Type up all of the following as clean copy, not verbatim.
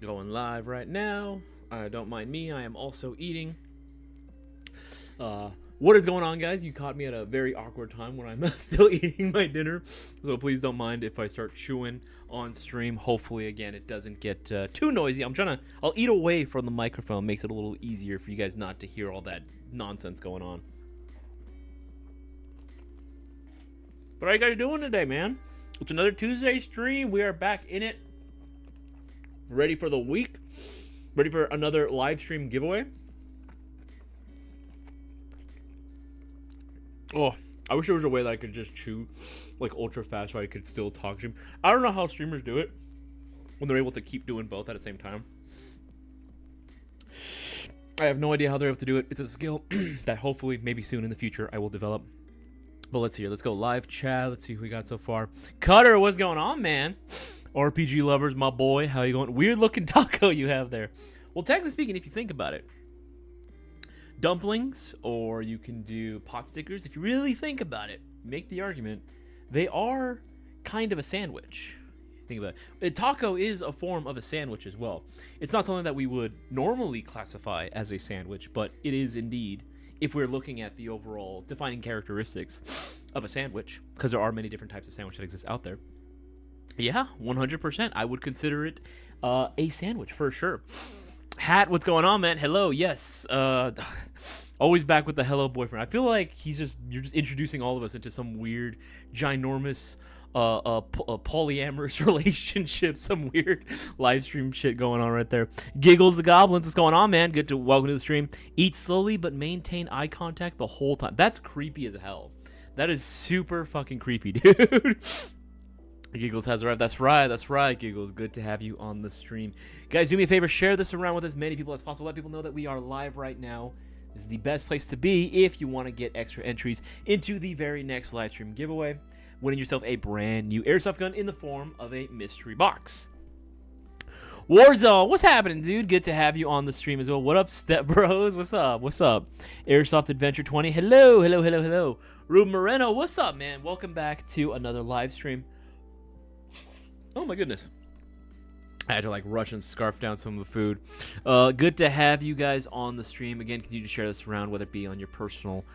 Going live right now. Don't mind me. I am also eating. What is going on, guys? You caught me at a very awkward time when I'm still eating my dinner. So please don't mind if I start chewing on stream. Hopefully, again, it doesn't get too noisy. I'll eat away from the microphone. Makes it a little easier for you guys not to hear all that nonsense going on. But how you guys doing today, man? It's another Tuesday stream. We are back in it. Ready for the week. Ready for another live stream giveaway. Oh, I wish there was a way that I could just chew like ultra fast so I could still talk stream. I don't know how streamers do it when they're able to keep doing both at the same time. I have no idea how they're able to do it. It's a skill that hopefully maybe soon in the future I will develop. But let's see here. Let's go live chat. Let's see who we got so far. Cutter, what's going on, man? RPG lovers, my boy. How you going? Weird looking taco you have there. Well, technically speaking, if you think about it, dumplings, or you can do pot stickers. If you really think about it, make the argument, they are kind of a sandwich. Think about it. A taco is a form of a sandwich as well. It's not something that we would normally classify as a sandwich, but it is indeed, if we're looking at the overall defining characteristics of a sandwich, because there are many different types of sandwich that exist out there. Yeah, 100%. I would consider it a sandwich for sure. Hat, what's going on, man? Hello, yes. Always back with the hello boyfriend. I feel like you're just introducing all of us into some weird, ginormous, polyamorous relationship, some weird live stream shit going on right there. Giggles the Goblins, what's going on, man? Good to welcome to the stream. Eat slowly but maintain eye contact the whole time. That's creepy as hell. That is super fucking creepy, dude. Giggles has arrived. That's right, Giggles. Good to have you on the stream. Guys, do me a favor, share this around with as many people as possible. Let people know that we are live right now. This is the best place to be if you want to get extra entries into the very next live stream giveaway, winning yourself a brand new airsoft gun in the form of a mystery box. Warzone, what's happening, dude? Good to have you on the stream as well. What up, Step Bros? What's up? Airsoft Adventure 20. Hello. Ruben Moreno, what's up, man? Welcome back to another live stream. Oh my goodness. I had to like rush and scarf down some of the food. Good to have you guys on the stream. Again, continue to share this around, whether it be on your personal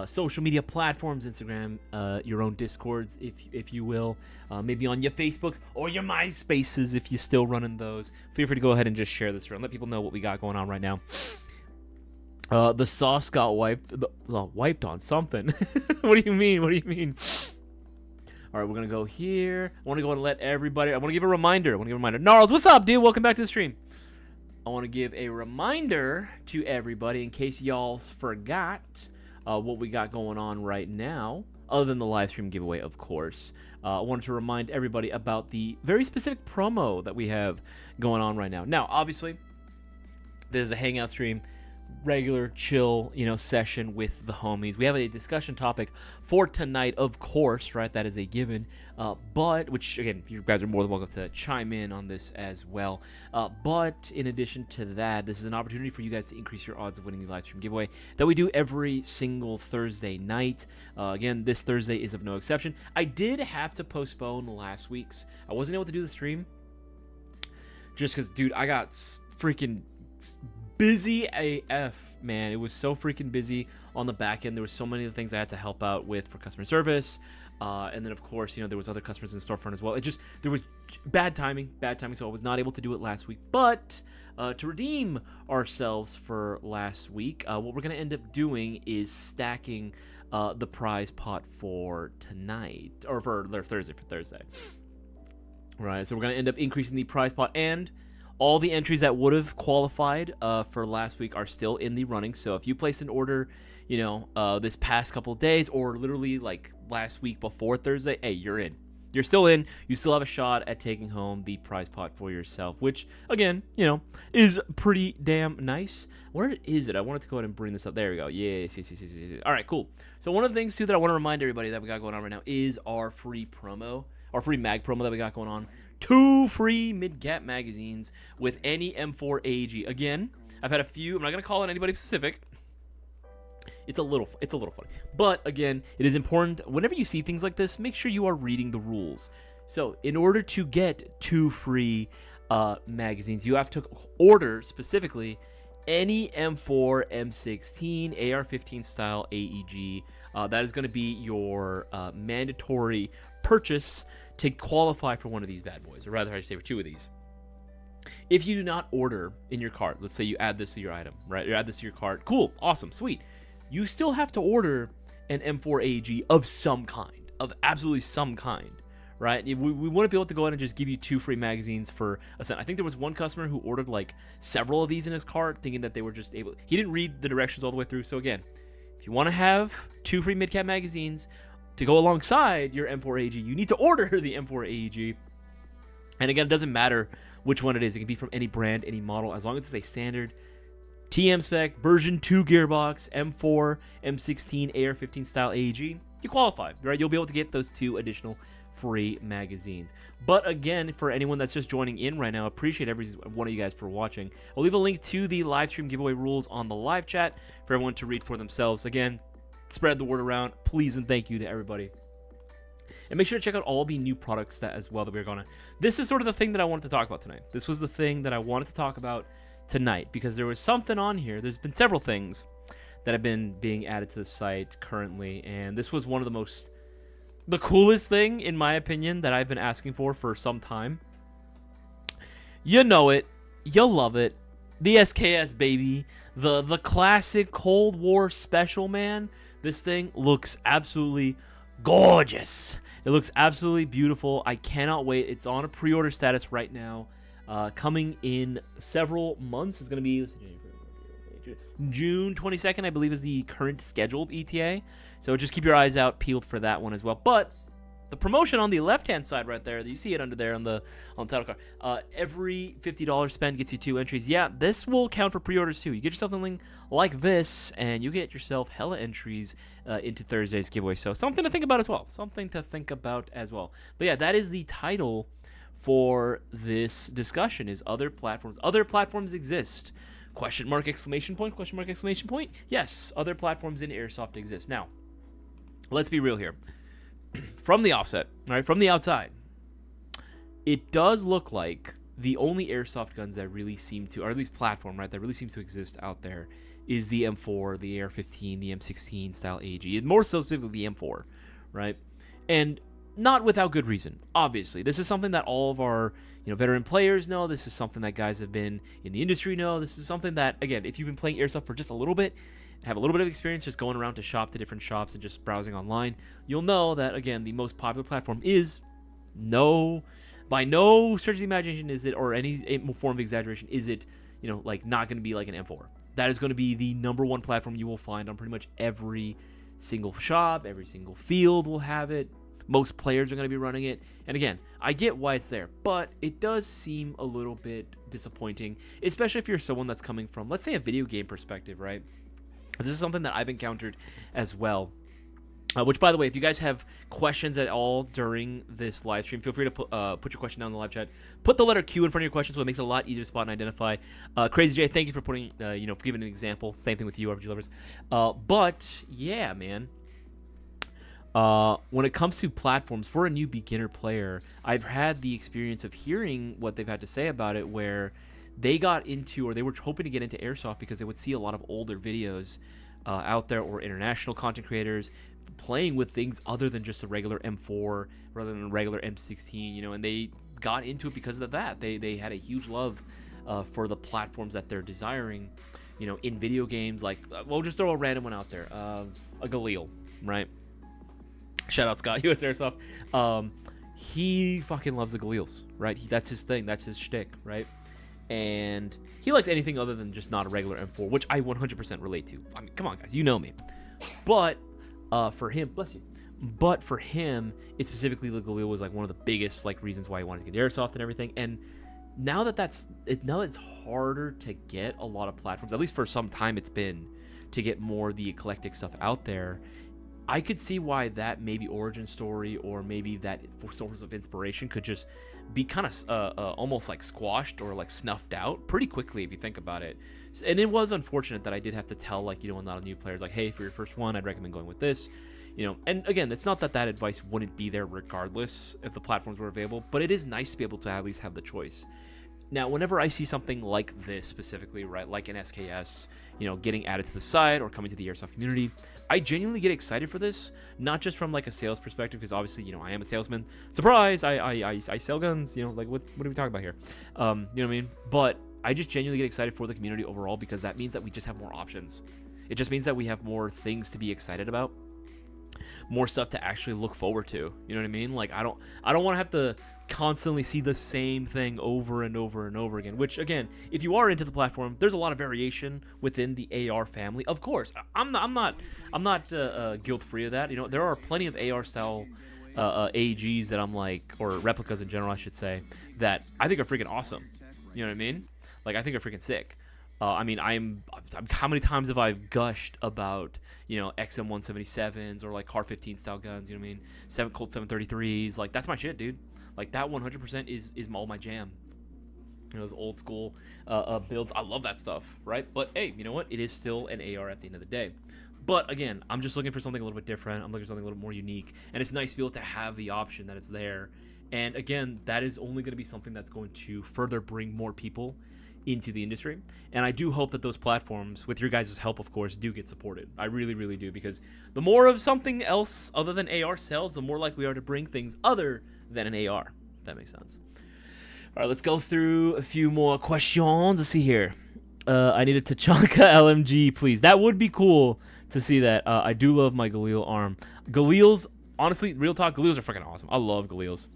social media platforms, Instagram, your own Discords, if you will. Maybe on your Facebooks or your MySpaces if you're still running those. Feel free to go ahead and just share this around. Let people know what we got going on right now. The sauce got wiped on something. What do you mean? All right, we're going to go here. I want to go and let everybody... I want to give a reminder. Gnarls, what's up, dude? Welcome back to the stream. I want to give a reminder to everybody in case y'all forgot what we got going on right now, other than the live stream giveaway, of course. I wanted to remind everybody about the very specific promo that we have going on right now. Now, obviously, this is a hangout stream. Regular chill, session with the homies. We have a discussion topic for tonight, of course, right? That is a given. But which again, you guys are more than welcome to chime in on this as well. But in addition to that, this is an opportunity for you guys to increase your odds of winning the live stream giveaway that we do every single Thursday night. Again, this Thursday is of no exception. I did have to postpone last week's. I wasn't able to do the stream just because, dude, I got freaking busy AF, man. It was so freaking busy on the back end. There were so many of the things I had to help out with for customer service. And then, of course, there was other customers in the storefront as well. There was bad timing, so I was not able to do it last week. But to redeem ourselves for last week, what we're going to end up doing is stacking the prize pot for tonight, or for Thursday. Right, so we're going to end up increasing the prize pot, and all the entries that would have qualified for last week are still in the running. So if you place an order, this past couple of days, or literally like last week before Thursday, hey, you're in. You're still in. You still have a shot at taking home the prize pot for yourself, which, again, is pretty damn nice. Where is it? I wanted to go ahead and bring this up. There we go. Yes. All right, cool. So one of the things, too, that I want to remind everybody that we got going on right now is our free promo, our free mag promo that we got going on. 2 free mid-gap magazines with any M4 AEG. Again, I've had a few. I'm not going to call on anybody specific. It's a little funny. But again, it is important whenever you see things like this, make sure you are reading the rules. So in order to get 2 free magazines, you have to order specifically any M4, M16, AR-15 style AEG. That is going to be your mandatory purchase to qualify for one of these bad boys, or rather I should say for 2 of these. If you do not order in your cart, let's say you add this to your item, right? You add this to your cart. Cool, awesome, sweet. You still have to order an M4 AEG of some kind, of absolutely some kind, right? We wouldn't be able to go ahead and just give you 2 free magazines for a cent. I think there was one customer who ordered like several of these in his cart, thinking that they were just able. He didn't read the directions all the way through. So again, if you want to have 2 free mid-cap magazines to go alongside your M4 AEG, you need to order the M4 AEG. And again, it doesn't matter which one it is. It can be from any brand, any model, as long as it's a standard TM spec, version 2 gearbox, M4, M16, AR-15 style AEG. You qualify, right? You'll be able to get those 2 additional free magazines. But again, for anyone that's just joining in right now, appreciate every one of you guys for watching. I'll leave a link to the live stream giveaway rules on the live chat for everyone to read for themselves. Again, spread the word around. Please and thank you to everybody. And make sure to check out all the new products that as well that we're gonna. This is sort of the thing that I wanted to talk about tonight. This was the thing that I wanted to talk about tonight because there was something on here. There's been several things that have been being added to the site currently, and this was one of the coolest thing in my opinion that I've been asking for some time. You know it, you'll love it. The SKS baby, the classic Cold War special, man. This thing looks absolutely gorgeous. It looks absolutely beautiful. I cannot wait. It's on a pre-order status right now. Coming in several months. It's going to be June 22nd, I believe, is the current scheduled ETA. So just keep your eyes out peeled for that one as well. But the promotion on the left-hand side right there, you see it under there on the title card. Every $50 spend gets you 2 entries. Yeah, this will count for pre-orders too. You get yourself something like this, and you get yourself hella entries into Thursday's giveaway. So something to think about as well. Something to think about as well. But yeah, that is the title for this discussion, is other platforms. Other platforms exist. Question mark, exclamation point, question mark, exclamation point. Yes, other platforms in Airsoft exist. Now, let's be real here. From the offset, right, from the outside, it does look like the only Airsoft guns that really seem to, or at least platform, right, that really seems to exist out there is the M4, the AR-15, the M16 style AG, and more so specifically the M4, right? And not without good reason, obviously. This is something that all of our veteran players know. This is something that guys have been in the industry know. This is something that, again, if you've been playing Airsoft for just a little bit, have a little bit of experience just going around to different shops and just browsing online, you'll know that, again, the most popular platform is by no stretch of the imagination is it, or any form of exaggeration, is it, like not going to be like an M4. That is going to be the #1 platform you will find on pretty much every single shop, every single field will have it. Most players are going to be running it. And again, I get why it's there, but it does seem a little bit disappointing, especially if you're someone that's coming from, let's say, a video game perspective, right? This is something that I've encountered as well. Which, by the way, if you guys have questions at all during this live stream, feel free to put your question down in the live chat. Put the letter Q in front of your question so it makes it a lot easier to spot and identify. Crazy J, thank you for putting, for giving an example. Same thing with you, RPG lovers. But yeah, man. When it comes to platforms for a new beginner player, I've had the experience of hearing what they've had to say about it, where they got into, or they were hoping to get into Airsoft because they would see a lot of older videos out there, or international content creators playing with things other than just a regular M4 rather than a regular M16, and they got into it because of that. They had a huge love for the platforms that they're desiring, in video games. Like, we'll just throw a random one out there, a Galil, right? Shout out Scott, US Airsoft. He fucking loves the Galils, right? That's his thing. That's his shtick, right? And he likes anything other than just not a regular M4, which I 100% relate to. I mean, come on, guys, you know me. But for him, bless you. But for him, it specifically, the Galil was like one of the biggest reasons why he wanted to get Airsoft and everything. And now that it's harder to get a lot of platforms, at least for some time it's been, to get more of the eclectic stuff out there. I could see why that maybe origin story, or maybe that source of inspiration could just be kind of almost like squashed or like snuffed out pretty quickly if you think about it. And it was unfortunate that I did have to tell a lot of new players, like, hey, for your first one, I'd recommend going with this. You know, and again, it's not that advice wouldn't be there regardless if the platforms were available, but it is nice to be able to at least have the choice. Now, whenever I see something like this specifically, right, like an SKS, you know, getting added to the site or coming to the Airsoft community, I genuinely get excited for this, not just from like a sales perspective, because obviously, you know, I am a salesman. Surprise, I sell guns, you know, like what are we talking about here? You know what I mean? But I just genuinely get excited for the community overall, because that means that we just have more options. It just means that we have more things to be excited about, more stuff to actually look forward to. You know what I mean? Like I don't want to have to constantly see the same thing over and over and over again, which again, if you are into the platform, there's a lot of variation within the AR family. Of course, I'm not guilt free of that. You know, there are plenty of AR style AGs that I'm like, or replicas in general, I should say, that I think are freaking awesome. You know what I mean? Like I think are freaking sick. I mean, I'm how many times have I gushed about, you know, XM177s or like Car 15 style guns, you know what I mean? Colt 733s, like that's my shit, dude. Like that 100% is all my jam. You know, those old school builds, I love that stuff, right? But hey, you know what? It is still an AR at the end of the day. But again, I'm just looking for something a little bit different. I'm looking for something a little more unique, and it's nice to be able to have the option that it's there. And again, that is only going to be something that's going to further bring more people into the industry. And I do hope that those platforms, with your guys' help of course, do get supported. I really, really do, because the more of something else other than AR sells, the more likely we are to bring things other than an AR, if that makes sense. All right, let's go through a few more questions. Let's see here. I need a Tachanka LMG, please. That would be cool to see that. I do love my Galil arm. Galils, honestly, real talk, Galils are freaking awesome. I love Galils.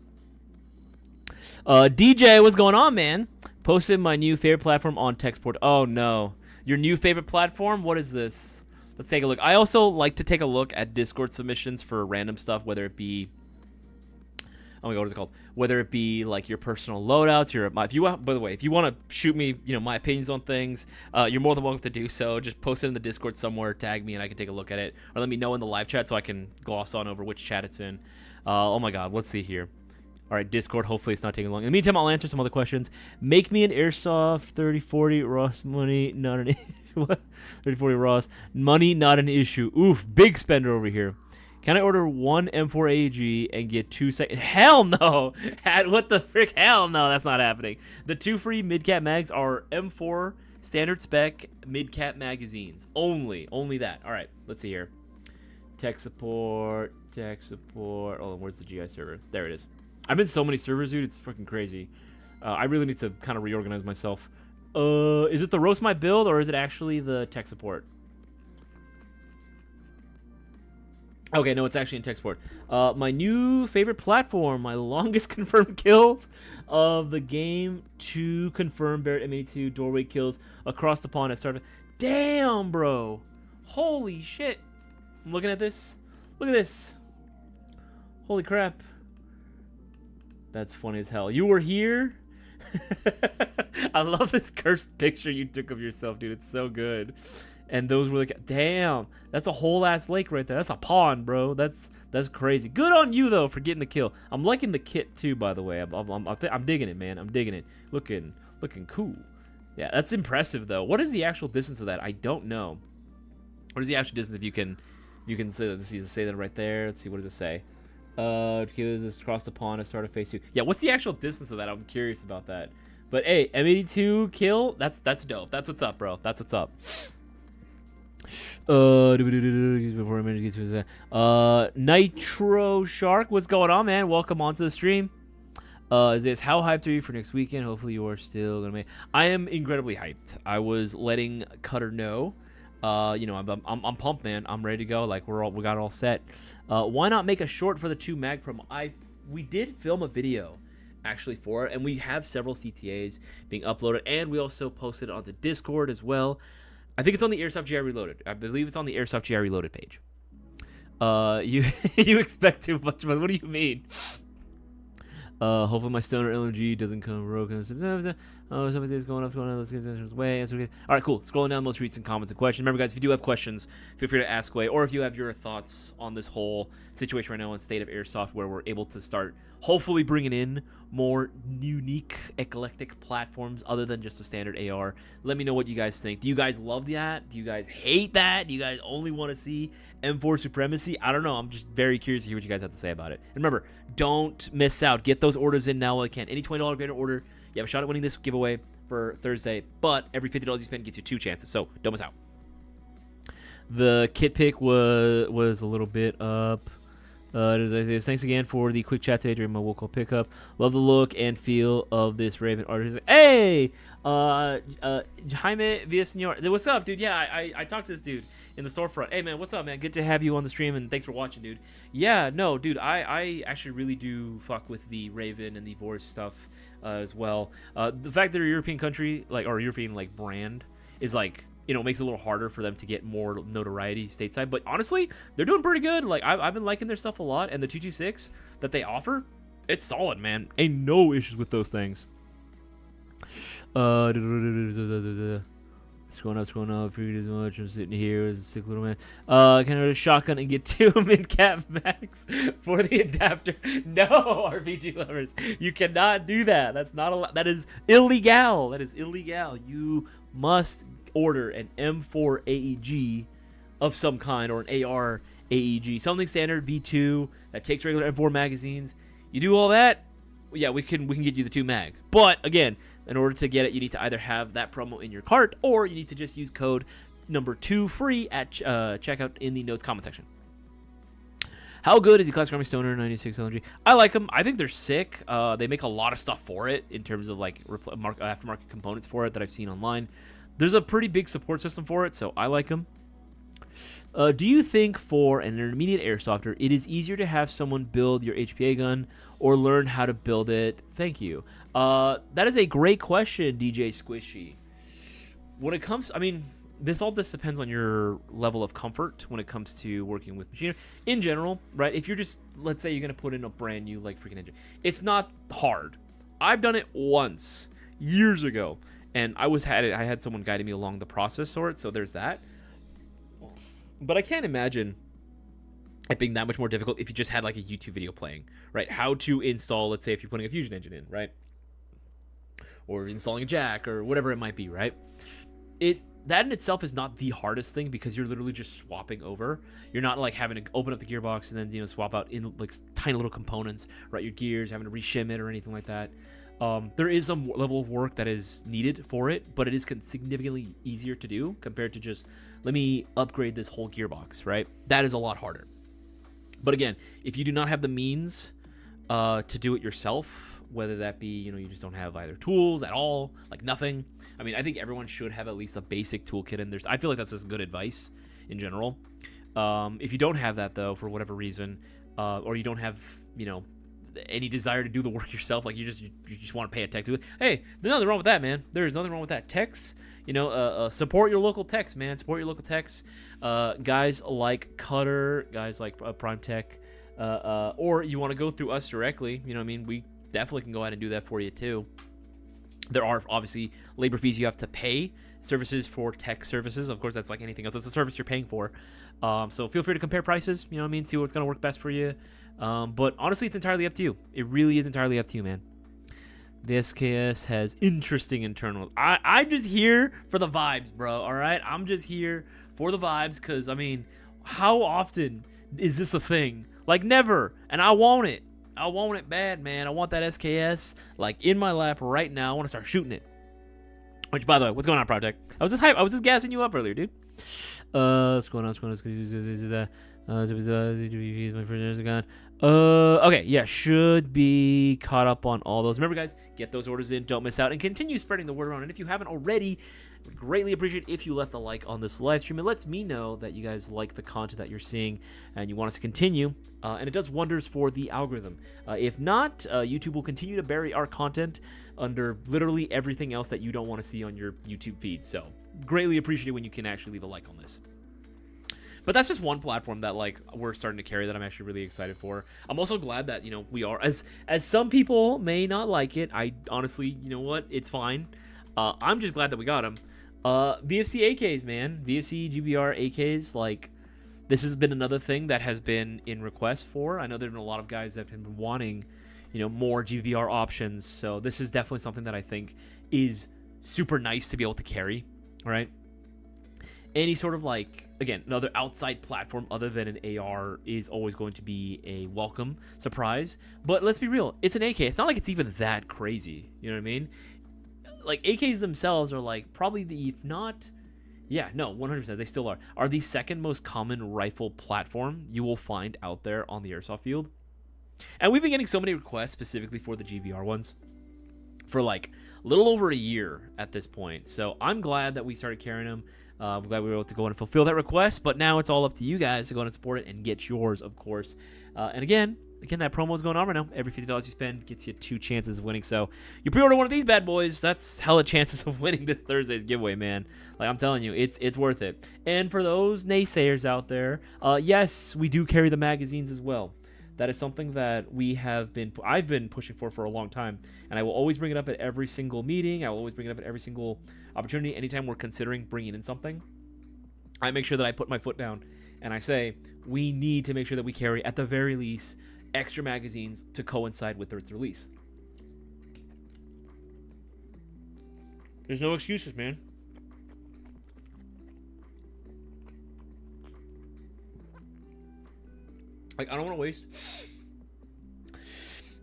DJ, what's going on, man? Posted my new favorite platform on Techsport. Oh no, your new favorite platform? What is this? Let's take a look. I also like to take a look at Discord submissions for random stuff, whether it be, oh my god, what is it called? Whether it be like your personal loadouts, by the way, if you want to shoot me, you know, my opinions on things, you're more than welcome to do so. Just post it in the Discord somewhere, tag me, and I can take a look at it, or let me know in the live chat so I can gloss on over which chat it's in. Oh my god, let's see here. All right, Discord, hopefully it's not taking long. In the meantime, I'll answer some other questions. Make me an Airsoft 3040 Ross money, not an what? 3040 Ross money, not an issue. Oof, big spender over here. Can I order one M4 AG and get 2 seconds? Hell no! What the frick? Hell no, that's not happening. The 2 free mid-cap mags are M4 standard spec mid-cap magazines. Only that. All right, let's see here. Tech support. Oh, where's the GI server? There it is. I'm in so many servers, dude. It's fucking crazy. I really need to kind of reorganize myself. Is it the roast my build, or is it actually the tech support? Okay, no, it's actually in tech support. My new favorite platform, my longest confirmed kills of the game, 2 confirmed Barrett M82 doorway kills across the pond at start. Damn, bro. Holy shit. I'm looking at this. Look at this. Holy crap. That's funny as hell. You were here? I love this cursed picture you took of yourself, dude. It's so good. And those were like, damn, that's a whole ass lake right there. That's a pond, bro. That's crazy. Good on you though for getting the kill. I'm liking the kit too, by the way. I'm digging it, man. I'm digging it. Looking cool. Yeah, that's impressive though. What is the actual distance of that? I don't know. What is the actual distance? If you can say that right there. Let's see. What does it say? Just cross the pond and start a phase 2. Yeah, what's the actual distance of that? I'm curious about that. But hey, M82 kill, that's dope. That's what's up, bro. That's what's up. Before I get to Nitro Shark, what's going on, man? Welcome onto the stream. Isaias, how hyped are you for next weekend? Hopefully you are still gonna make. I am incredibly hyped. I was letting Cutter know. You know, I'm pumped, man. I'm ready to go. Like we got it all set. Why not make a short for the 2 mag promo? We did film a video actually for it, and we have several CTAs being uploaded, and we also posted it onto Discord as well. I think it's on the Airsoft GI Reloaded. I believe it's on the Airsoft GI Reloaded page. You expect too much, but what do you mean? Hopefully my stoner LMG doesn't come broken. Oh, somebody's going up. Let's get this way. All right, cool. Scrolling down most recent comments and questions. Remember, guys, if you do have questions, feel free to ask away. Or if you have your thoughts on this whole situation right now in State of Airsoft, where we're able to start hopefully bringing in more unique, eclectic platforms other than just a standard AR. Let me know what you guys think. Do you guys love that? Do you guys hate that? Do you guys only want to see M4 Supremacy. I don't know. I'm just very curious to hear what you guys have to say about it. And remember, don't miss out. Get those orders in now while you can. Any $20 greater order, you have a shot at winning this giveaway for Thursday. But every $50 you spend gets you 2 chances. So don't miss out. The kit pick was a little bit up. Thanks again for the quick chat today during my local pickup. Love the look and feel of this Raven artist. Hey, Jaime Villasenor. What's up, dude? Yeah, I talked to this dude in the storefront. Hey, man, what's up, man? Good to have you on the stream, and thanks for watching, dude. Yeah, no, dude, I actually really do fuck with the Raven and the Vorse stuff as well. The fact that they're a European country, or European, brand is, makes it a little harder for them to get more notoriety stateside. But honestly, they're doing pretty good. I've been liking their stuff a lot, and the 226 that they offer, it's solid, man. Ain't no issues with those things. Scrolling up, figured as much. I'm sitting here with a sick little man. Can I shotgun and get 2 mid-cap max for the adapter? No, RPG lovers, you cannot do that. That's not allowed. That is illegal. That is illegal. You must order an M4 AEG of some kind, or an AR AEG, something standard V2 that takes regular M4 magazines. You do all that, yeah, we can get you the 2 mags. But again, in order to get it, you need to either have that promo in your cart, or you need to just use code number 2 free at checkout in the notes comment section. How good is the Classic Army Stoner 96 LMG? I like them. I think they're sick. They make a lot of stuff for it in terms of aftermarket components for it that I've seen online. There's a pretty big support system for it, so I like them. Do you think for an intermediate airsofter, it is easier to have someone build your HPA gun or learn how to build it? Thank you. That is a great question, DJ Squishy. When it comes, this depends on your level of comfort when it comes to working with machinery. In general, right, if you're just, let's say you're going to put in a brand new, freaking engine, it's not hard. I've done it once, years ago. And I had someone guiding me along the process sort, so there's that. But I can't imagine it being that much more difficult if you just had a YouTube video playing, right? How to install, let's say, if you're putting a fusion engine in, right? Or installing a jack or whatever it might be, right? That in itself is not the hardest thing, because you're literally just swapping over. You're not having to open up the gearbox and then swap out in tiny little components, right? Your gears, having to reshim it or anything like that. There is some level of work that is needed for it, but it is significantly easier to do compared to just, let me upgrade this whole gearbox, right? That is a lot harder. But again, if you do not have the means to do it yourself, whether that be, you just don't have either tools at all, nothing. I think everyone should have at least a basic toolkit, and I feel like that's just good advice in general. If you don't have that, though, for whatever reason, or you don't have, any desire to do the work yourself, you just want to pay a tech to it, hey, there's nothing wrong with that, man. There's nothing wrong with that. Techs, support your local techs, man. Support your local techs. Guys like Cutter, guys like Prime Tech, or you want to go through us directly, we definitely can go ahead and do that for you too. There are obviously labor fees you have to pay, services for tech services. Of course, that's like anything else. It's a service you're paying for. So feel free to compare prices, see what's going to work best for you. But honestly, it's entirely up to you. It really is entirely up to you, man. The SKS has interesting internals. I'm just here for the vibes, bro, all right? I'm just here for the vibes because, how often is this a thing? Never. And I want it. I want it bad, man. I want that SKS, in my lap right now. I want to start shooting it. Which, by the way, what's going on, Project? I was just hype. I was just gassing you up earlier, dude. What's going on? Okay, yeah, should be caught up on all those. Remember, guys, get those orders in, don't miss out, and continue spreading the word around. And if you haven't already, we'd greatly appreciate if you left a like on this live stream. It lets me know that you guys like the content that you're seeing and you want us to continue, and it does wonders for the algorithm. If not, YouTube will continue to bury our content under literally everything else that you don't want to see on your YouTube feed. So greatly appreciate it when you can actually leave a like on this. But that's just one platform that we're starting to carry that I'm actually really excited for. I'm also glad that we are, as some people may not like it. I honestly, it's fine. I'm just glad that we got them. VFC AKs, man, VFC GBR AKs. This has been another thing that has been in request for. I know there've been a lot of guys that have been wanting, more GBR options. So this is definitely something that I think is super nice to be able to carry, right? any sort of like, again, another outside platform other than an AR is always going to be a welcome surprise. But let's be real, it's an AK. It's not like it's even that crazy. You know what I mean? Like AKs themselves are like probably the, if not, yeah, no, 100%, they still are the second most common rifle platform you will find out there on the airsoft field. And we've been getting so many requests specifically for the GBR ones for like a little over a year at this point. So I'm glad that we started carrying them. I'm glad we were able to go in and fulfill that request. But now it's all up to you guys to go in and support it and get yours, of course. And again, that promo is going on right now. Every $50 you spend gets you 2 chances of winning. So you pre-order one of these bad boys, that's hella chances of winning this Thursday's giveaway, man. Like I'm telling you, it's worth it. And for those naysayers out there, yes, we do carry the magazines as well. That is something that I've been pushing for a long time, and I will always bring it up at every single meeting. I will always bring it up at every single opportunity. Anytime we're considering bringing in something, I make sure that I put my foot down and I say we need to make sure that we carry, at the very least, extra magazines to coincide with its release. There's no excuses, man. Like, I don't want to waste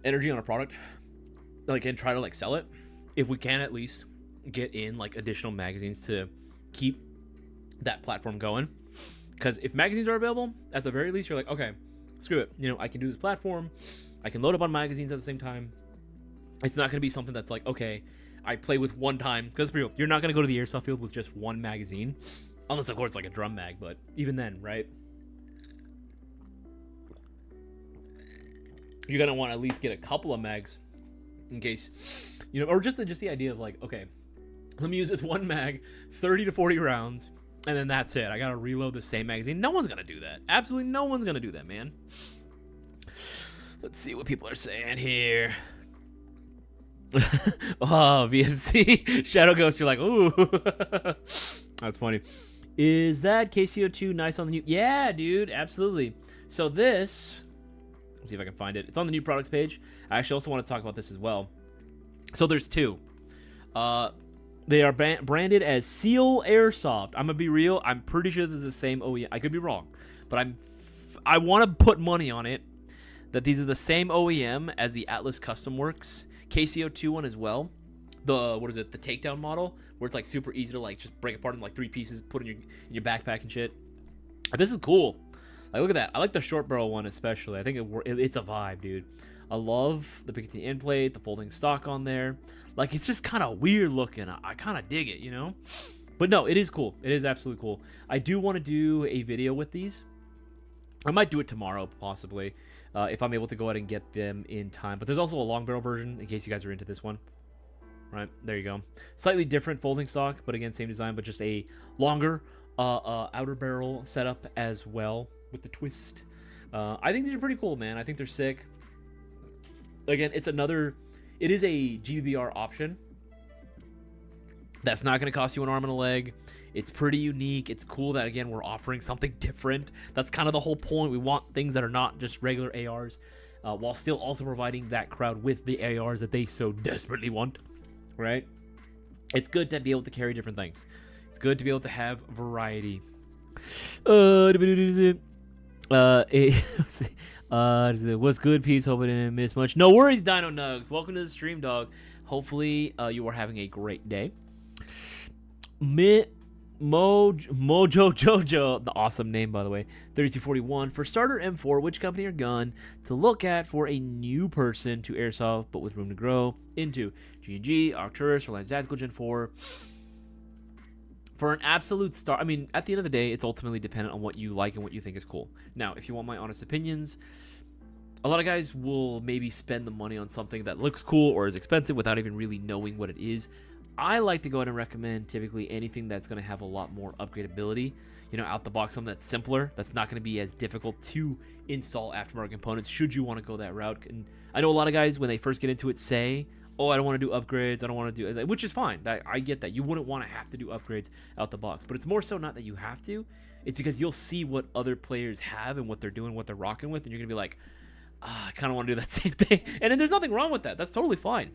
energy on a product, like, and try to like sell it. If we can at least get in like additional magazines to keep that platform going, because if magazines are available, at the very least, you're like, okay, screw it. You know, I can do this platform. I can load up on magazines at the same time. It's not going to be something that's like, okay, I play with one time, because for real, you're not going to go to the airsoft field with just one magazine, unless of course like a drum mag. But even then, right? You're going to want to at least get a couple of mags in case, you know, or just the idea of like, okay, let me use this one mag, 30 to 40 rounds, and then that's it. I got to reload the same magazine. No one's going to do that. Absolutely no one's going to do that, man. Let's see what people are saying here. Oh, VFC. Shadow Ghost, you're like, ooh. That's funny. Is that KCO2 nice on the new? Yeah, dude, absolutely. So this... Let's see if I can find it. It's on the new products page. I actually also want to talk about this as well. So there's 2. They are branded as Seal Airsoft. I'm gonna be real. I'm pretty sure this is the same OEM. I could be wrong, but I want to put money on it that these are the same OEM as the Atlas Custom Works KCO2 one as well. The what is it? The takedown model, where it's like super easy to like just break apart in like 3 pieces, put in your backpack and shit. This is cool. Like, look at that. I like the short barrel one especially. I think it's a vibe, dude. I love the Picatinny end plate, the folding stock on there. Like, it's just kind of weird looking. I kind of dig it, you know? But no, it is cool. It is absolutely cool. I do want to do a video with these. I might do it tomorrow, possibly, if I'm able to go ahead and get them in time. But there's also a long barrel version, in case you guys are into this one. Right, there you go. Slightly different folding stock, but again, same design, but just a longer outer barrel setup as well with the twist. I think these are pretty cool, man. I think they're sick. Again, it is a GBR option. That's not going to cost you an arm and a leg. It's pretty unique. It's cool that, again, we're offering something different. That's kind of the whole point. We want things that are not just regular ARs, while still also providing that crowd with the ARs that they so desperately want, right? It's good to be able to carry different things. It's good to be able to have variety. What's good, peeps? Hope I didn't miss much. No worries, Dino Nugs. Welcome to the stream, dog. Hopefully, you are having a great day. Mojo Jojo, the awesome name, by the way. 3241 for starter M4. Which company or gun to look at for a new person to airsoft, but with room to grow into? G&G, Arcturus, Reliance Tactical Gen 4. For an absolute start, I mean, at the end of the day, it's ultimately dependent on what you like and what you think is cool. Now, if you want my honest opinions, a lot of guys will maybe spend the money on something that looks cool or is expensive without even really knowing what it is. I like to go ahead and recommend typically anything that's going to have a lot more upgradability. You know, out the box, something that's simpler, that's not going to be as difficult to install aftermarket components, should you want to go that route. And I know a lot of guys, when they first get into it, say, oh, I don't want to do upgrades, I don't want to do, which is fine. I get that. You wouldn't want to have to do upgrades out the box. But it's more so not that you have to. It's because you'll see what other players have and what they're doing, what they're rocking with, and you're going to be like, I kind of want to do that same thing. And then there's nothing wrong with that. That's totally fine.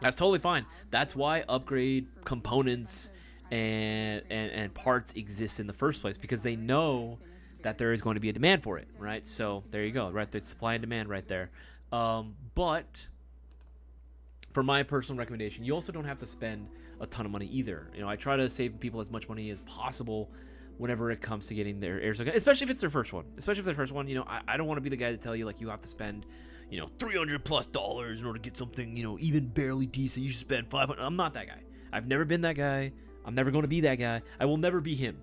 That's totally fine. That's why upgrade components and parts exist in the first place because they know that there is going to be a demand for it, right? So there you go, right? There's supply and demand right there. But for my personal recommendation, you also don't have to spend a ton of money either. I try to save people as much money as possible whenever it comes to getting their airsoft gun, especially if it's their first one. I don't want to be the guy to tell you like you have to spend $300+ in order to get something even barely decent. You should spend 500. I'm not that guy. I've never been that guy. I'm never going to be that guy. I will never be him.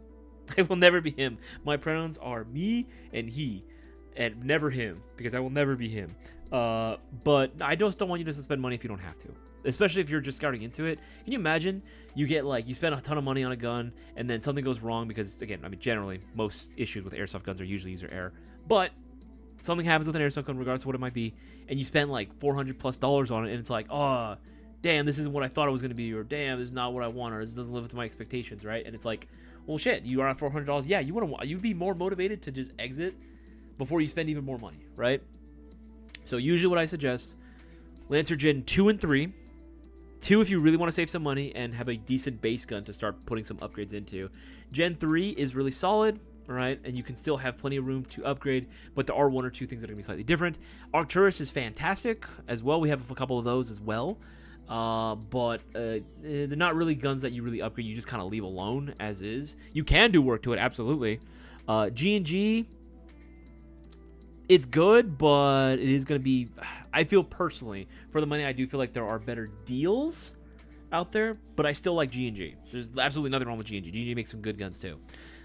I will never be him. My pronouns are me and he, and never him, because I will never be him. But I just don't want you to spend money if you don't have to, especially if you're just starting into it. Can you imagine you spend a ton of money on a gun and then something goes wrong? Because again, generally most issues with airsoft guns are usually user error, but something happens with an airsoft gun, regardless of what it might be, and you spend like $400+ on it, and it's like, oh, damn, this isn't what I thought it was going to be, or damn, this is not what I want, or this doesn't live up to my expectations, right? And it's like, well, shit, you are at $400. Yeah, you'd be more motivated to just exit before you spend even more money, right? So usually what I suggest, Lancer Gen 2 and 3. 2 if you really want to save some money and have a decent base gun to start putting some upgrades into. Gen 3 is really solid, right? And you can still have plenty of room to upgrade, but there are one or two things that are going to be slightly different. Arcturus is fantastic as well. We have a couple of those as well. But they're not really guns that you really upgrade. You just kind of leave alone as is. You can do work to it, absolutely. G&G, it's good, but it is going to be, I feel personally, for the money, I do feel like there are better deals out there, but I still like G&G. There's absolutely nothing wrong with G&G. G&G makes some good guns too.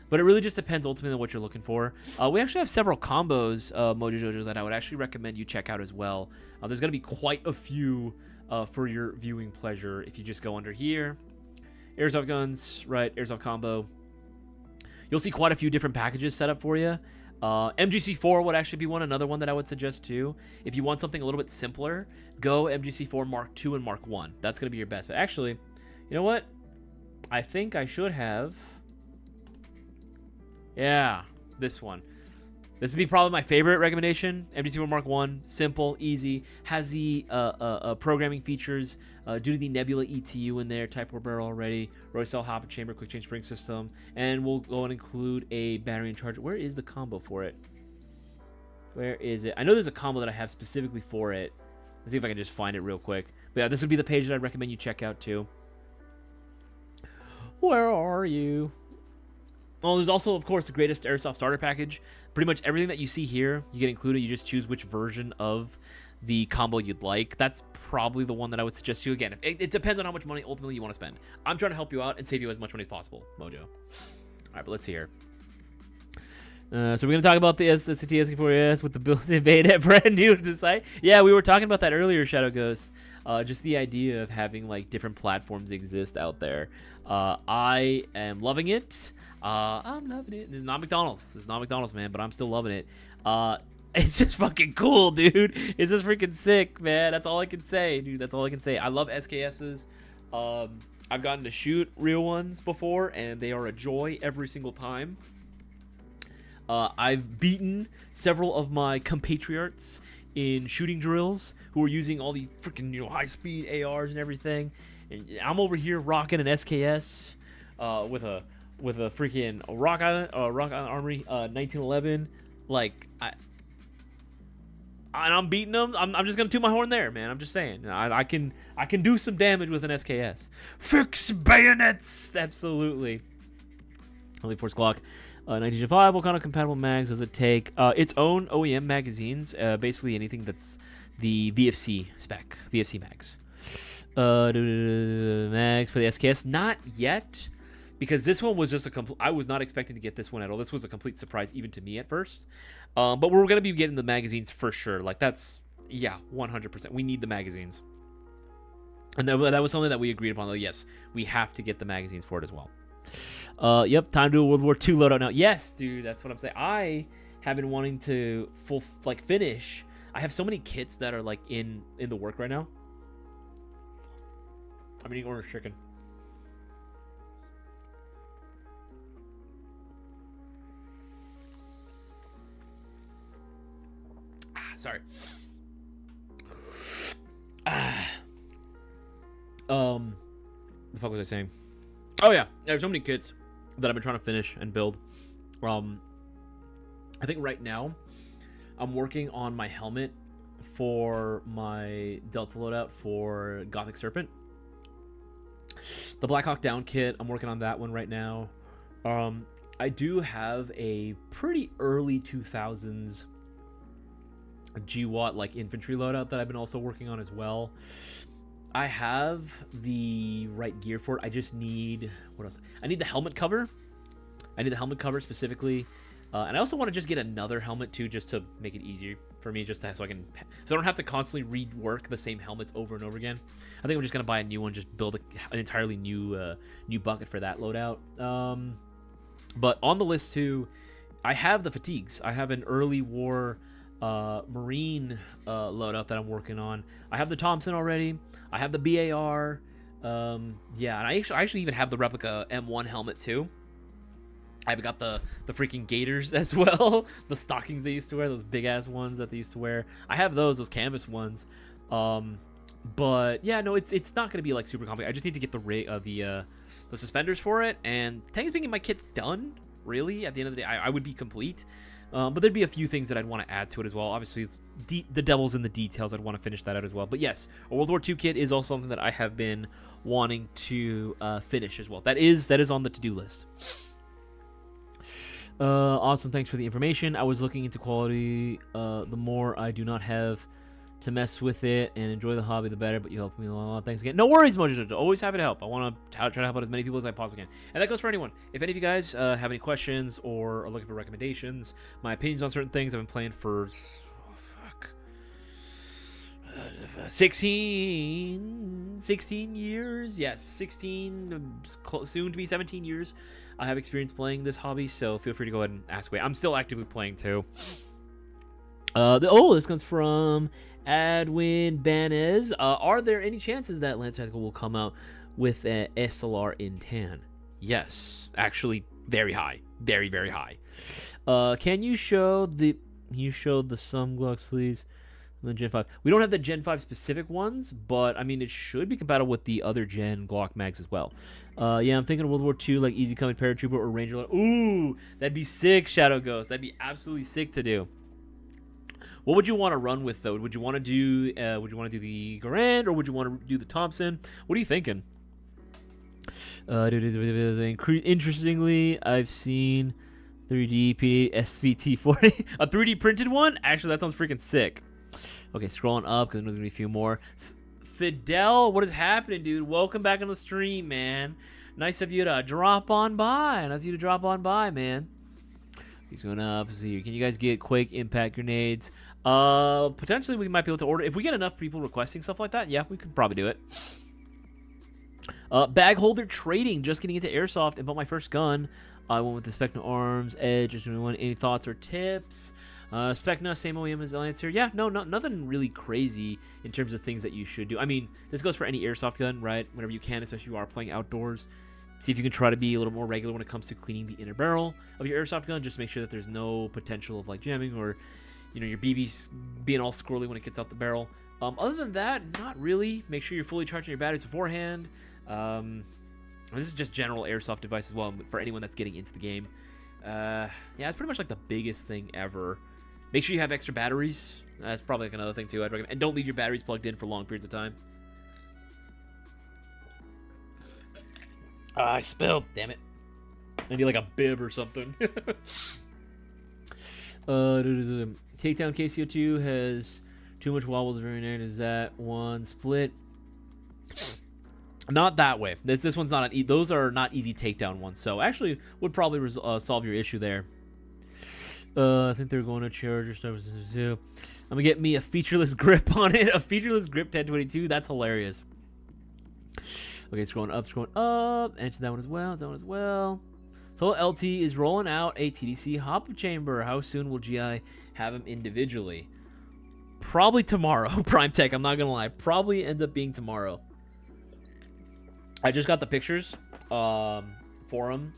But it really just depends ultimately on what you're looking for. We actually have several combos, Mojo Jojo, that I would actually recommend you check out as well. There's going to be quite a few for your viewing pleasure. If you just go under here, airsoft guns, right, airsoft combo, you'll see quite a few different packages set up for you. MGC4 would actually be another one that I would suggest too. If you want something a little bit simpler, go MGC4 Mark II and Mark 1. That's going to be your best. But actually, you know what? I think I should have... Yeah, this one. This would be probably my favorite recommendation. MGC4 Mark 1, simple, easy, has the programming features due to the Nebula ETU in there, Type 4 barrel already, Roy cell hopper chamber, quick change spring system, and we'll go and include a battery and charger. Where is the combo for it? Where is it? I know there's a combo that I have specifically for it. Let's see if I can just find it real quick. But yeah, this would be the page that I'd recommend you check out too. Where are you? Well, there's also, of course, the greatest airsoft starter package. Pretty much everything that you see here, you get included. You just choose which version of the combo you'd like. That's probably the one that I would suggest to you. Again, it depends on how much money ultimately you want to spend. I'm trying to help you out and save you as much money as possible, Mojo. All right, but let's see here. So we're going to talk about the SCT SK4S with the built-in beta brand new to the site. Yeah, we were talking about that earlier, Shadow Ghost. Just the idea of having like different platforms exist out there. I am loving it. I'm loving it. This is not McDonald's. This is not McDonald's, man, but I'm still loving it. It's just fucking cool, dude. It's just freaking sick, man. That's all I can say, dude. That's all I can say. I love SKSs. I've gotten to shoot real ones before, and they are a joy every single time. I've beaten several of my compatriots in shooting drills who are using all these freaking high-speed ARs and everything. And I'm over here rocking an SKS with a freaking Rock Island Armory 1911. Like, and I'm beating them. I'm just gonna toot my horn there, man. I'm just saying. I can do some damage with an SKS. Fix bayonets, absolutely. Only Force Glock. 1905. What kind of compatible mags does it take? Its own OEM magazines. Basically anything that's the VFC spec. VFC mags. Mags for the SKS. Not yet. Because this one was just I was not expecting to get this one at all. This was a complete surprise even to me at first. But we're going to be getting the magazines for sure. Like, that's, yeah, 100%. We need the magazines. And that was something that we agreed upon. Like, yes, we have to get the magazines for it as well. Yep, time to do a World War II loadout now. Yes, dude, that's what I'm saying. I have been wanting to finish. I have so many kits that are, like, in the work right now. I'm eating orange chicken. Sorry. The fuck was I saying? Oh yeah, there's so many kits that I've been trying to finish and build. I think right now I'm working on my helmet for my Delta loadout for Gothic Serpent. The Black Hawk Down kit, I'm working on that one right now. I do have a pretty early 2000s GWAT like infantry loadout that I've been also working on as well. I have the right gear for it. I just need, what else? I need the helmet cover. I need the helmet cover specifically. And I also want to just get another helmet too, just to make it easier for me, just to, so I don't have to constantly rework the same helmets over and over again. I think I'm just gonna buy a new one, just build an entirely new bucket for that loadout. But on the list too, I have the fatigues. I have an early war Marine loadout that I'm working on. I have the Thompson already. I have the BAR. Yeah, and I actually even have the replica M1 helmet too. I've got the freaking gaiters as well. The stockings they used to wear, those big ass ones that they used to wear. I have those canvas ones. But yeah, no, it's not gonna be like super complicated. I just need to get the suspenders for it, and technically speaking, my kit's done. Really, at the end of the day, I would be complete. But there'd be a few things that I'd want to add to it as well. Obviously, the devil's in the details. I'd want to finish that out as well. But yes, a World War II kit is also something that I have been wanting to finish as well. That is on the to-do list. Awesome, thanks for the information. I was looking into quality. The more I do not have to mess with it and enjoy the hobby, the better. But you helped me a lot. Thanks again. No worries, Mojo. Always happy to help. I want to try to help out as many people as I possibly can. And that goes for anyone. If any of you guys have any questions or are looking for recommendations, my opinions on certain things, I've been playing for 16 years. Yes, 16, soon to be 17 years. I have experience playing this hobby, so feel free to go ahead and ask away. I'm still actively playing too. This comes from Adwin Banez. Are there any chances that Lance Tactical will come out with an SLR in tan? Yes, actually, very high, very very high. Can you show the some Glocks, please? The Gen 5. We don't have the Gen 5 specific ones, but I mean it should be compatible with the other Gen Glock mags as well. Yeah, I'm thinking of World War II, like Easy Coming Paratrooper or Ranger. Ooh, that'd be sick, Shadow Ghost. That'd be absolutely sick to do. What would you want to run with though? Would you want to do the Garand or would you want to do the Thompson? What are you thinking? Interestingly, I've seen 3D SVT40, a 3D printed one. Actually, that sounds freaking sick. Okay, scrolling up because there's gonna be a few more. Fidel, what is happening, dude? Welcome back on the stream, man. Nice of you to drop on by. Nice of you to drop on by, man. He's going up. Let's see here. Can you guys get Quake Impact grenades? Potentially we might be able to order. If we get enough people requesting stuff like that, yeah, we could probably do it. Bag holder trading. Just getting into Airsoft and bought my first gun. I went with the Specna Arms Edge. Just doing any thoughts or tips? Specna, same OEM as Lancer. Yeah, no, nothing really crazy in terms of things that you should do. I mean, this goes for any Airsoft gun, right? Whenever you can, especially if you are playing outdoors. See if you can try to be a little more regular when it comes to cleaning the inner barrel of your Airsoft gun. Just make sure that there's no potential of like jamming or, you know, your BB's being all squirrely when it gets out the barrel. Other than that, not really. Make sure you're fully charging your batteries beforehand. This is just general Airsoft advice as well for anyone that's getting into the game. Yeah, it's pretty much like the biggest thing ever. Make sure you have extra batteries. That's probably like another thing too I'd recommend. And don't leave your batteries plugged in for long periods of time. I spilled. Damn it. I need like a bib or something. Takedown KCO2 has too much wobbles very nice. Is that one split? Not that way. This one's not an those are not easy takedown ones. So actually would probably solve your issue there. I think they're going to charge or services too. I'm gonna get me a featureless grip on it. A featureless grip 1022. That's hilarious. Okay, scrolling up. Answer that one as well. So LT is rolling out a TDC hop chamber. How soon will GI have them individually? Probably tomorrow. Prime Tech. I'm not gonna lie. Probably ends up being tomorrow. I just got the pictures for them,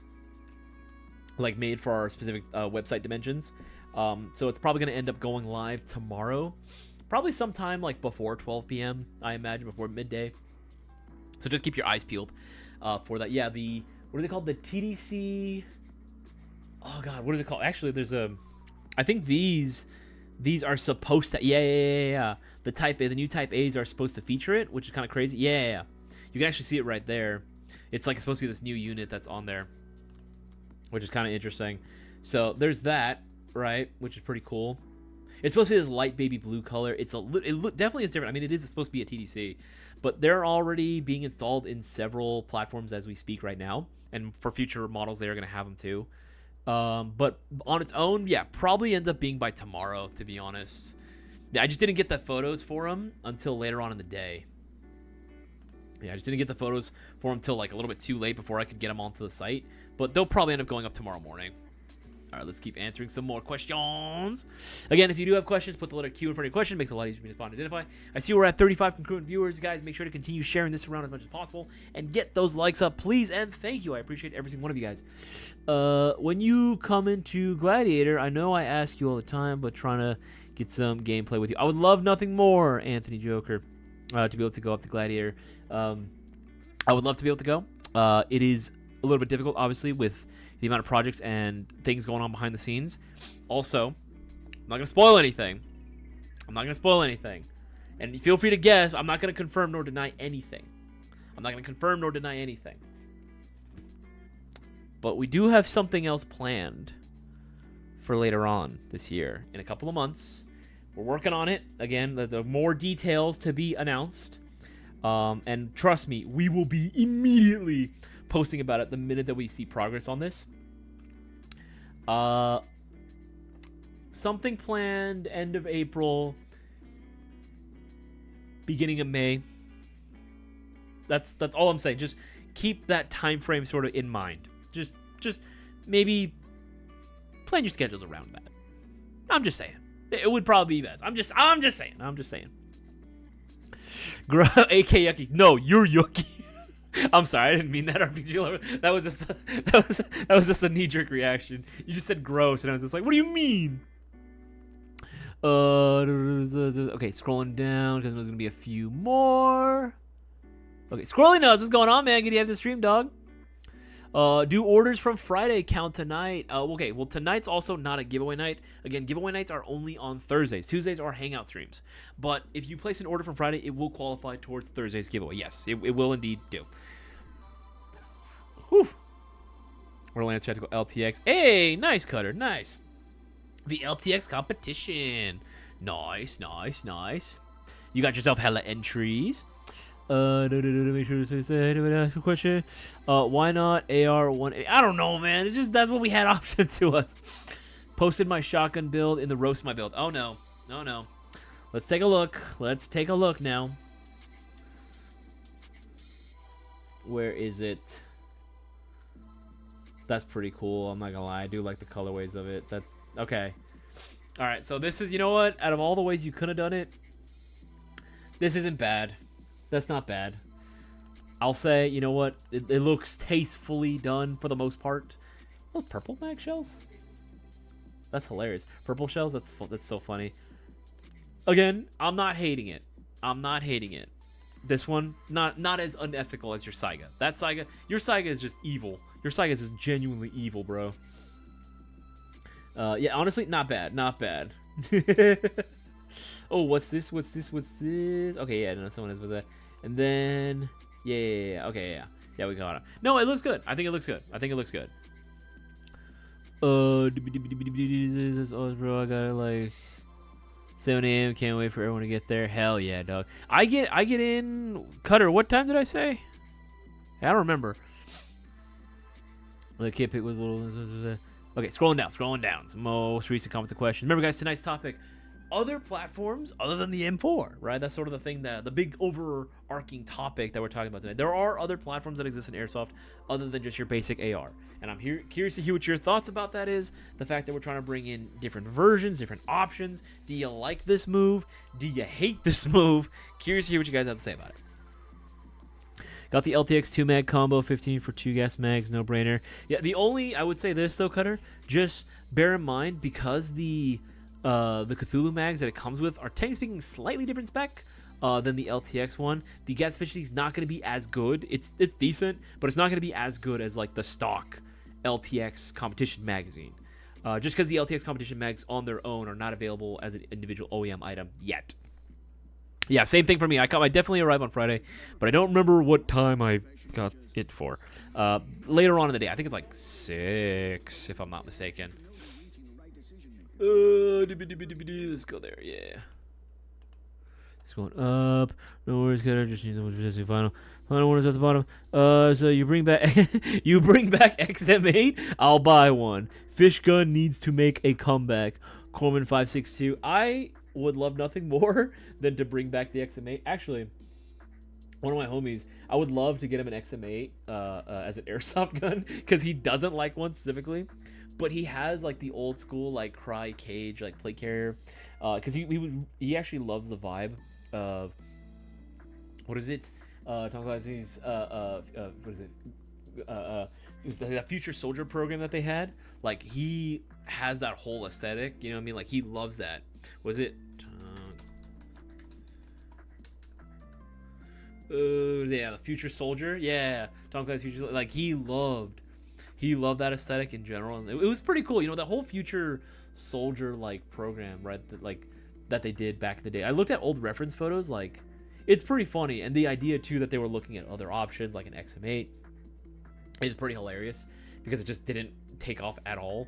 like made for our specific website dimensions. So it's probably gonna end up going live tomorrow. Probably sometime like before 12 p.m. I imagine, before midday. So just keep your eyes peeled. for that. Yeah, what are they called? The TDC. Oh God, what is it called? Actually, I think these are supposed to. Yeah. The new Type A's are supposed to feature it, which is kind of crazy. Yeah. You can actually see it right there. It's like it's supposed to be this new unit that's on there, which is kind of interesting. So there's that, right? Which is pretty cool. It's supposed to be this light baby blue color. It definitely is different. I mean, it is supposed to be a TDC, but they're already being installed in several platforms as we speak right now, and for future models, they are going to have them too. But on its own, yeah, probably ends up being by tomorrow, to be honest. Yeah, I just didn't get the photos for them until later on in the day. Yeah, I just didn't get the photos for them until like a little bit too late before I could get them onto the site. But they'll probably end up going up tomorrow morning. All right, let's keep answering some more questions. Again, if you do have questions, put the letter Q in front of your question. It makes it a lot easier for me to spot and identify. I see we're at 35 concurrent viewers. Guys, make sure to continue sharing this around as much as possible and get those likes up, please. And thank you. I appreciate every single one of you guys. When you come into Gladiator, I know I ask you all the time, but trying to get some gameplay with you. I would love nothing more, Anthony Joker, to be able to go up to Gladiator. I would love to be able to go. It is a little bit difficult, obviously, with the amount of projects and things going on behind the scenes. Also, I'm not going to spoil anything. And feel free to guess. I'm not going to confirm nor deny anything. But we do have something else planned for later on this year. In a couple of months. We're working on it. Again, the more details to be announced. And trust me, we will be immediately posting about it the minute that we see progress on this. Something planned end of April, beginning of May. That's all I'm saying. Just keep that time frame sort of in mind. Just maybe plan your schedules around that. I'm just saying. It would probably be best. I'm just saying. AK Yucky. No, you're Yucky. I'm sorry, I didn't mean that. RPG lover. That was just a knee-jerk reaction. You just said gross, and I was just like, "What do you mean?" Okay, scrolling down because there's gonna be a few more. Okay, Squirrely knows what's going on, man. Good to have the stream, dog. Do orders from Friday count tonight? Okay, well, tonight's also not a giveaway night. Again, giveaway nights are only on Thursdays. Tuesdays are hangout streams. But if you place an order from Friday, it will qualify towards Thursday's giveaway. Yes, it will indeed do. Whew. Orlando's Tactical LTX. Hey, nice, Cutter. Nice. The LTX competition. Nice. You got yourself hella entries. Make sure to ask a question. Why not AR-180? I don't know, man. That's what we had option to us. Posted my shotgun build in the roast my build. Oh no. Let's take a look now. Where is it? That's pretty cool. I'm not gonna lie. I do like the colorways of it. That's okay. All right. So this is, you know what? Out of all the ways you could have done it, this isn't bad. That's not bad. I'll say, you know what? It looks tastefully done for the most part. Oh, purple mag shells? That's hilarious. Purple shells? That's so funny. Again, I'm not hating it. This one, not as unethical as your Saiga. That Saiga, your Saiga is just evil. Your Saiga is just genuinely evil, bro. Yeah, honestly, not bad. Oh, what's this? Okay, yeah, no, someone is with that. And then, yeah. Okay, yeah, we got it. No, it looks good. I think it looks good. Bro, I got it like 7 a.m. Can't wait for everyone to get there. Hell yeah, dog. I get in. Cutter, what time did I say? I don't remember. The kid pick was a little. Okay, scrolling down. Some most recent comments and questions. Remember, guys, tonight's topic. Other platforms other than the M4, right? That's sort of the thing, the big overarching topic that we're talking about today. There are other platforms that exist in Airsoft other than just your basic AR. And I'm curious to hear what your thoughts about that is. The fact that we're trying to bring in different versions, different options. Do you like this move? Do you hate this move? Curious to hear what you guys have to say about it. Got the LTX 2 mag combo, 15 for 2 gas mags, no brainer. Yeah, I would say this though, Cutter, just bear in mind because the Cthulhu mags that it comes with are technically speaking slightly different spec. than the LTX one. The gas efficiency is not going to be as good. It's decent, but it's not going to be as good as like the stock LTX competition magazine. Just because the LTX competition mags on their own are not available as an individual OEM item yet. Yeah, same thing for me. I definitely arrived on Friday, but I don't remember what time I got it for. Later on in the day, I think it's like 6, if I'm not mistaken. Let's go there. Yeah. It's going up. No worries, kiddo. Just need the final. Final one is at the bottom. So you bring back XM8. I'll buy one. Fish gun needs to make a comeback. Corman 562. I would love nothing more than to bring back the XM8. Actually, one of my homies, I would love to get him an XM8 as an airsoft gun because he doesn't like one specifically, but he has like the old school like cry cage like plate carrier because he actually loves the vibe of what is it? Tom Clancy's what is it? It was the Future Soldier program that they had. Like he has that whole aesthetic, you know what I mean? Like he loves that. Was it? Yeah, the Future Soldier. Yeah, Tom Clancy's Future. Like he loved that aesthetic in general, and it was pretty cool. You know, that whole Future Soldier like program, right? That they did back in the day. I looked at old reference photos. Like, it's pretty funny, and the idea too that they were looking at other options like an XM8 is pretty hilarious because it just didn't take off at all.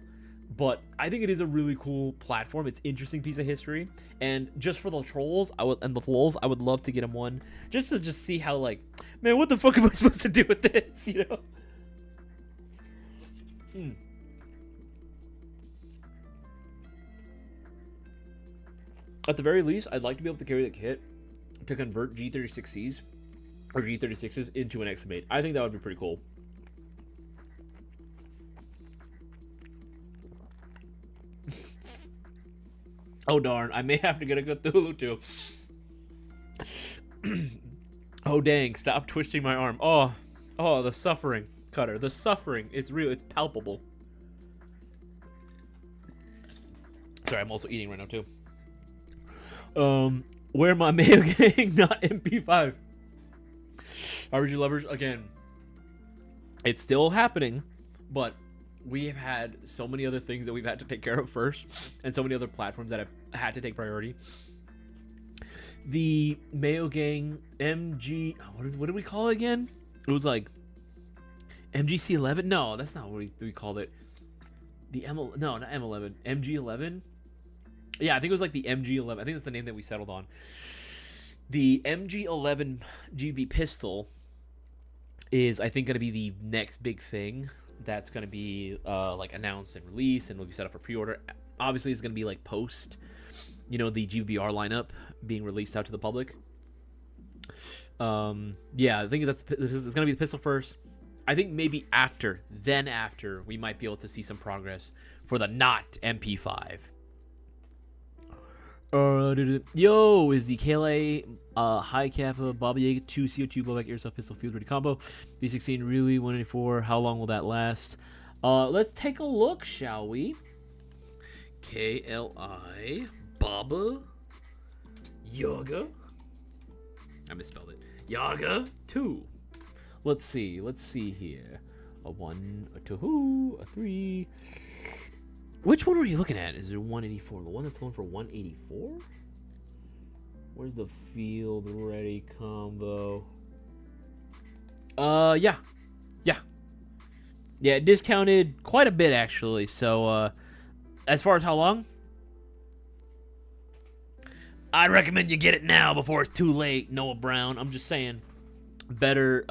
But I think it is a really cool platform. It's an interesting piece of history, and just for the trolls, I would love to get him one just to see how, like, man, what the fuck am I supposed to do with this? You know. At the very least, I'd like to be able to carry the kit to convert G36Cs or G36s into an XM8. I think that would be pretty cool. Oh darn, I may have to get a Cthulhu too. Oh dang, stop twisting my arm. Oh, the suffering, Cutter. The suffering is real, it's palpable. Sorry, I'm also eating right now too. Where my Mayo Gang, not MP5. RPG lovers, again, it's still happening, but we have had so many other things that we've had to take care of first, and so many other platforms that have had to take priority. The Mayo Gang MG, what did we call it again? It was like MGC11. No, that's not what we called it. No, not M11. MG11. Yeah, I think it was like the MG11. I think that's the name that we settled on. The MG11 GB pistol is, I think, going to be the next big thing that's going to be like announced and released and will be set up for pre-order. Obviously, it's going to be like post, you know, the GBR lineup being released out to the public. Yeah, I think it's going to be the pistol first. I think maybe after we might be able to see some progress for the not MP5. Yo, is the KLA High Kappa Baba Yaga 2 CO2 blowback airsoft pistol field ready combo V16 really 184? How long will that last? Let's take a look, shall we? KLI Baba Yaga. I misspelled it. Yaga 2. Let's see here. A 1, a 2, a 3. Which one are you looking at? Is it 184? The one that's going for 184? Where's the field ready combo? Yeah, it discounted quite a bit actually. So, as far as how long, I'd recommend you get it now before it's too late. Noah Brown. I'm just saying, better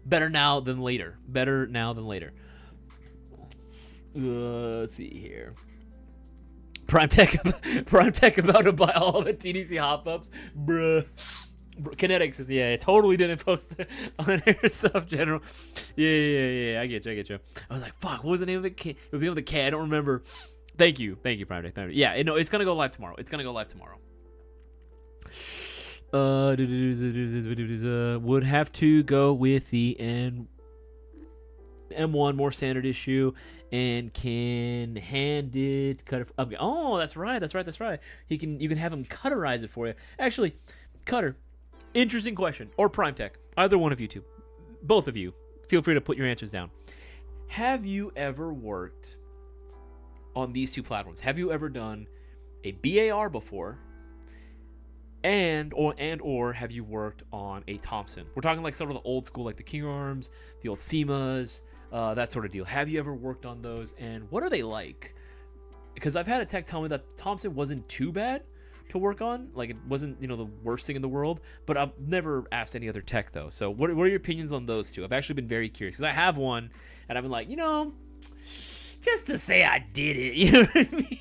now than later. Better now than later. Let's see here. Prime Tech about to buy all the TDC hop-ups. Bruh. Kinetics says, yeah, totally didn't post it on Airsoft General. Yeah, I get you. I was like, fuck, what was the name of it? It was the name of the K, I don't remember. Thank you, Prime Tech. Yeah, no, it's gonna go live tomorrow. Would have to go with the M1, more standard issue, and can hand it cut it. Okay. Oh, that's right. You can have him cutterize it for you. Actually, Cutter, Interesting question. Or Prime Tech. Either one of you two. Both of you. Feel free to put your answers down. Have you ever worked on these two platforms? Have you ever done a BAR before? Or have you worked on a Thompson? We're talking like some of the old school, like the King Arms, the old SEMAs, that sort of deal. Have you ever worked on those, and what are they like? Because I've had a tech tell me that Thompson wasn't too bad to work on. Like, it wasn't, the worst thing in the world. But I've never asked any other tech, though. So what are your opinions on those two? I've actually been very curious, because I have one, and I've been like, just to say I did it, you know what I mean?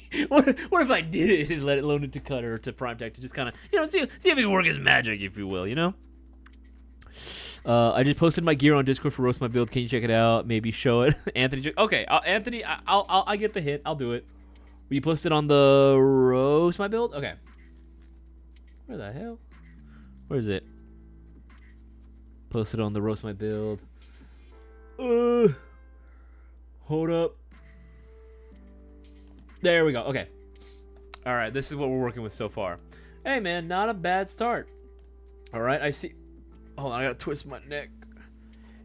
What if I did it and let it loan it to Cutter or to Prime Tech to just kind of, see if it can work as magic, if you will, I just posted my gear on Discord for Roast My Build. Can you check it out? Maybe show it. Anthony, okay, Anthony, I get the hit. I'll do it. Will you post it on the Roast My Build? Okay. Where the hell? Where is it? Post it on the Roast My Build. Hold up. There we go. Okay. All right. This is what we're working with so far. Hey, man, not a bad start. All right. I see. Hold on. I gotta twist my neck.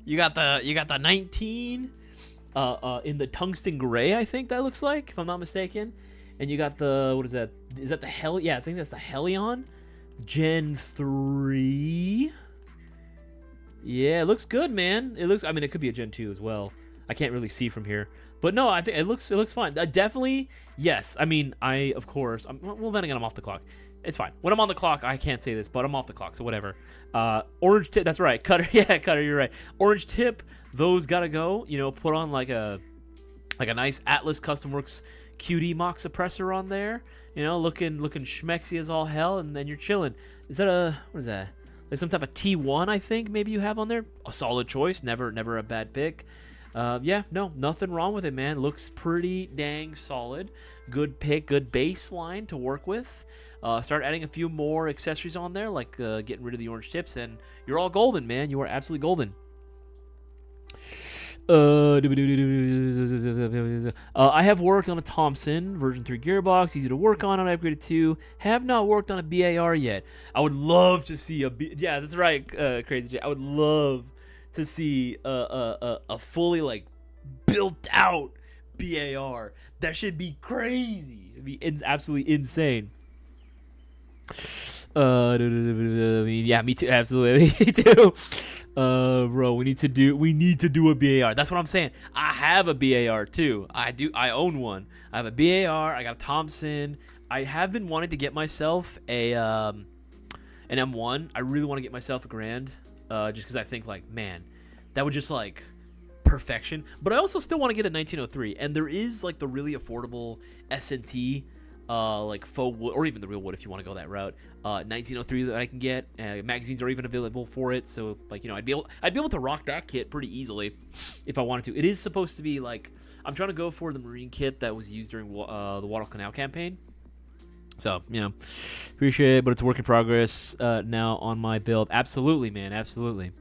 You got the 19 in the tungsten gray, I think that looks like, if I'm not mistaken. And you got the, what is that? Is that the Hell? Yeah, I think that's the Helion Gen 3. Yeah, it looks good, man. It looks, I mean, it could be a Gen 2 as well. I can't really see from here. But no, I think it looks fine. Definitely, yes. I mean, of course, well, then again, I'm off the clock. It's fine. When I'm on the clock, I can't say this, but I'm off the clock, so whatever. Orange tip, that's right. Cutter, yeah, Cutter, you're right. Orange tip, those gotta go. Put on like a nice Atlas Custom Works QD mock suppressor on there. Looking schmexy as all hell, and then you're chilling. Is that what is that? Like some type of T1, I think maybe you have on there. A solid choice, never a bad pick. Yeah, no, nothing wrong with it, man. Looks pretty dang solid. Good pick, good baseline to work with. Start adding a few more accessories on there, like getting rid of the orange tips, and you're all golden, man. You are absolutely golden. I have worked on a Thompson version 3 gearbox, easy to work on. I upgraded to. Have not worked on a BAR yet. I would love to see yeah, that's right, Crazy J. I would love to see a fully like built out BAR. That should be crazy. It'd be absolutely insane. Yeah, me too. Absolutely, me too. Bro, we need to do a BAR. That's what I'm saying. I have a BAR too. I own one. I have a BAR. I got a Thompson. I have been wanting to get myself an M1. I really want to get myself a Grand, just because I think like, man, that would just like perfection. But I also still want to get a 1903, and there is like the really affordable S&T. Like faux wood, or even the real wood if you want to go that route. 1903 that I can get. Magazines are even available for it, so like I'd be able to rock that kit pretty easily if I wanted to. It is supposed to be like, I'm trying to go for the Marine kit that was used during the Guadalcanal campaign. So appreciate it, but it's a work in progress now on my build. Absolutely, man, absolutely.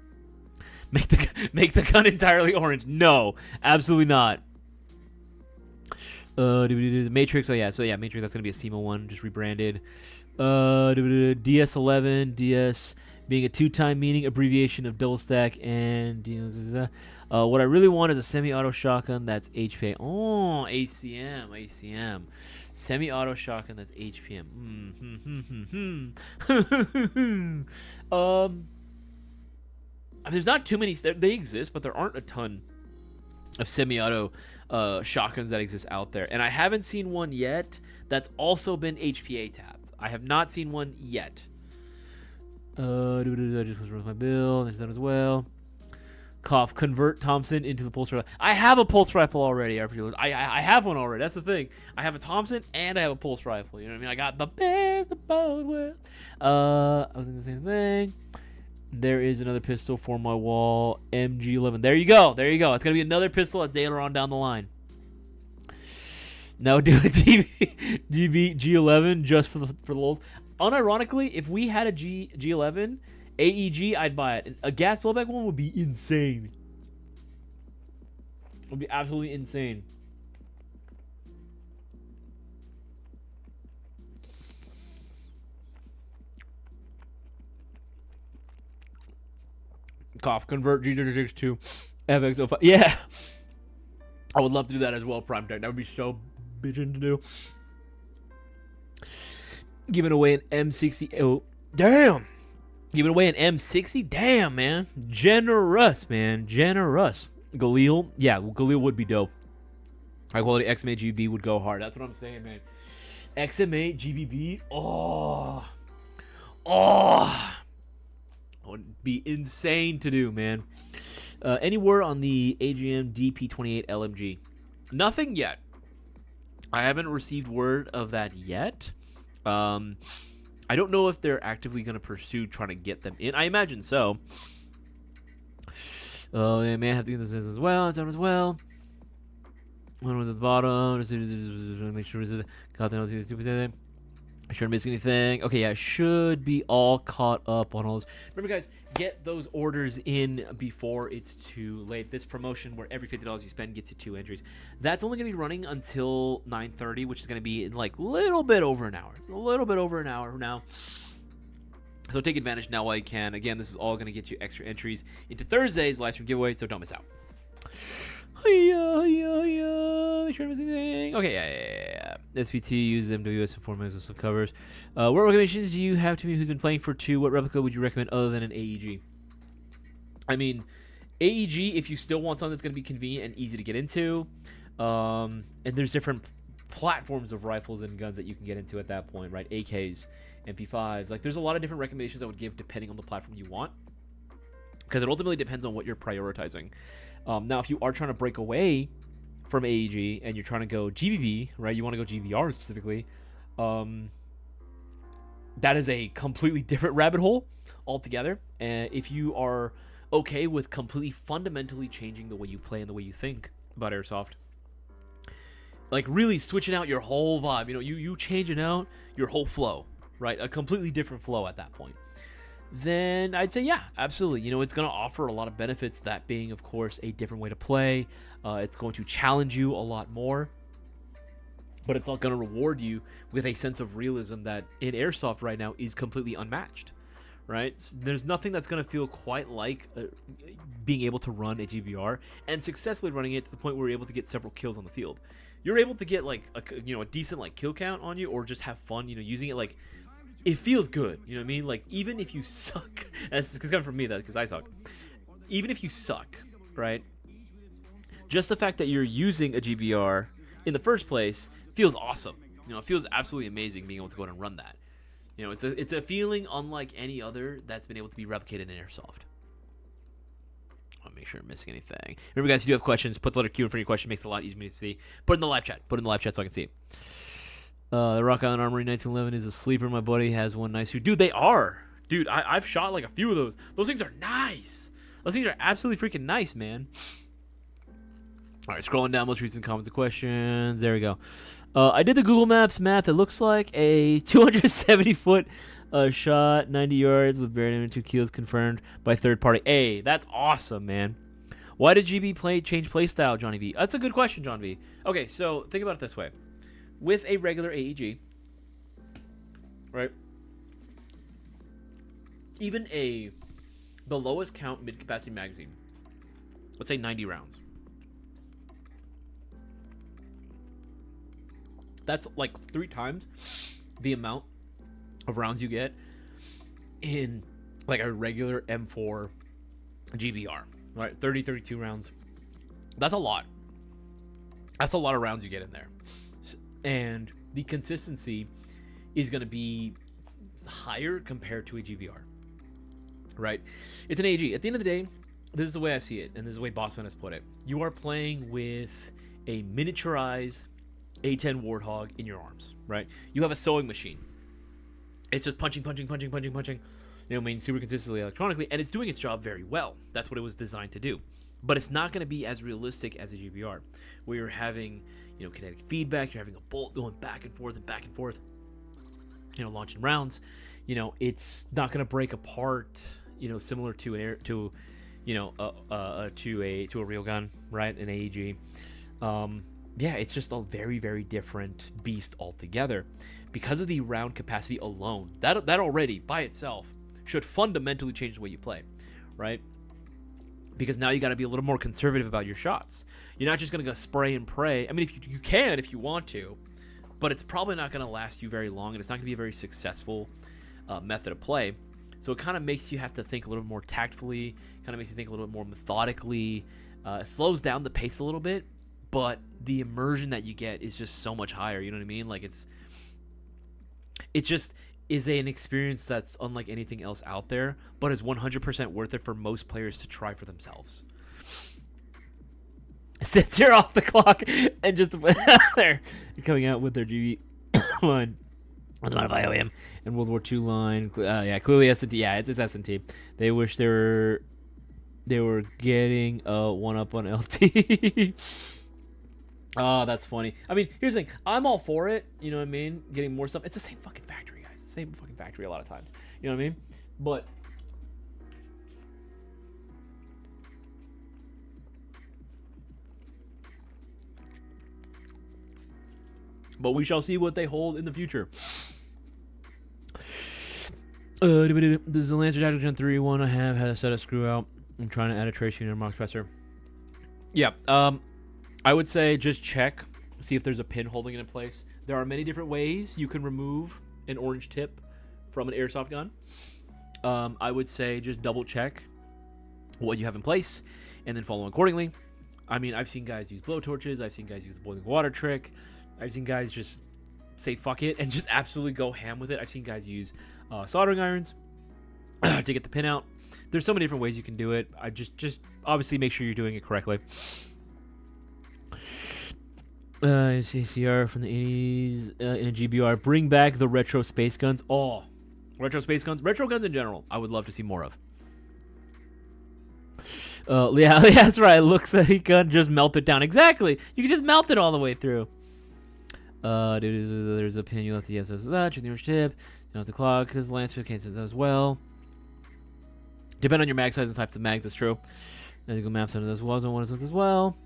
Make the gun entirely orange. No, absolutely not. Matrix, Matrix, that's gonna be a SEMA one, just rebranded. DS11, DS being a 2-time meaning abbreviation of double stack, and what I really want is a semi-auto shotgun that's HPA. Oh, ACM. Semi-auto shotgun that's HPM. I mean, there's not too many. They exist, but there aren't a ton of semi-auto shotguns that exist out there, and I haven't seen one yet that's also been HPA tapped. I have not seen one yet. I just was my build. There's that as well. Cough. Convert Thompson into the pulse rifle. I have a pulse rifle already. I have one already. That's the thing. I have a Thompson and I have a pulse rifle. You know what I mean? I got the best of both worlds. I was thinking the same thing. There is another pistol for my wall. MG11. There you go. It's going to be another pistol at later on down the line. Now do a G11 just for the lulz. Unironically, if we had a G11 AEG, I'd buy it. A gas blowback one would be insane. It would be absolutely insane. Cough, convert G36 to FX05. Yeah. I would love to do that as well, Prime Tech. That would be so bitchin' to do. Giving away an M60. Oh, damn. Giving away an M60? Damn, man. Generous, man. Generous. Galil? Yeah, Galil would be dope. High quality XM8 GB would go hard. That's what I'm saying, man. XM8 GBB? Oh. Oh. Would be insane to do, man. Any word on the AGM DP28 LMG? Nothing yet. I haven't received word of that yet. I don't know if they're actively going to pursue trying to get them in. I imagine so. Oh, they may have to get this as well. It's as well. One was at the bottom. Make sure it's got the stupid. Make sure I miss anything. Okay, yeah, should be all caught up on all those. Remember, guys, get those orders in before it's too late. This promotion where every $50 you spend gets you 2 entries. That's only going to be running until 9:30, which is going to be in like a little bit over an hour. It's a little bit over an hour now. So take advantage now while you can. Again, this is all going to get you extra entries into Thursday's live stream giveaway, so don't miss out. Make sure I miss anything. Okay, yeah. SVT uses MWS and formats and some covers. What recommendations do you have to me who's been playing for 2? What replica would you recommend other than an AEG? I mean, AEG, if you still want something that's going to be convenient and easy to get into, and there's different platforms of rifles and guns that you can get into at that point, right? AKs, MP5s. Like, there's a lot of different recommendations I would give depending on the platform you want, because it ultimately depends on what you're prioritizing. Now, if you are trying to break away from AEG and you're trying to go GBB, right? You want to go GVR specifically. That is a completely different rabbit hole altogether. And if you are okay with completely fundamentally changing the way you play and the way you think about Airsoft, like really switching out your whole vibe, you changing out your whole flow, right? A completely different flow at that point. Then I'd say, yeah, absolutely. It's going to offer a lot of benefits, that being, of course, a different way to play. It's going to challenge you a lot more, but it's all going to reward you with a sense of realism that in Airsoft right now is completely unmatched, right? There's nothing that's going to feel quite like being able to run a GBR and successfully running it to the point where you're able to get several kills on the field. You're able to get like a decent like kill count on you, or just have fun, using it. Like, it feels good, you know what I mean? Like, even if you suck, that's coming from me, because I suck. Even if you suck, right? Just the fact that you're using a GBR in the first place feels awesome. It feels absolutely amazing being able to go and run that. It's a feeling unlike any other that's been able to be replicated in Airsoft. I want to make sure I'm missing anything. Remember, guys, if you do have questions, put the letter Q in front of your question. It makes it a lot easier for me to see. Put it in the live chat. So I can see it. The Rock Island Armory 1911 is a sleeper. My buddy has one nice. Dude, they are. Dude, I've shot like a few of those. Those things are nice. Those things are absolutely freaking nice, man. All right, scrolling down most recent comments and questions. There we go. I did the Google Maps math. It looks like a 270-foot shot, 90 yards with barely 2 kills confirmed by third party. Hey, that's awesome, man. Why did GB change playstyle, Johnny V? That's a good question, John V. Okay, so think about it this way. With a regular AEG, right? Even the lowest count mid-capacity magazine, let's say 90 rounds. That's like 3 times the amount of rounds you get in like a regular M4 GBR, right? 32 rounds. That's a lot. That's a lot of rounds you get in there. And the consistency is going to be higher compared to a GBR, right? It's an AG. At the end of the day, this is the way I see it, and this is the way Bossman has put it. You are playing with a miniaturized A10 Warthog in your arms, right? You have a sewing machine. It's just punching, super consistently electronically, and it's doing its job very well. That's what it was designed to do. But it's not going to be as realistic as a GBR, where you're having, kinetic feedback, you're having a bolt going back and forth, launching rounds. It's not going to break apart, similar to a real gun, right? An AEG. It's just a very, very different beast altogether because of the round capacity alone. That already by itself should fundamentally change the way you play, right? because now you got to be a little more conservative about your shots. You're not just going to go spray and pray. I mean, if you can, if you want to, but it's probably not going to last you very long, and it's not going to be a very successful method of play. So it kind of makes you have to think a little more tactfully, kind of makes you think a little bit more methodically. It slows down the pace a little bit, but the immersion that you get is just so much higher. You know what I mean? Like it just is an experience that's unlike anything else out there, but is 100% worth it for most players to try for themselves. Since you're off the clock and just they're coming out with their GB line. What's the matter if IOM and World War II line? Yeah, clearly S&T. Yeah, it's S&T. They wish they were getting one up on LT. Oh, that's funny. I mean, here's the thing. I'm all for it. You know what I mean? Getting more stuff. It's the same fucking factory, guys. It's the same fucking factory a lot of times. You know what I mean? But we shall see what they hold in the future. Does the Lancer Tactical Gen 3 one I have had a set of screw out? I'm trying to add a trace unit or Mox Presser. Yeah. I would say just check, see if there's a pin holding it in place. There are many different ways you can remove an orange tip from an airsoft gun. I would say just double check what you have in place and then follow accordingly. I mean, I've seen guys use blowtorches. I've seen guys use the boiling water trick. I've seen guys just say fuck it and just absolutely go ham with it. I've seen guys use soldering irons to get the pin out. There's so many different ways you can do it. I just obviously make sure you're doing it correctly. CCR from the 80s in a GBR. Bring back the retro space guns. Oh, retro space guns. Retro guns in general, I would love to see more of. Yeah, that's right. Looks like he can just melt it down. Exactly. You can just melt it all the way through. There's a pin you left the yes, check the orange tip. Not the clock. This Lancer can't do that as well. Depend on your mag size and types of mags. That's true. And you go maps under those walls. I want to as well.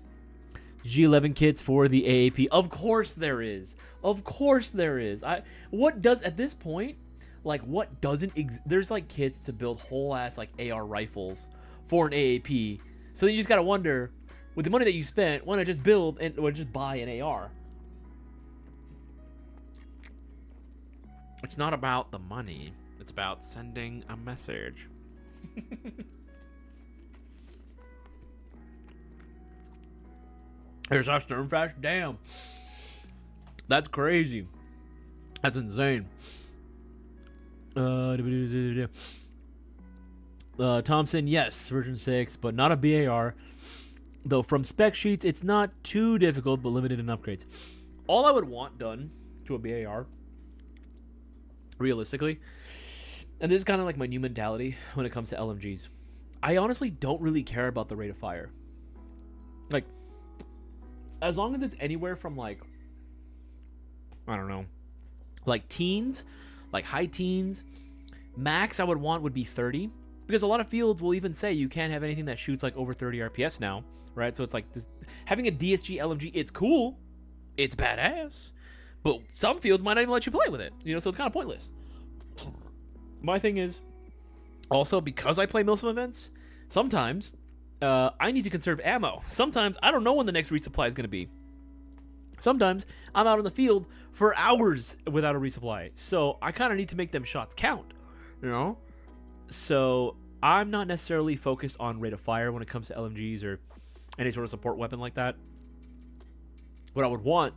G11 kits for the AAP. Of course there is. Of course there is. What does at this point, like what doesn't there's like kits to build whole ass like AR rifles for an AAP. So then you just gotta wonder, with the money that you spent, why not just build or just buy an AR? It's not about the money. It's about sending a message. There's our Sternfast. Damn. That's crazy. That's insane. Thompson, yes, version 6, but not a BAR. Though from spec sheets, it's not too difficult, but limited in upgrades. All I would want done to a BAR, realistically, and this is kind of like my new mentality when it comes to LMGs, I honestly don't really care about the rate of fire. Like, as long as it's anywhere from like, I don't know, like teens, like high teens, max I would want would be 30, because a lot of fields will even say you can't have anything that shoots like over 30 RPS now, right? So it's like this, having a DSG LMG, it's cool, it's badass, but some fields might not even let you play with it, you know, so it's kind of pointless. My thing is, also because I play MILSM events, sometimes I need to conserve ammo. Sometimes I don't know when the next resupply is going to be. Sometimes I'm out in the field for hours without a resupply. So I kind of need to make them shots count, you know? So I'm not necessarily focused on rate of fire when it comes to LMGs or any sort of support weapon like that. What I would want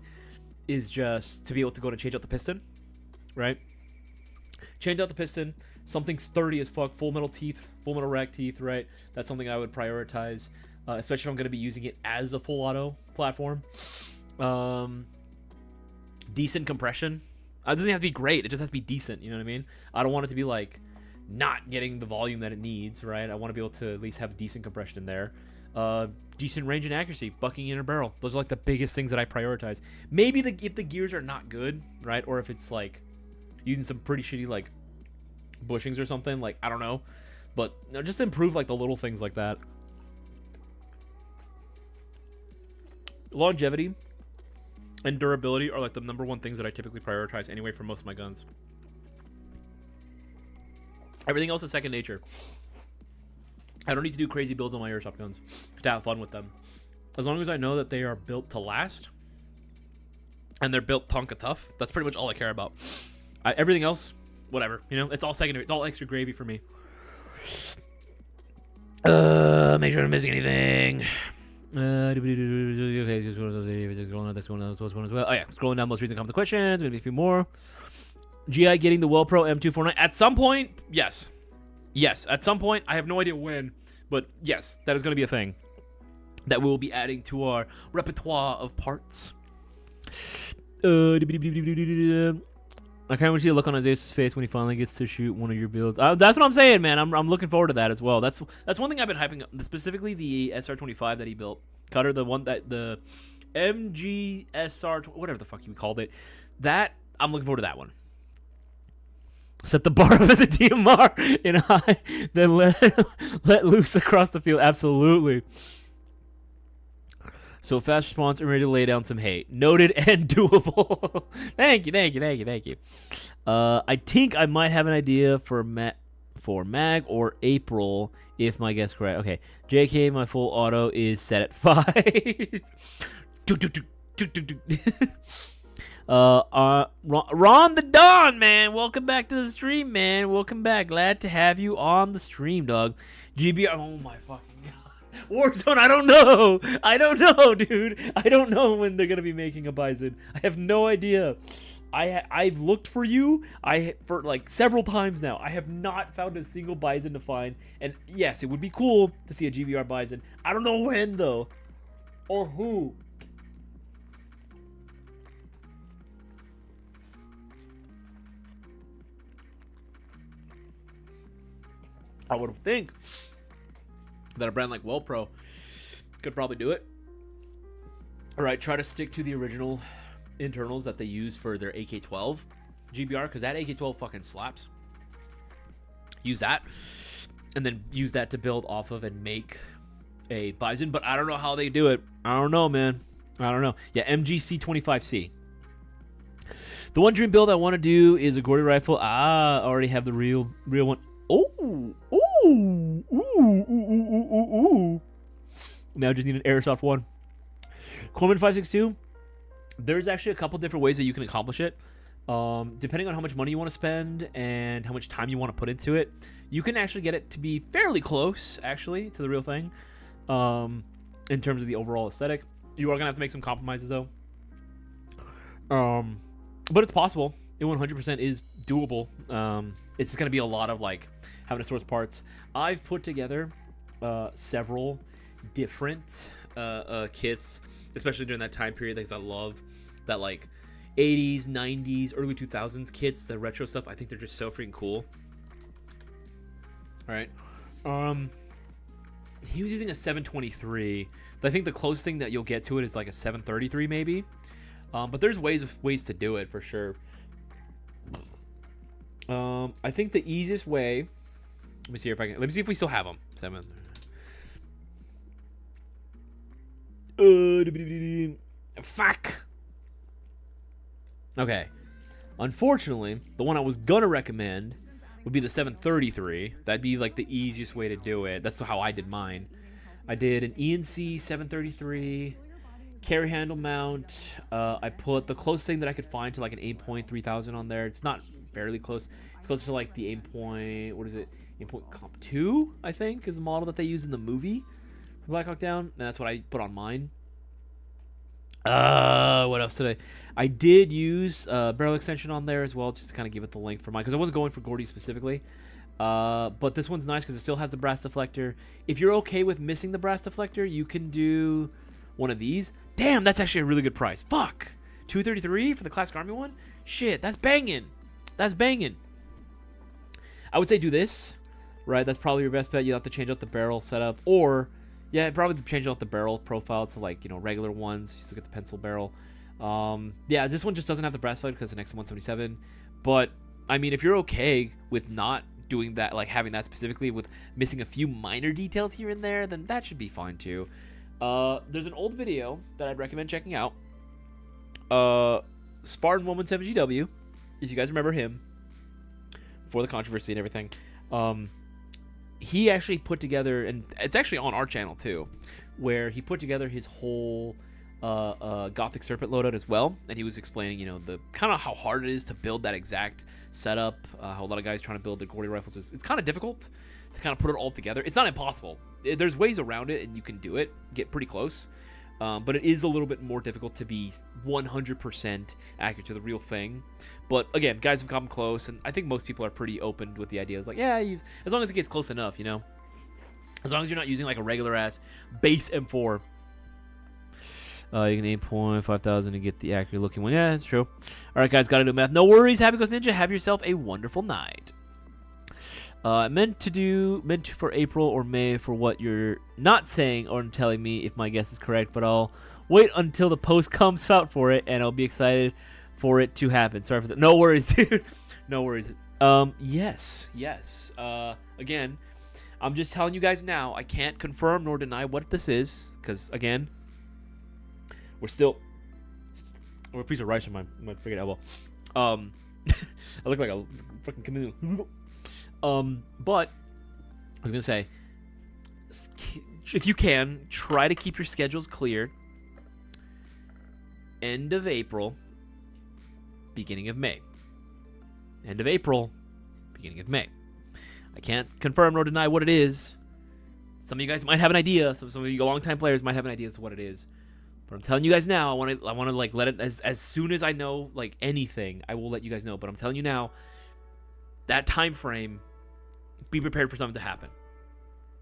is just to be able to go to change out the piston, right? Change out the piston, something sturdy as fuck, full metal teeth, full metal rack teeth, right? That's something I would prioritize, especially if I'm going to be using it as a full auto platform. Decent compression. It doesn't have to be great. It just has to be decent, you know what I mean? I don't want it to be like not getting the volume that it needs, right? I want to be able to at least have decent compression in there. Decent range and accuracy, bucking inner barrel. Those are like the biggest things that I prioritize. Maybe if the gears are not good, right? Or if it's like using some pretty shitty like bushings or something, like I don't know, but you know, just improve like the little things like that. Longevity and durability are like the number one things that I typically prioritize anyway for most of my guns. Everything else is second nature. I don't need to do crazy builds on my airsoft guns to have fun with them. As long as I know that they are built to last and they're built Tonka tough, that's pretty much all I care about. Everything else, whatever. You know, it's all secondary. It's all extra gravy for me. Make sure I'm missing anything. Okay, just scrolling down. What's going on as well? Oh yeah, scrolling down most recent comments, questions. Maybe a few more. GI getting the Well Pro M249 at some point. Yes, at some point. I have no idea when, but yes, that is going to be a thing that we will be adding to our repertoire of parts. I can't wait to see the look on Isaias' face when he finally gets to shoot one of your builds. That's what I'm saying, man. I'm looking forward to that as well. That's one thing I've been hyping up, specifically the SR25 that he built. Cutter, the one that the MGSR, whatever the fuck you called it. That I'm looking forward to that one. Set the bar up as a DMR in high, then let loose across the field. Absolutely. So fast response and ready to lay down some hate. Noted and doable. Thank you. I think I might have an idea for Mag or April, if my guess correct. Okay, JK, my full auto is set at 5. Ron the Dawn, man. Welcome back to the stream, man. Welcome back. Glad to have you on the stream, dog. GBR. Oh my fucking god. Warzone, I don't know, dude. I don't know when they're gonna be making a Bison. I have no idea. I've looked for you for like several times now. I have not found a single Bison to find. And yes, it would be cool to see a GBR Bison. I don't know when though, or who. I would think that a brand like Well Pro could probably do it. All right, try to stick to the original internals that they use for their AK-12 GBR, because that AK-12 fucking slaps. Use that, and then use that to build off of and make a Bison, but I don't know how they do it. I don't know, man. I don't know. Yeah, MGC-25C. The one dream build I want to do is a Gordy rifle. I already have the real one. Ooh. Now I just need an Airsoft one. Coleman 562. There's actually a couple different ways that you can accomplish it. Depending on how much money you want to spend and how much time you want to put into it, you can actually get it to be fairly close, actually, to the real thing. In terms of the overall aesthetic, you are gonna have to make some compromises though. But it's possible. It 100% is doable. It's just gonna be a lot of like having to source parts. I've put together several different kits, especially during that time period, because I love that like 80s, 90s, early 2000s kits, the retro stuff. I think they're just so freaking cool. All right. He was using a 723. I think the closest thing that you'll get to it is like a 733 maybe. But there's ways to do it for sure. I think the easiest way. Let me see if we still have them. 7. Fuck. Okay. Unfortunately, the one I was gonna recommend would be the 733. That'd be like the easiest way to do it. That's how I did mine. I did an ENC 733 carry handle mount. I put the closest thing that I could find to like an Aimpoint 3000 on there. It's not barely close. It's closer to like the Aimpoint. What is it? Aimpoint Comp 2, I think, is the model that they use in the movie for Black Hawk Down, and that's what I put on mine. What else did I did use barrel extension on there as well, just to kind of give it the length for mine, because I wasn't going for Gordy specifically. But this one's nice because it still has the brass deflector. If you're okay with missing the brass deflector, you can do one of these. Damn, that's actually a really good price. Fuck, $233 for the Classic Army one. Shit, that's banging. That's banging. I would say do this, right? That's probably your best bet. You'll have to change out the barrel setup, or yeah, probably change out the barrel profile to like, you know, regular ones. You still get the pencil barrel. Yeah, this one just doesn't have the brass deflector because it's an XM177. But I mean, if you're okay with not doing that, like having that specifically, with missing a few minor details here and there, then that should be fine too. There's an old video that I'd recommend checking out. Spartan 117GW, if you guys remember him, for the controversy and everything. he actually put together, and it's actually on our channel too, where he put together his whole Gothic Serpent loadout as well, and he was explaining, you know, the kind of how hard it is to build that exact setup, how a lot of guys trying to build the Gordy rifles. It's kind of difficult to kind of put it all together. It's not impossible. There's ways around it, and you can do it, get pretty close. But it is a little bit more difficult to be 100% accurate to the real thing. But again, guys have come close, and I think most people are pretty open with the idea. It's like, yeah, as long as it gets close enough, you know? As long as you're not using like a regular-ass base M4. You can aim point 5,000 to get the accurate-looking one. Yeah, that's true. All right, guys, got to do math. No worries. Happy Ghost Ninja. Have yourself a wonderful night. Meant for April or May for what you're not saying or telling me if my guess is correct, but I'll wait until the post comes out for it, and I'll be excited for it to happen. Sorry for that. No worries, dude. No worries. Yes. Again, I'm just telling you guys now, I can't confirm nor deny what this is, because, again, we're a piece of rice on my freaking elbow. I look like a fucking chameleon. But I was gonna say, if you can, try to keep your schedules cleared. End of April, beginning of May. End of April, beginning of May. I can't confirm nor deny what it is. Some of you guys might have an idea. Some of you long-time players might have an idea as to what it is. But I'm telling you guys now, I want to like let it as soon as I know like anything, I will let you guys know. But I'm telling you now, that time frame, be prepared for something to happen.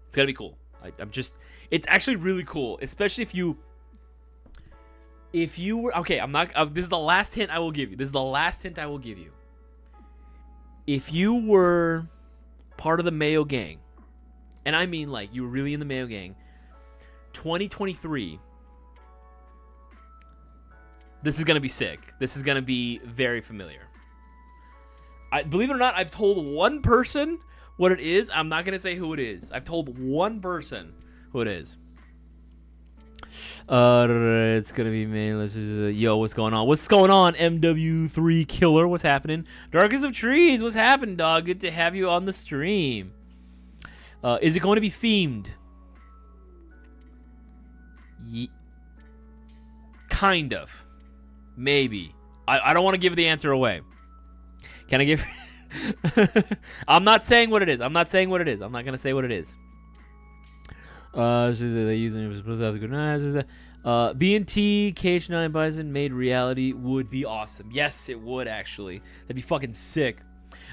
It's gotta be cool. It's actually really cool, especially if you were okay. This is the last hint I will give you. If you were part of the Mayo Gang, and I mean like you were really in the Mayo Gang, 2023. This is gonna be sick. This is gonna be very familiar. Believe it or not, I've told one person what it is. I'm not going to say who it is. I've told one person who it is. It's going to be me. Yo, what's going on? What's going on, MW3 Killer? What's happening? Darkest of Trees, what's happening, dog? Good to have you on the stream. Is it going to be themed? Kind of. Maybe. I don't want to give the answer away. Can I give... I'm not saying what it is. I'm not going to say what it is. They using B&T KH9 Bison made reality would be awesome. Yes, it would actually. That'd be fucking sick.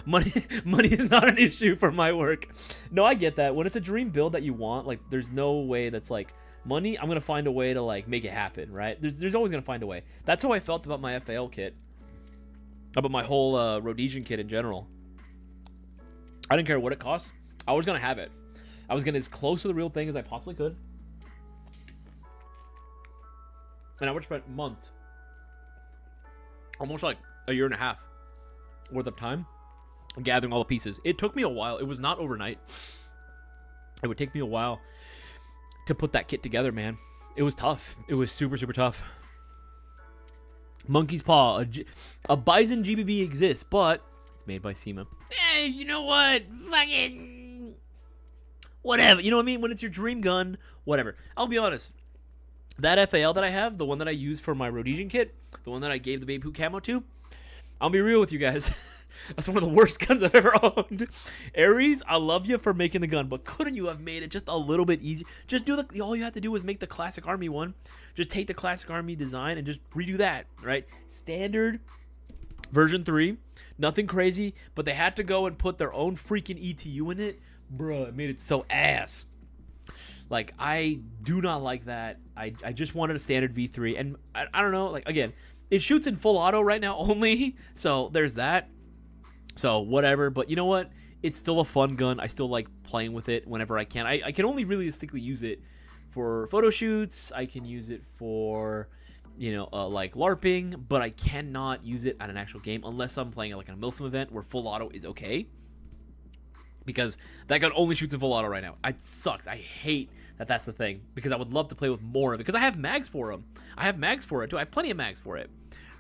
Money is not an issue for my work. No, I get that. When it's a dream build that you want, like there's no way that's like money. I'm going to find a way to like make it happen, right? There's always going to find a way. That's how I felt about my FAL kit. About my whole Rhodesian kit in general. I didn't care what it cost. I was going to have it. I was getting as close to the real thing as I possibly could. And I would spend months. Almost like a year and a half worth of time gathering all the pieces. It took me a while. It was not overnight. It would take me a while to put that kit together, man. It was tough. It was super, super tough. Monkey's Paw. A Bison GBB exists, but it's made by SEMA. Hey, you know what? Fucking... whatever. You know what I mean? When it's your dream gun, whatever. I'll be honest. That FAL that I have, the one that I use for my Rhodesian kit, the one that I gave the Babe Who camo to, I'll be real with you guys. That's one of the worst guns I've ever owned. Ares, I love you for making the gun, but couldn't you have made it just a little bit easier? Just do all you have to do is make the Classic Army one. Just take the Classic Army design and just redo that, right? Standard version 3, nothing crazy, but they had to go and put their own freaking ETU in it. Bruh, it made it so ass. Like, I do not like that. I just wanted a standard V3, and I don't know, like, again, it shoots in full auto right now only, so there's that. So, whatever, but you know what? It's still a fun gun. I still like playing with it whenever I can. I can only realistically use it for photo shoots. I can use it for, you know, like LARPing, but I cannot use it at an actual game unless I'm playing like a Milsim event where full auto is okay. Because that gun only shoots in full auto right now. It sucks. I hate that that's the thing. Because I would love to play with more of it. Because I have mags for them. I have mags for it too. I have plenty of mags for it.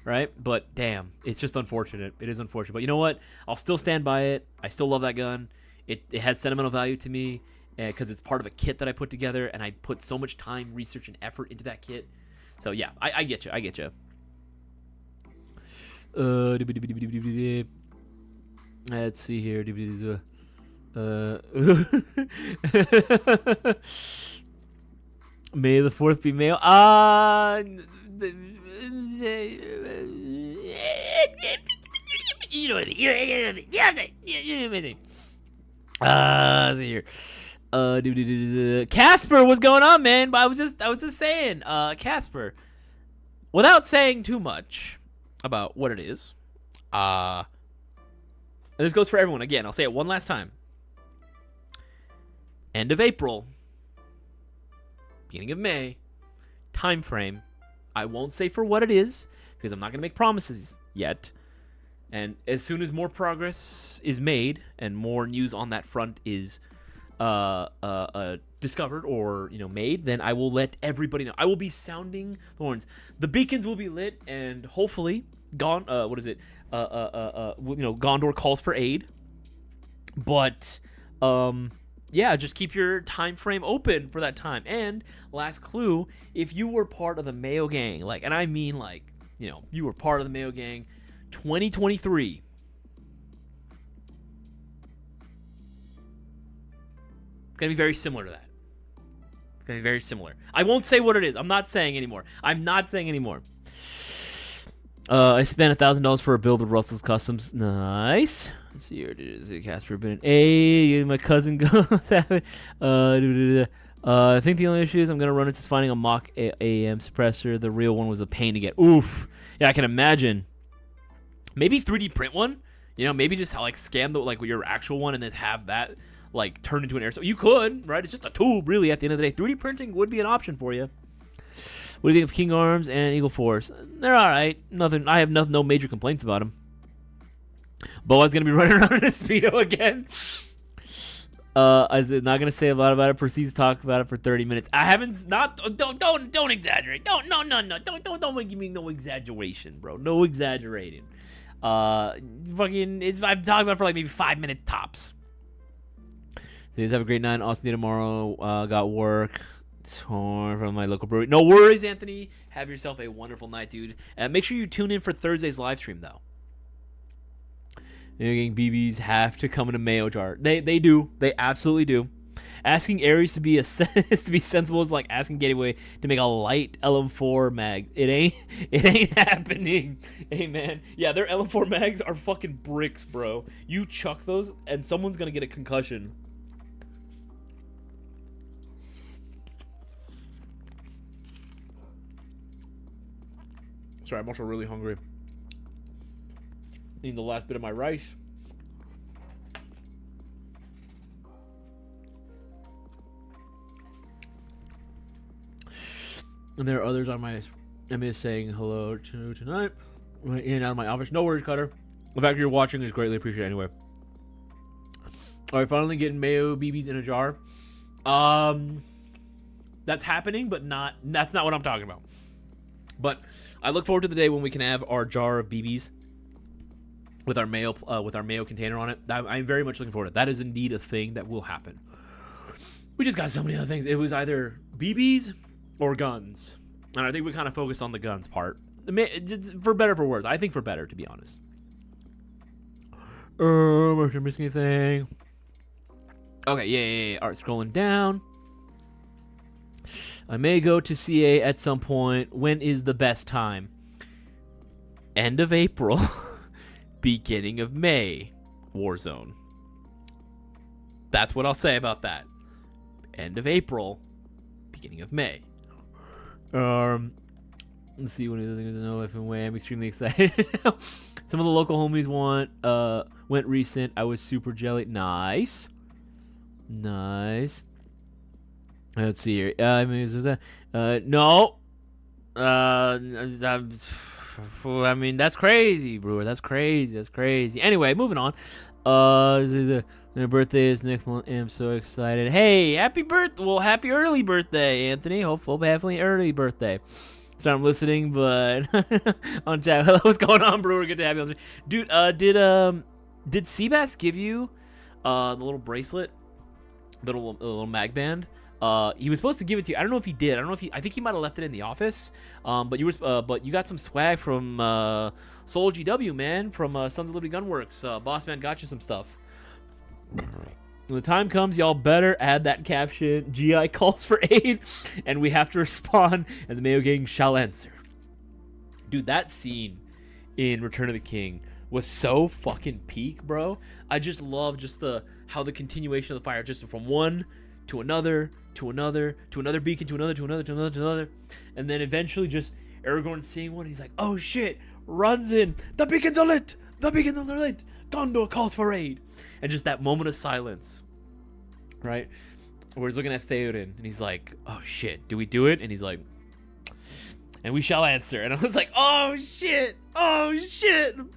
Right? But damn, it's just unfortunate. It is unfortunate. But you know what? I'll still stand by it. I still love that gun. It has sentimental value to me because it's part of a kit that I put together, and I put so much time, research, and effort into that kit. So yeah, I get you. I get you. Let's see here. May the 4th be Mayo. You know what I mean. See here. Casper, what's going on, man? I was just saying, Casper, without saying too much about what it is, and this goes for everyone. Again, I'll say it one last time. End of April, beginning of May, time frame. I won't say for what it is because I'm not gonna make promises yet. And as soon as more progress is made and more news on that front is discovered or made, then I will let everybody know. I will be sounding the horns. The beacons will be lit, and hopefully, Gondor calls for aid. But yeah, just keep your time frame open for that time. And last clue: if you were part of the Mayo Gang, and I mean you were part of the Mayo Gang, 2023. It's going to be very similar to that. It's going to be very similar. I won't say what it is. I'm not saying anymore. I spent $1,000 for a build with Russell's Customs. Nice. Let's see here. Casper been my cousin goes. I think the only issue is I'm going to run into finding a mock AM suppressor. The real one was a pain to get. Oof. Yeah, I can imagine. Maybe 3D print one. Maybe just scan your actual one and then have that turn into an airsoft. You could, right? It's just a tool, really. At the end of the day, 3D printing would be an option for you. What do you think of King Arms and Eagle Force? They're all right. Nothing. I have no major complaints about them. Boa's gonna be running around in a Speedo again. I'm not gonna say a lot about it. Proceeds to talk about it for 30 minutes. I haven't. Don't exaggerate. Don't give me no exaggeration, bro. No exaggerating. I've talked about it for maybe 5 minutes tops. Please have a great night. Austin tomorrow. Got work from my local brewery. No worries, Anthony. Have yourself a wonderful night, dude. Make sure you tune in for Thursday's live stream, though. Mayo Gang BBs have to come in a mayo jar. They do. They absolutely do. Asking Aries to be sensible is like asking Gateway to make a light LM4 mag. It ain't happening. Hey man, yeah, their LM4 mags are fucking bricks, bro. You chuck those and someone's gonna get a concussion. Sorry, I'm also really hungry. Need the last bit of my rice. And there are others on my MS saying hello to tonight. In and out of my office. No worries, Cutter. The fact you're watching is greatly appreciated anyway. Alright, finally getting Mayo BBs in a jar. That's happening, but that's not what I'm talking about. But I look forward to the day when we can have our jar of BBs with our Mayo container on it. I'm very much looking forward to it. That is indeed a thing that will happen. We just got so many other things. It was either BBs or guns, and I think we kind of focused on the guns part. For better or for worse. I think for better, to be honest. Am I missing anything? Okay, yeah. All right, scrolling down. I may go to CA at some point. When is the best time? End of April. Beginning of May. Warzone. That's what I'll say about that. End of April. Beginning of May. Let's see what other things to know if and when. I'm extremely excited. Some of the local homies went recent. I was super jelly. Nice. Let's see here. No. I mean, that's crazy, brewer. That's crazy. Anyway, moving on. My birthday is next month. I'm so excited. Hey, happy birthday. Well, happy early birthday, Anthony. Hopefully, happy early birthday. So I'm listening, but on chat. Hello, what's going on, brewer? Good to have you on. Dude, did Seabass give you the little bracelet, the little mag band. He was supposed to give it to you. I don't know if he did. I don't know if he. I think he might have left it in the office. But you got some swag from Soul GW, man, from Sons of Liberty Gunworks. Boss man got you some stuff. When the time comes, y'all better add that caption. GI calls for aid, and we have to respond, and the Mayo Gang shall answer. Dude, that scene in Return of the King was so fucking peak, bro. I just love how the continuation of the fire, just from one to another, to another, to another beacon, to another, to another, to another, to another, and then eventually just Aragorn seeing one, he's like, oh shit, runs in, the beacons are lit, the beacons are lit, Gondor calls for aid, and just that moment of silence, right, where he's looking at Theoden, and he's like, oh shit, do we do it? And he's like, and we shall answer. And I was like, oh shit,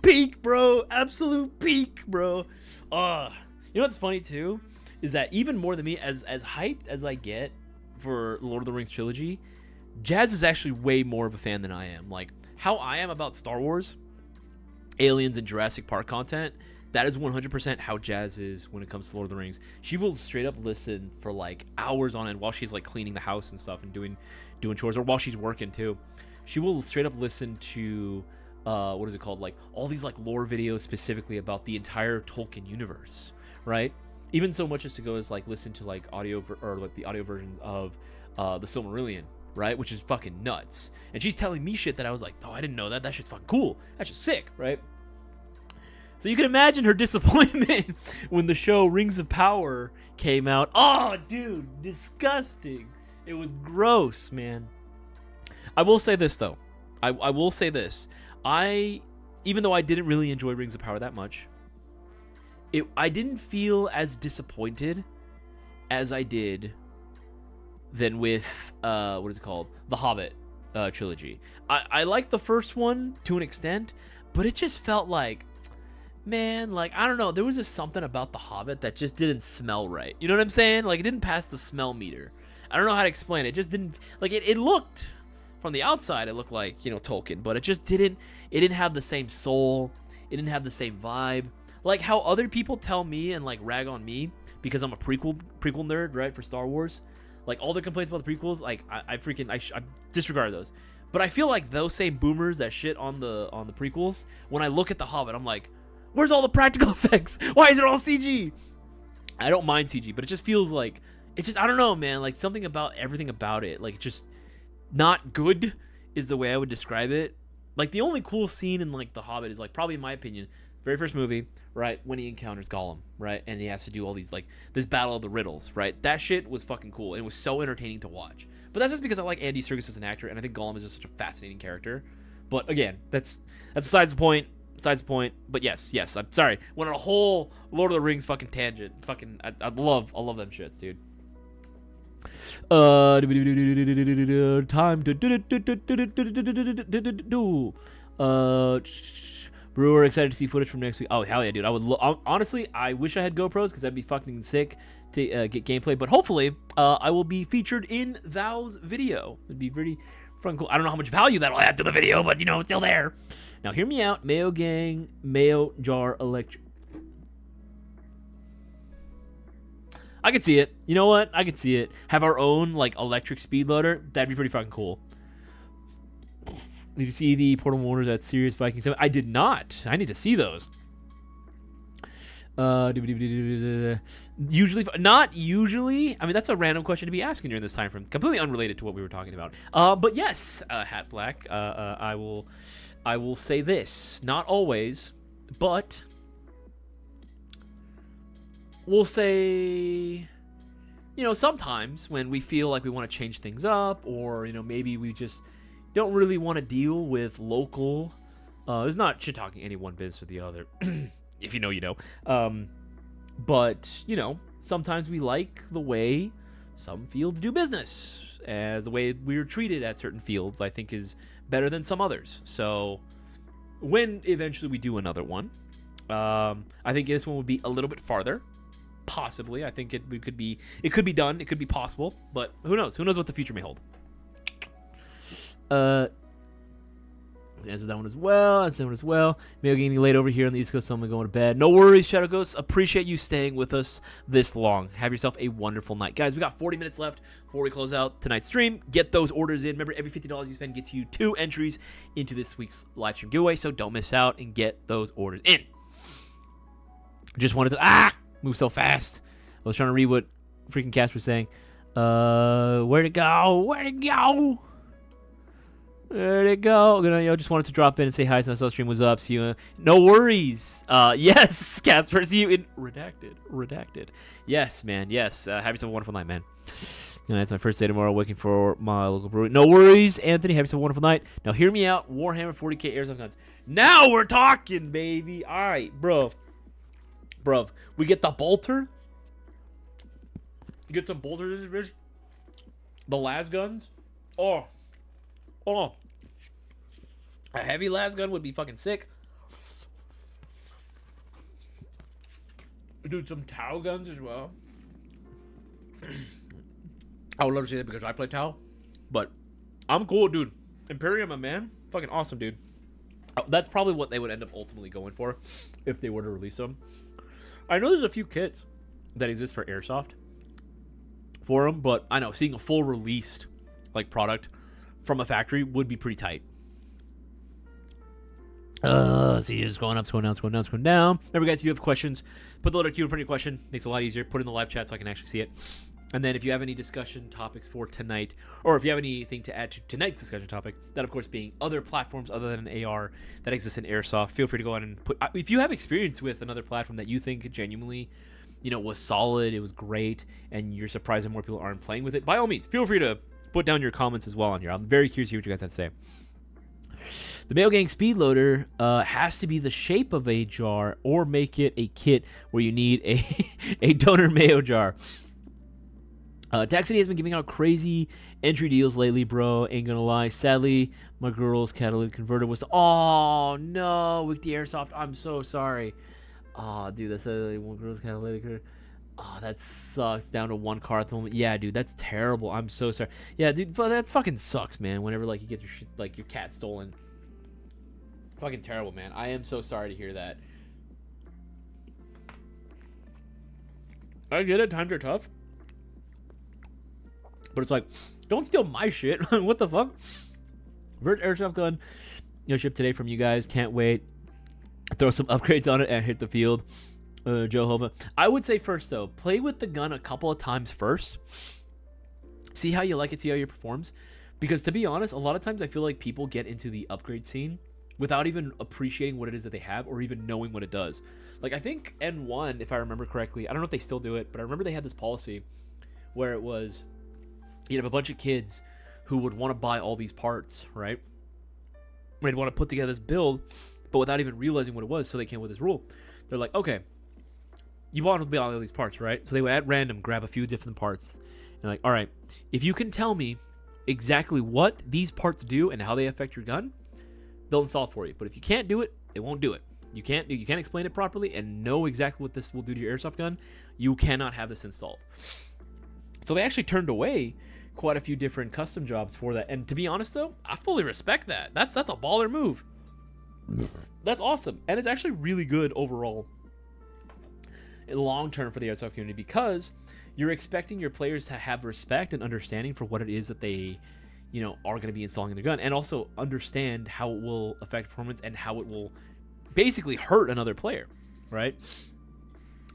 peak, bro, absolute peak, bro. You know what's funny too is that even more than me, as hyped as I get for Lord of the Rings trilogy, Jazz is actually way more of a fan than I am. Like how I am about Star Wars, Aliens, and Jurassic Park content, that is 100% how Jazz is when it comes to Lord of the Rings. She will straight up listen for like hours on end while she's like cleaning the house and stuff and doing chores, or while she's working too. She will straight up listen to what is it called, like all these like lore videos specifically about the entire Tolkien universe, right? Even so much as to go as like listen to like the audio versions of the Silmarillion, right? Which is fucking nuts. And she's telling me shit that I was like, oh, I didn't know that. That shit's fucking cool. That's just sick, right? So you can imagine her disappointment when the show Rings of Power came out. Oh, dude, disgusting. It was gross, man. I will say this, though. I will say this. Even though I didn't really enjoy Rings of Power that much, I didn't feel as disappointed as I did than with, what is it called? The Hobbit trilogy. I liked the first one to an extent, but it just felt like, man, like, I don't know. There was just something about The Hobbit that just didn't smell right. You know what I'm saying? Like, it didn't pass the smell meter. I don't know how to explain it. It just didn't, like, it looked, from the outside, it looked like, you know, Tolkien, but it just didn't have the same soul. It didn't have the same vibe. Like how other people tell me and, like, rag on me because I'm a prequel nerd, right, for Star Wars. Like, all the complaints about the prequels, like, I disregard those. But I feel like those same boomers that shit on the prequels, when I look at The Hobbit, I'm like, where's all the practical effects? Why is it all CG? I don't mind CG, but it just feels like, it's just, I don't know, man, like, something about everything about it, like, just not good is the way I would describe it. Like, the only cool scene in, like, The Hobbit is, like, probably in my opinion, very first movie, right, when he encounters Gollum, right, and he has to do all these, like, this battle of the riddles, right, that shit was fucking cool, and it was so entertaining to watch. But that's just because I like Andy Serkis as an actor, and I think Gollum is just such a fascinating character. But again, that's besides the point. But yes, I'm sorry. Went on a whole Lord of the Rings fucking tangent. Fucking, I love them shits, dude. Time to Brewer, excited to see footage from next week. Oh hell yeah, dude! I would honestly, I wish I had GoPros because that'd be fucking sick to get gameplay. But hopefully, I will be featured in Thou's video. It'd be pretty fucking cool. I don't know how much value that'll add to the video, but you know, it's still there. Now, hear me out. Mayo Gang, Mayo Jar Electric. I could see it. You know what? I could see it. Have our own, like, electric speed loader. That'd be pretty fucking cool. Did you see the Portable Motors at Sirius Viking 7? I did not. I need to see those. Usually, not usually. I mean, that's a random question to be asking during this time frame. Completely unrelated to what we were talking about. But yes, Hat Black. I will say this. Not always, but we'll say, you know, sometimes when we feel like we want to change things up, or, you know, maybe we just don't really want to deal with local. It's not shit talking any one business or the other. If you know, you know. But, you know, sometimes we like the way some fields do business. As the way we're treated at certain fields, I think, is better than some others. So, when eventually we do another one, I think this one would be a little bit farther. Possibly. I think it could be done. It could be possible. But who knows? Who knows what the future may hold? Answer that one as well. Answer that one as well. Mayo Gang late over here on the East Coast, so I'm going to bed. No worries, Shadow Ghost. Appreciate you staying with us this long. Have yourself a wonderful night. Guys, we got 40 minutes left before we close out tonight's stream. Get those orders in. Remember, every $50 you spend gets you 2 entries into this week's live stream giveaway, so don't miss out and get those orders in. Just wanted to move so fast. I was trying to read what freaking Casper was saying. Where'd it go? Where'd it go? Where'd it go? Just wanted to drop in and say hi. So stream was up. See you. No worries. Yes, Casper. See you in redacted. Yes, man. Yes. Have yourself a wonderful night, man. It's my first day tomorrow, working for my local brewery. No worries, Anthony. Have yourself a wonderful night. Now, hear me out. Warhammer 40K airsoft guns. Now we're talking, baby. All right, bro. We get the bolter. You get some bolters in this bitch. The las guns. Oh. A heavy las gun would be fucking sick. Dude, some Tau guns as well. I would love to see that because I play Tau. But I'm cool, dude. Imperium, my man. Fucking awesome, dude. That's probably what they would end up ultimately going for if they were to release them. I know there's a few kits that exist for Airsoft for them, but I know seeing a full released product from a factory would be pretty tight. See, it's going up, it's going down, it's going down, it's going down. Remember, guys, if you have questions, put the letter Q in front of your question. Makes it a lot easier. Put it in the live chat so I can actually see it. And then if you have any discussion topics for tonight, or if you have anything to add to tonight's discussion topic, that of course being other platforms other than an AR that exist in Airsoft, feel free to go ahead and put. If you have experience with another platform that you think genuinely, was solid, it was great, and you're surprised that more people aren't playing with it, by all means, feel free to put down your comments as well on here. I'm very curious to hear what you guys have to say. The Mayo Gang speed loader has to be the shape of a jar, or make it a kit where you need a donor mayo jar. Tax City has been giving out crazy entry deals lately, bro. Ain't gonna lie. Sadly, my girl's catalytic converter was. Oh no, with the Airsoft. I'm so sorry. Oh, dude, that's one girl's catalytic converter. Oh, that sucks. Down to 1 car at the moment. Yeah, dude, that's terrible. I'm so sorry. Yeah, dude, that fucking sucks, man. Whenever you get your shit, your cat stolen. Fucking terrible, man. I am so sorry to hear that. I get it. Times are tough. But it's don't steal my shit. What the fuck? Vert Airsoft gun. Ship today from you guys. Can't wait. Throw some upgrades on it and hit the field. Jehovah. I would say first, though, play with the gun a couple of times first. See how you like it. See how it performs. Because to be honest, a lot of times I feel like people get into the upgrade scene without even appreciating what it is that they have or even knowing what it does. I think N1, if I remember correctly, I don't know if they still do it, but I remember they had this policy where it was, you'd have a bunch of kids who would want to buy all these parts, right? They'd want to put together this build, but without even realizing what it was, so they came with this rule. They're like, okay, you want to buy all these parts, right? So they would at random grab a few different parts. And all right, if you can tell me exactly what these parts do and how they affect your gun, they'll install it for you. But if you can't do it, they won't do it. You can't explain it properly and know exactly what this will do to your airsoft gun, you cannot have this installed. So they actually turned away quite a few different custom jobs for that. And to be honest, though, I fully respect that. That's a baller move. That's awesome. And it's actually really good overall in the long term for the airsoft community, because you're expecting your players to have respect and understanding for what it is that they, are going to be installing in their gun, and also understand how it will affect performance and how it will basically hurt another player, right?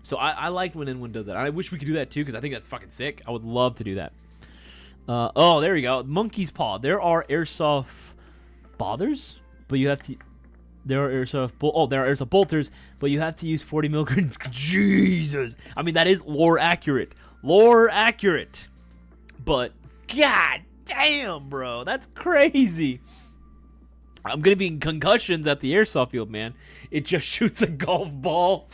So I like when N1 does that. I wish we could do that too, because I think that's fucking sick. I would love to do that. Oh, there we go. Monkey's Paw. There are airsoft bothers, but you have to. There are airsoft bolters, but you have to use 40 milligrams. Jesus, I mean that is lore accurate. But god damn, bro, that's crazy. I'm gonna be in concussions at the airsoft field, man. It just shoots a golf ball.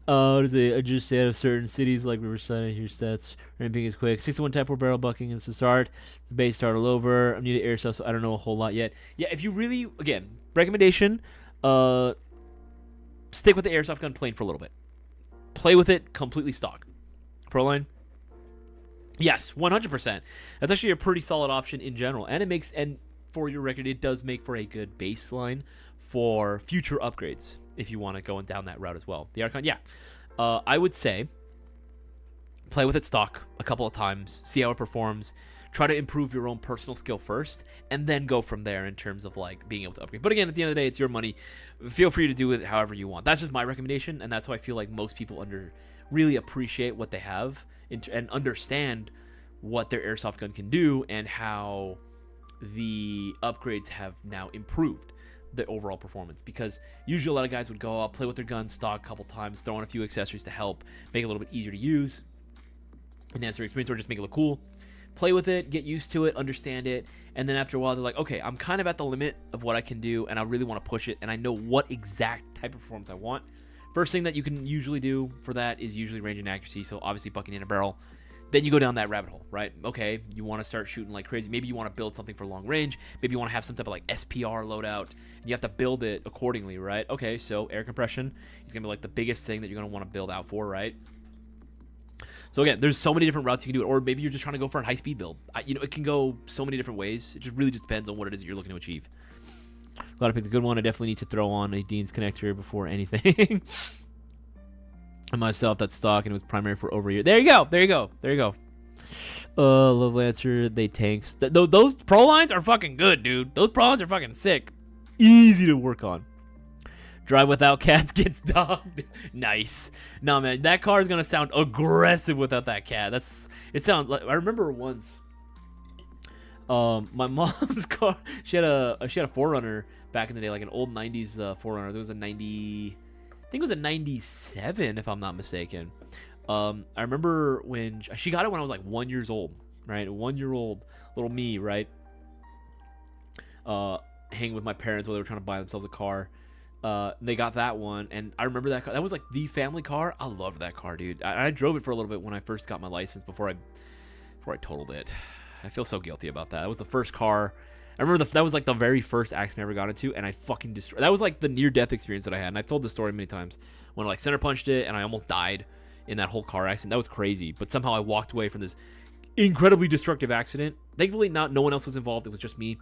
I just say out of certain cities like Riverside, I hear stats. Ramping is quick. 61 type 4 barrel bucking is the start. The base start all over. I'm new to airsoft, so I don't know a whole lot yet. Yeah, if you really, again, recommendation, stick with the airsoft gun plain for a little bit. Play with it completely stock. Proline? Yes, 100%. That's actually a pretty solid option in general, and it makes, and for your record, it does make for a good baseline for future upgrades if you want to go down that route as well. The Archon, yeah. I would say play with it stock a couple of times, see how it performs, try to improve your own personal skill first, and then go from there in terms of like being able to upgrade. But again, at the end of the day, it's your money. Feel free to do it however you want. That's just my recommendation, and that's why I feel like most people really appreciate what they have and understand what their airsoft gun can do and how the upgrades have now improved the overall performance. Because usually a lot of guys would go up, play with their gun stock a couple times, throw in a few accessories to help make it a little bit easier to use, enhance their experience, or just make it look cool. Play with it, get used to it, understand it, and then after a while they're like, okay, I'm kind of at the limit of what I can do, and I really want to push it, and I know what exact type of performance I want. First thing that you can usually do for that is usually range and accuracy, so obviously bucking in a barrel. Then you go down that rabbit hole, right? Okay, you want to start shooting like crazy. Maybe you want to build something for long range. Maybe you want to have some type of like SPR loadout, and you have to build it accordingly, right? Okay, so air compression is going to be like the biggest thing that you're going to want to build out for, right? So again, there's so many different routes you can do it, or maybe you're just trying to go for a high-speed build. It can go so many different ways. It just really just depends on what it is that you're looking to achieve. Glad I picked a good one. I definitely need to throw on a Dean's connector before anything. And myself, that's stock, and it was primary for over a year. There you go. There you go. There you go. Love Lancer, they tanks. Those pro lines are fucking good, dude. Those pro lines are fucking sick. Easy to work on. Drive without cats gets dogged. Nice. No, man, that car is gonna sound aggressive without that cat. It sounds like, I remember once, my mom's car. She had a 4Runner back in the day, like an old '90s 4Runner. There was a 90, I think it was a 97, if I'm not mistaken. I remember when she got it when I was like 1 year old, right? 1 year old little me, right? Hanging with my parents while they were trying to buy themselves a car. They got that one, and I remember that car. That was like the family car. I loved that car, dude. I drove it for a little bit when I first got my license before I totaled it. I feel so guilty about that. That was the first car. I remember that was like the very first accident I ever got into, and I fucking destroyed. That was like the near-death experience that I had, and I've told this story many times. When I like center punched it, and I almost died in that whole car accident. That was crazy, but somehow I walked away from this incredibly destructive accident. Thankfully, no one else was involved. It was just me.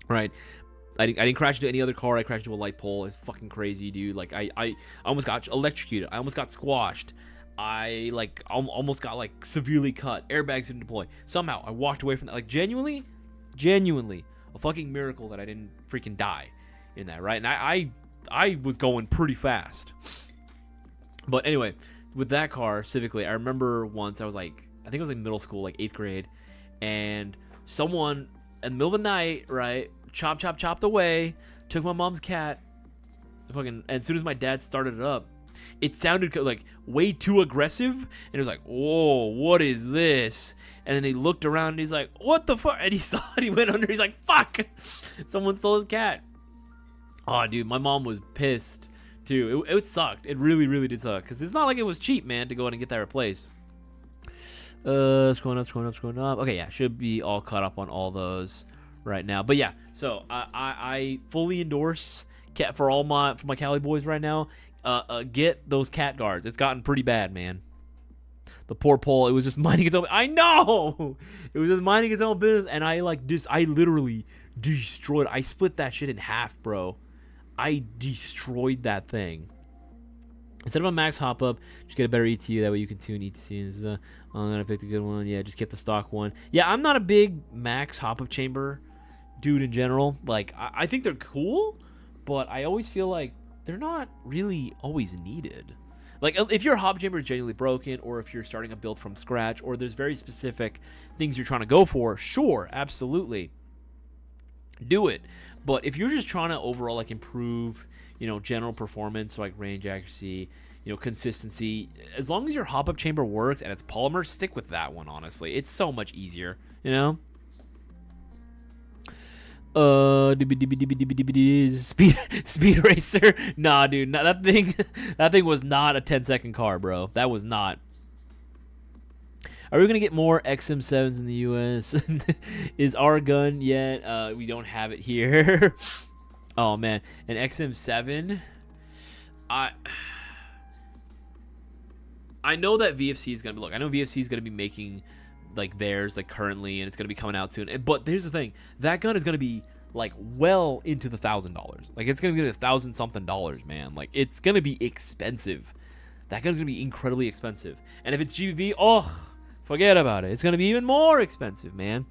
Right. I didn't crash into any other car. I crashed into a light pole. It's fucking crazy, dude. Like, I almost got electrocuted. I almost got squashed. I, like, almost got, like, severely cut. Airbags didn't deploy. Somehow, I walked away from that. Like, genuinely, a fucking miracle that I didn't freaking die in that, right? And I was going pretty fast. But anyway, with that car, specifically, I remember once I was, like, I think it was, like, middle school, like, 8th grade. And someone, in the middle of the night, right, chopped away, took my mom's cat, fucking, and as soon as my dad started it up, it sounded like way too aggressive, and it was like, whoa, what is this? And then he looked around and he's like, what the fuck? And he saw it, he went under, he's like, fuck, someone stole his cat. Oh, dude, my mom was pissed too. It sucked. It really did suck, because it's not like it was cheap, man, to go in and get that replaced. Scrolling up. Okay, yeah, should be all caught up on all those right now. But yeah, so I fully endorse cat for my Cali boys right now. Get those cat guards. It's gotten pretty bad, man. The poor pole, it was just minding its own. I know, it was just minding its own business, and I literally destroyed. I split that shit in half, bro. I destroyed that thing. Instead of a max hop up, just get a better ETU. That way you can tune ETCs. I'm gonna pick a good one. Yeah, just get the stock one. Yeah, I'm not a big max hop up chamber dude in general. Like, I think they're cool, but I always feel like they're not really always needed. Like, if your hop chamber is genuinely broken, or if you're starting a build from scratch, or there's very specific things you're trying to go for, sure, absolutely, do it. But if you're just trying to overall like improve, general performance, like range accuracy, consistency, as long as your hop up chamber works and it's polymer, stick with that one. Honestly, it's so much easier, Speed racer. Nah, dude, that thing was not a 10-second car, bro. That was not. Are we gonna get more XM7s in the US? Is our gun yet? We don't have it here. Oh man, an XM7. I know that VFC is gonna be. Look, I know VFC is gonna be making like theirs like currently, and it's gonna be coming out soon. But here's the thing: that gun is gonna be like well into the $1,000. Like it's gonna be $1,000 something, man. Like it's gonna be expensive. That gun's gonna be incredibly expensive. And if it's GBB, oh, forget about it. It's gonna be even more expensive, man.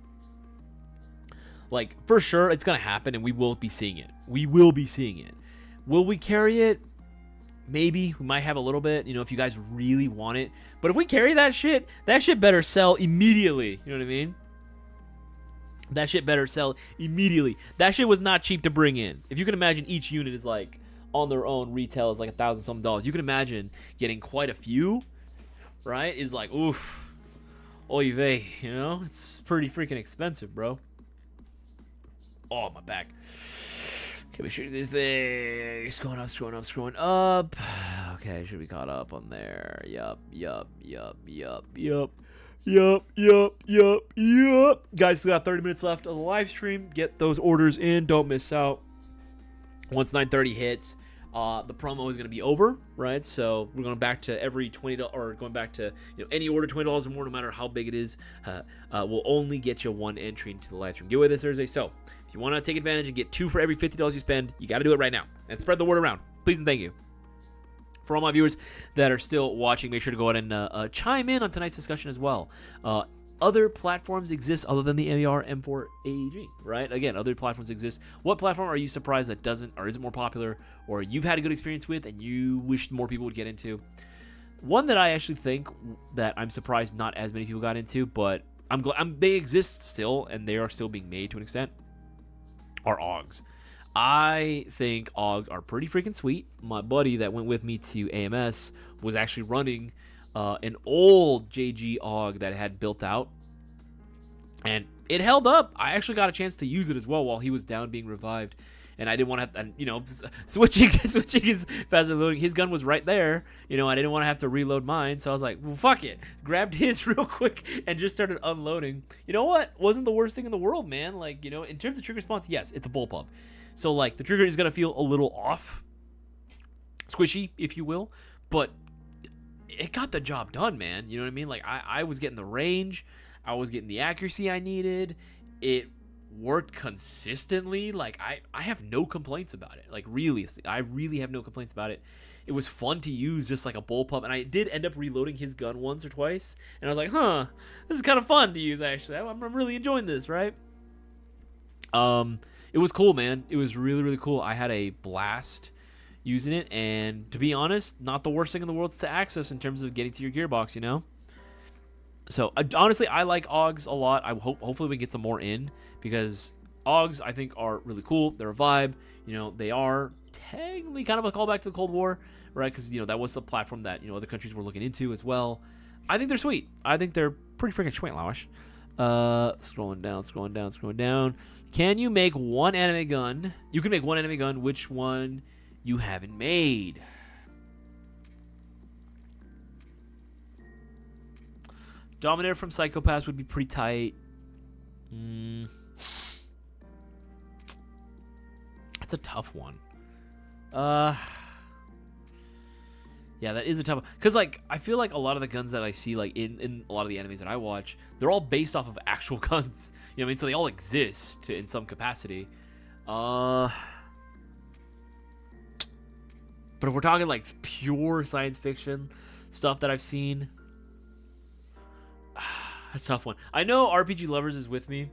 Like for sure, it's gonna happen, and we will be seeing it. We will be seeing it. Will we carry it? Maybe. We might have a little bit, you know, if you guys really want it. But if we carry that shit better sell immediately. You know what I mean? That shit better sell immediately. That shit was not cheap to bring in. If you can imagine, each unit is like, on their own, retail is like $1,000 something. You can imagine getting quite a few, right? Is like, oof. Oy vey, you know? It's pretty freaking expensive, bro. Oh, my back. Okay, we should do this thing. Scrolling up. Okay, should be caught up on there. Yup. Guys, still got 30 minutes left of the live stream. Get those orders in. Don't miss out. Once 9:30 hits, the promo is going to be over, right? So we're going back to every $20, or going back to, you know, any order $20 or more, no matter how big it is, will only get you one entry into the live stream giveaway this Thursday. So if you want to take advantage and get 2 for every $50 you spend, you got to do it right now and spread the word around, please and thank you. For all my viewers that are still watching, make sure to go ahead and chime in on tonight's discussion as well. Other platforms exist other than the MER M4 AEG, right? Again, other platforms exist. What platform are you surprised that doesn't, or isn't more popular, or you've had a good experience with and you wish more people would get into? One that I actually think that I'm surprised not as many people got into, but I'm glad they exist still, and they are still being made to an extent, are AUGs. I think AUGs are pretty freaking sweet. My buddy that went with me to AMS was actually running an old JG AUG that had built out, and it held up. I actually got a chance to use it as well while he was down being revived, and I didn't want to have to, you know, switching his faster loading. His gun was right there, you know. I didn't want to have to reload mine, so I was like, well, fuck it. Grabbed his real quick and just started unloading. You know what? Wasn't the worst thing in the world, man. Like, you know, in terms of trigger response, yes, it's a bullpup. So like the trigger is gonna feel a little off, squishy, if you will, but it got the job done, man. You know what I mean? Like I was getting the range, I was getting the accuracy I needed. It worked consistently. Like I have no complaints about it. Like really, I really have no complaints about it. It was fun to use, just like a bullpup, and I did end up reloading his gun once or twice, and I was like, huh, this is kind of fun to use actually. I'm really enjoying this, right? It was cool, man. It was really, really cool. I had a blast using it, and to be honest, not the worst thing in the world to access in terms of getting to your gearbox, you know? So, honestly, I like AUGs a lot. Hopefully we get some more in, because AUGs, I think, are really cool. They're a vibe. You know, they are technically kind of a callback to the Cold War, right? Because, you know, that was the platform that, you know, other countries were looking into as well. I think they're sweet. I think they're pretty freaking sweet, Lowish. Scrolling down. Can you make one anime gun? You can make one anime gun. Which one you haven't made? Dominator from Psychopaths would be pretty tight. That's a tough one. Yeah, that is a tough one. Because, like, I feel like a lot of the guns that I see, like, in a lot of the animes that I watch, they're all based off of actual guns. You know what I mean? So they all exist in some capacity. But if we're talking, like, pure science fiction stuff that I've seen, a tough one. I know RPG Lovers is with me.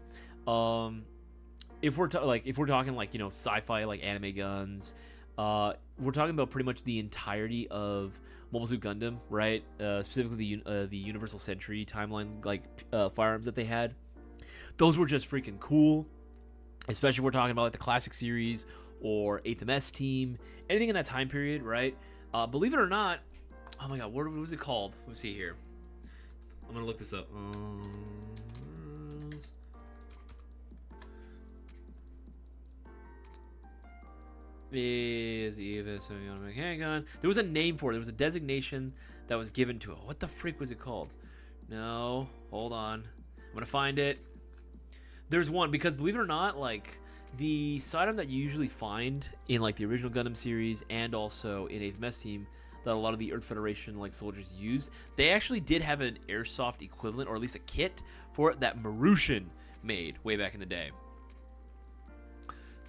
If we're talking, like, you know, sci-fi, like, anime guns, we're talking about pretty much the entirety of Mobile Suit Gundam, right? Specifically the Universal Century timeline, like, firearms that they had. Those were just freaking cool. Especially if we're talking about, like, the classic series or 8th MS team, anything in that time period, right? Believe it or not, oh my god, what was it called? Let's see here. I'm gonna look this up. Handgun. There was a name for it. There was a designation that was given to it. What the freak was it called? No, hold on. I'm gonna find it. There's one, because believe it or not, like, the sidearm that you usually find in, like, the original Gundam series and also in 8th MS team, that a lot of the Earth Federation like soldiers use. They actually did have an airsoft equivalent, or at least a kit for it, that Marushan made way back in the day.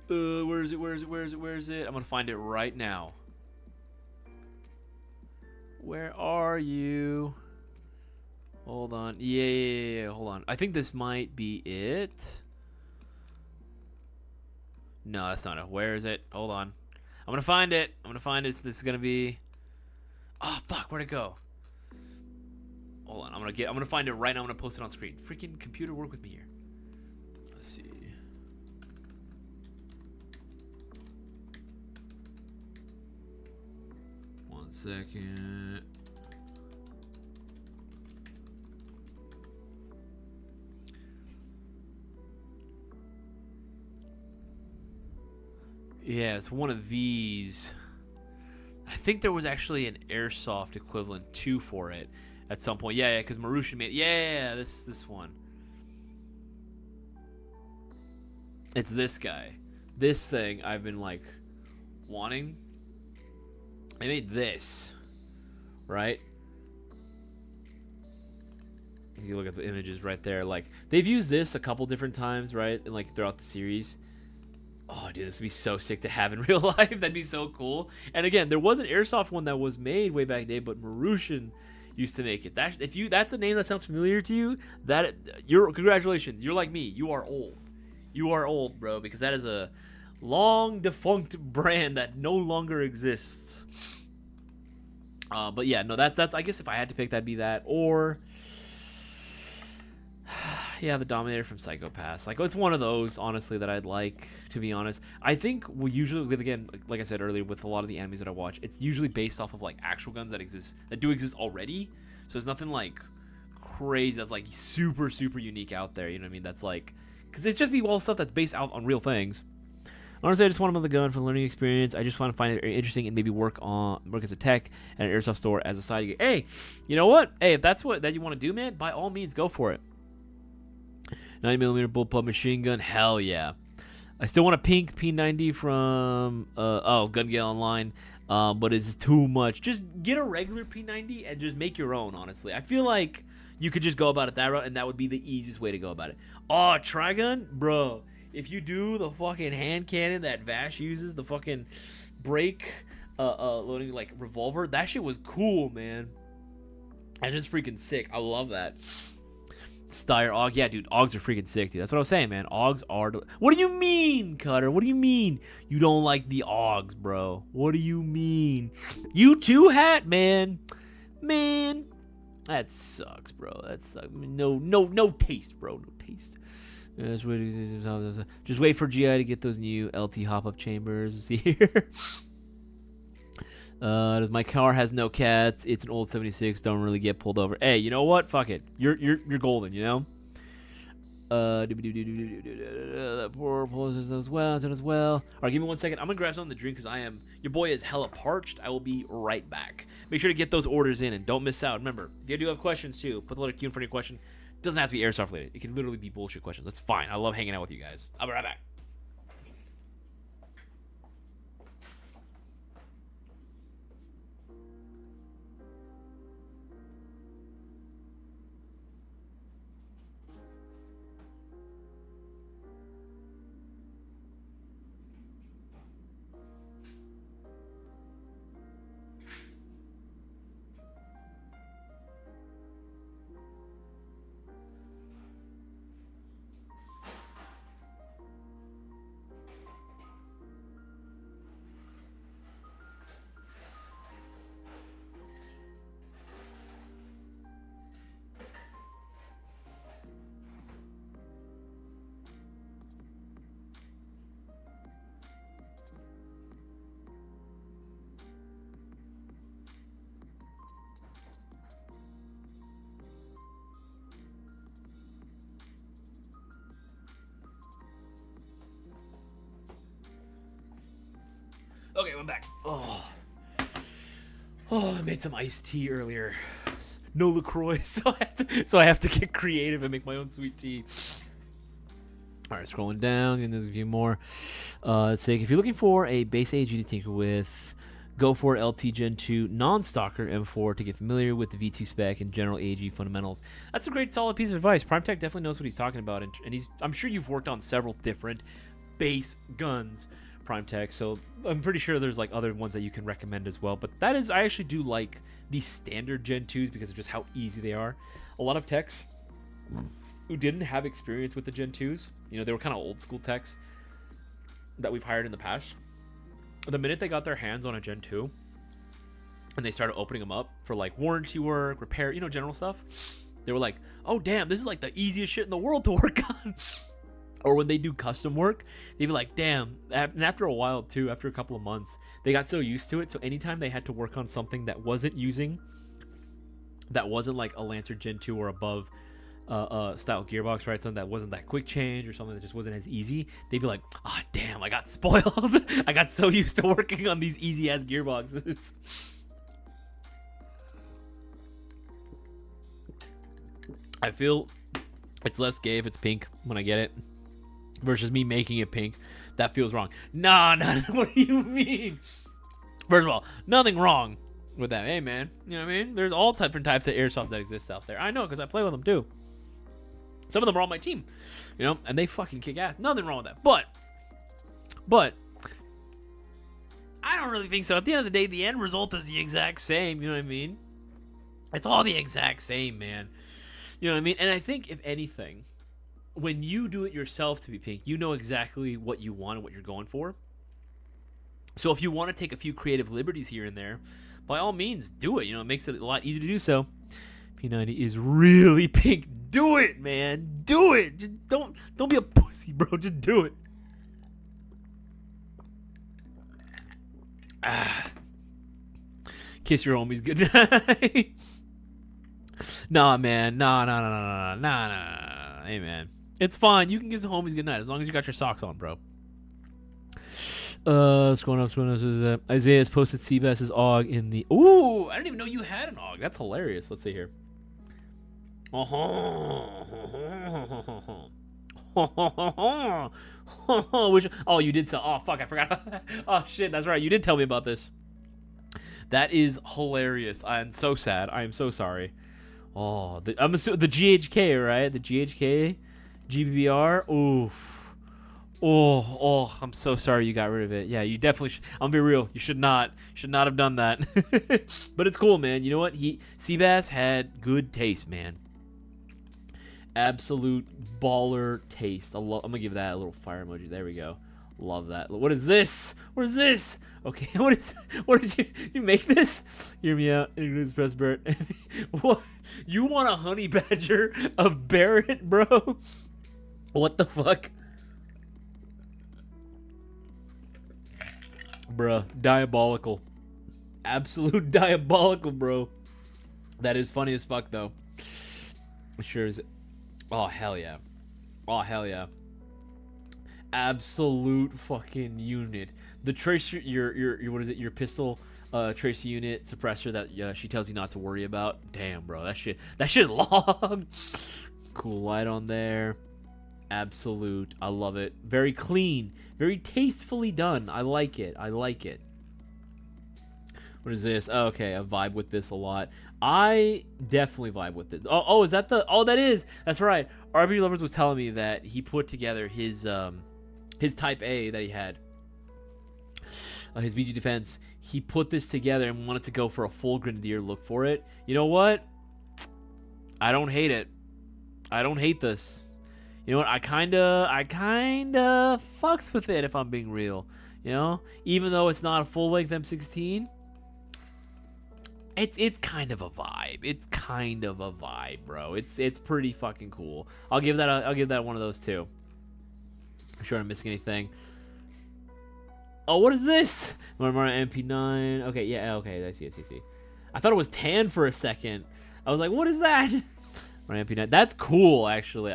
Where is it? Where is it? Where is it? Where is it? I'm gonna find it right now. Where are you? Hold on. Yeah. Hold on. I think this might be it. No, that's not it. Where is it? Hold on. I'm gonna find it. I'm gonna find it. This is gonna be. Oh fuck! Where'd it go? Hold on. I'm gonna find it right now. I'm gonna post it on screen. Freaking computer, work with me here. Let's see. One second. Yeah, it's one of these. I think there was actually an airsoft equivalent too for it at some point. Yeah, because Marushan made. Yeah, this one. It's this guy. This thing I've been like wanting. They made this, right? If you look at the images right there, like they've used this a couple different times, right? And like throughout the series. Oh, dude, this would be so sick to have in real life. That'd be so cool. And again, there was an airsoft one that was made way back in the day, but Marushan used to make it. That's a name that sounds familiar to you, congratulations. You're like me. You are old. You are old, bro, because that is a long defunct brand that no longer exists. But yeah, no, that's I guess if I had to pick, that'd be that, or yeah, the Dominator from Psycho-Pass. Like, it's one of those, honestly, that I'd like, to be honest. I think we usually, again, like I said earlier, with a lot of the animes that I watch, it's usually based off of, like, actual guns that do exist already. So there's nothing, like, crazy that's, like, super, super unique out there, you know what I mean? That's, like, because it's just be all stuff that's based out on real things. Honestly, I just want another gun for the learning experience. I just want to find it very interesting and maybe work as a tech at an airsoft store as a side gig. Hey, you know what? Hey, if that's what that you want to do, man, by all means, go for it. 90mm bullpup machine gun, hell yeah. I still want a pink P90 from Gun Gale Online, but it's too much. Just get a regular P90 and just make your own, honestly. I feel like you could just go about it that route, and that would be the easiest way to go about it. Oh, Trigun? Bro, if you do the fucking hand cannon that Vash uses, the fucking break loading, like, revolver, that shit was cool, man. That's just freaking sick. I love that. Steyr AUG, yeah, dude, AUGs are freaking sick, dude. That's what I was saying, man. AUGs are. What do you mean, Cutter? What do you mean you don't like the AUGs, bro? What do you mean? You too, hat, man. Man, that sucks, bro. That sucks. No taste, bro. No taste. Just wait for GI to get those new LT hop-up chambers. See here. My car has no cats. It's an old 76. Don't really get pulled over. Hey, you know what? Fuck it. You're golden. You know. That poor poses as well. As well. All right, give me 1 second. I'm gonna grab something to drink because your boy is hella parched. I will be right back. Make sure to get those orders in and don't miss out. Remember, if you do have questions too, put the letter Q in front of your question. It doesn't have to be airsoft related. It can literally be bullshit questions. That's fine. I love hanging out with you guys. I'll be right back. Okay, I'm back. Oh, I made some iced tea earlier. No LaCroix, so I have to get creative and make my own sweet tea. All right, scrolling down, and there's a few more. Let's see. If you're looking for a base AG to tinker with, Go for LT Gen 2 non-stocker M4 to get familiar with the V2 spec and general AG fundamentals. That's a great solid piece of advice. PrimeTech definitely knows what he's talking about, and I'm sure you've worked on several different base guns, PrimeTech, so I'm pretty sure there's like other ones that you can recommend as well. But that is, I actually do like these standard Gen 2s because of just how easy they are. A lot of techs who didn't have experience with the Gen 2s, you know, they were kind of old school techs that we've hired in the past. The minute they got their hands on a Gen 2 and they started opening them up for like warranty work, repair, you know, general stuff, they were like, oh damn, this is like the easiest shit in the world to work on. Or when they do custom work, they'd be like, damn. And after a while too, after a couple of months, they got so used to it. So anytime they had to work on something that wasn't like a Lancer Gen 2 or above style gearbox, right? Something that wasn't that quick change or something that just wasn't as easy, they'd be like, ah, oh, damn, I got spoiled. I got so used to working on these easy ass gearboxes. I feel it's less gay if it's pink when I get it versus me making it pink. That feels wrong. Nah, what do you mean? First of all, nothing wrong with that. Hey man, you know what I mean? There's all different types of airsoft that exists out there. I know because I play with them too. Some of them are on my team, you know, and they fucking kick ass. Nothing wrong with that. But I don't really think so. At the end of the day, the end result is the exact same. You know what I mean? It's all the exact same, man. You know what I mean? And I think, if anything, when you do it yourself to be pink, you know exactly what you want and what you're going for. So if you want to take a few creative liberties here and there, by all means, do it. You know, it makes it a lot easier to do so. P90 is really pink. Do it, man. Do it. Just don't be a pussy, bro. Just do it. Kiss your homies good night. Nah, man. Nah. Hey, man. It's fine. You can kiss the homies good night as long as you got your socks on, bro. What's going on? Isaias posted Seabass's AUG in the... Ooh, I didn't even know you had an AUG. That's hilarious. Let's see here. Which... Oh, you did sell... Oh, fuck, I forgot. Oh, shit, that's right. You did tell me about this. That is hilarious. I'm so sad. I am so sorry. Oh, I'm assuming the GHK, right? The GHK? GBBR? Oof. Oh, I'm so sorry you got rid of it. Yeah, you definitely should. I'm gonna be real. You should not have done that. But it's cool, man. You know what? Seabass had good taste, man. Absolute baller taste. I'm gonna give that a little fire emoji. There we go. Love that. What is this? What is this? Okay, what did you make this? Hear me out. Includes press Barrett. What? You want a honey badger of Barrett, bro? What the fuck? Bruh, diabolical. Absolute diabolical, bro. That is funny as fuck, though. Sure is. Oh, hell yeah. Oh, hell yeah. Absolute fucking unit. The tracer, your what is it? Your pistol tracer unit suppressor that she tells you not to worry about. Damn, bro. That shit long. Cool light on there. Absolute. I love it. Very clean. Very tastefully done. I like it. What is this? Oh, okay, I vibe with this a lot. I definitely vibe with it. Oh, is that the... Oh, that is. That's right. RV Lovers was telling me that he put together his Type A that he had. His VG Defense. He put this together and wanted to go for a full Grenadier look for it. You know what? I don't hate it. I don't hate this. You know what? I kinda fucks with it if I'm being real. You know, even though it's not a full length M16, it's kind of a vibe. It's kind of a vibe, bro. It's pretty fucking cool. I'll give that one of those too. I'm sure I'm missing anything. Oh, what is this? Marmara MP9. Okay, yeah, okay. I see. I thought it was tan for a second. I was like, what is that? MP9. That's cool, actually.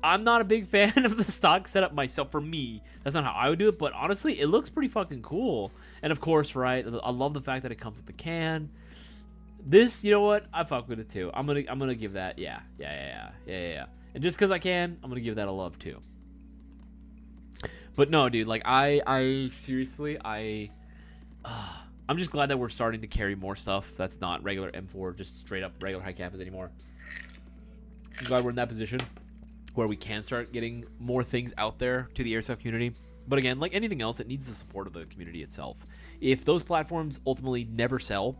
I'm not a big fan of the stock setup myself. For me, that's not how I would do it, but honestly, it looks pretty fucking cool. And of course, right, I love the fact that it comes with the can. This, you know what? I fuck with it too. I'm gonna give that, yeah. And just because I can, I'm gonna give that a love too. But no, dude, like I seriously, I'm just glad that we're starting to carry more stuff that's not regular M4, just straight up regular high campus anymore. I'm glad we're in that position where we can start getting more things out there to the airsoft community. But again, like anything else, it needs the support of the community itself. If those platforms ultimately never sell,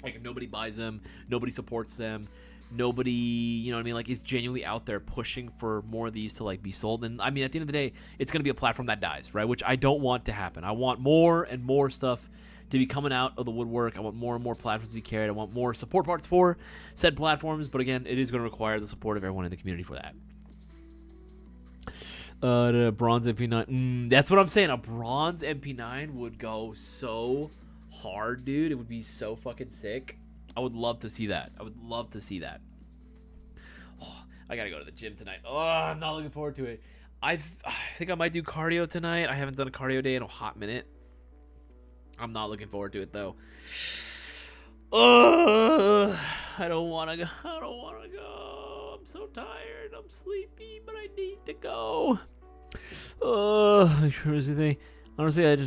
like if nobody buys them, nobody supports them, nobody, you know what I mean, like is genuinely out there pushing for more of these to like be sold, and I mean at the end of the day, it's going to be a platform that dies, right? Which I don't want to happen. I want more and more stuff to be coming out of the woodwork. I want more and more platforms to be carried. I want more support parts for said platforms, but again, it is going to require the support of everyone in the community for that. The bronze MP9. That's what I'm saying. A bronze MP9 would go so hard, dude. It would be so fucking sick. I would love to see that. I would love to see that. Oh, I gotta go to the gym tonight. Oh, I'm not looking forward to it. I think I might do cardio tonight. I haven't done a cardio day in a hot minute. I'm not looking forward to it though. I don't want to go. I don't want to go. I'm so tired. I'm sleepy, but I need to go. Honestly, I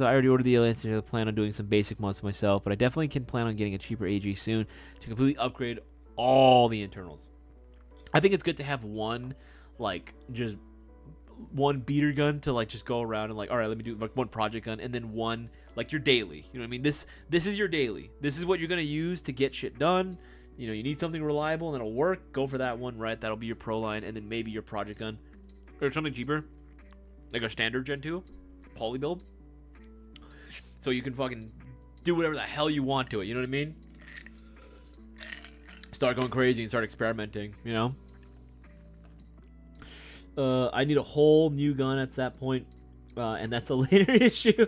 already ordered the Alliance. I plan on doing some basic mods myself, but I definitely can plan on getting a cheaper AG soon to completely upgrade all the internals. I think it's good to have one, like, just one beater gun to, like, just go around and, like, all right, let me do, like, one project gun, and then one, like, your daily. You know what I mean? This is your daily. This is what you're going to use to get shit done. You know, you need something reliable and that'll work. Go for that one, right? That'll be your pro line, and then maybe your project gun. Or something cheaper, like a standard Gen 2 poly build. So you can fucking do whatever the hell you want to it. You know what I mean? Start going crazy and start experimenting, you know? I need a whole new gun at that point, and that's a later issue.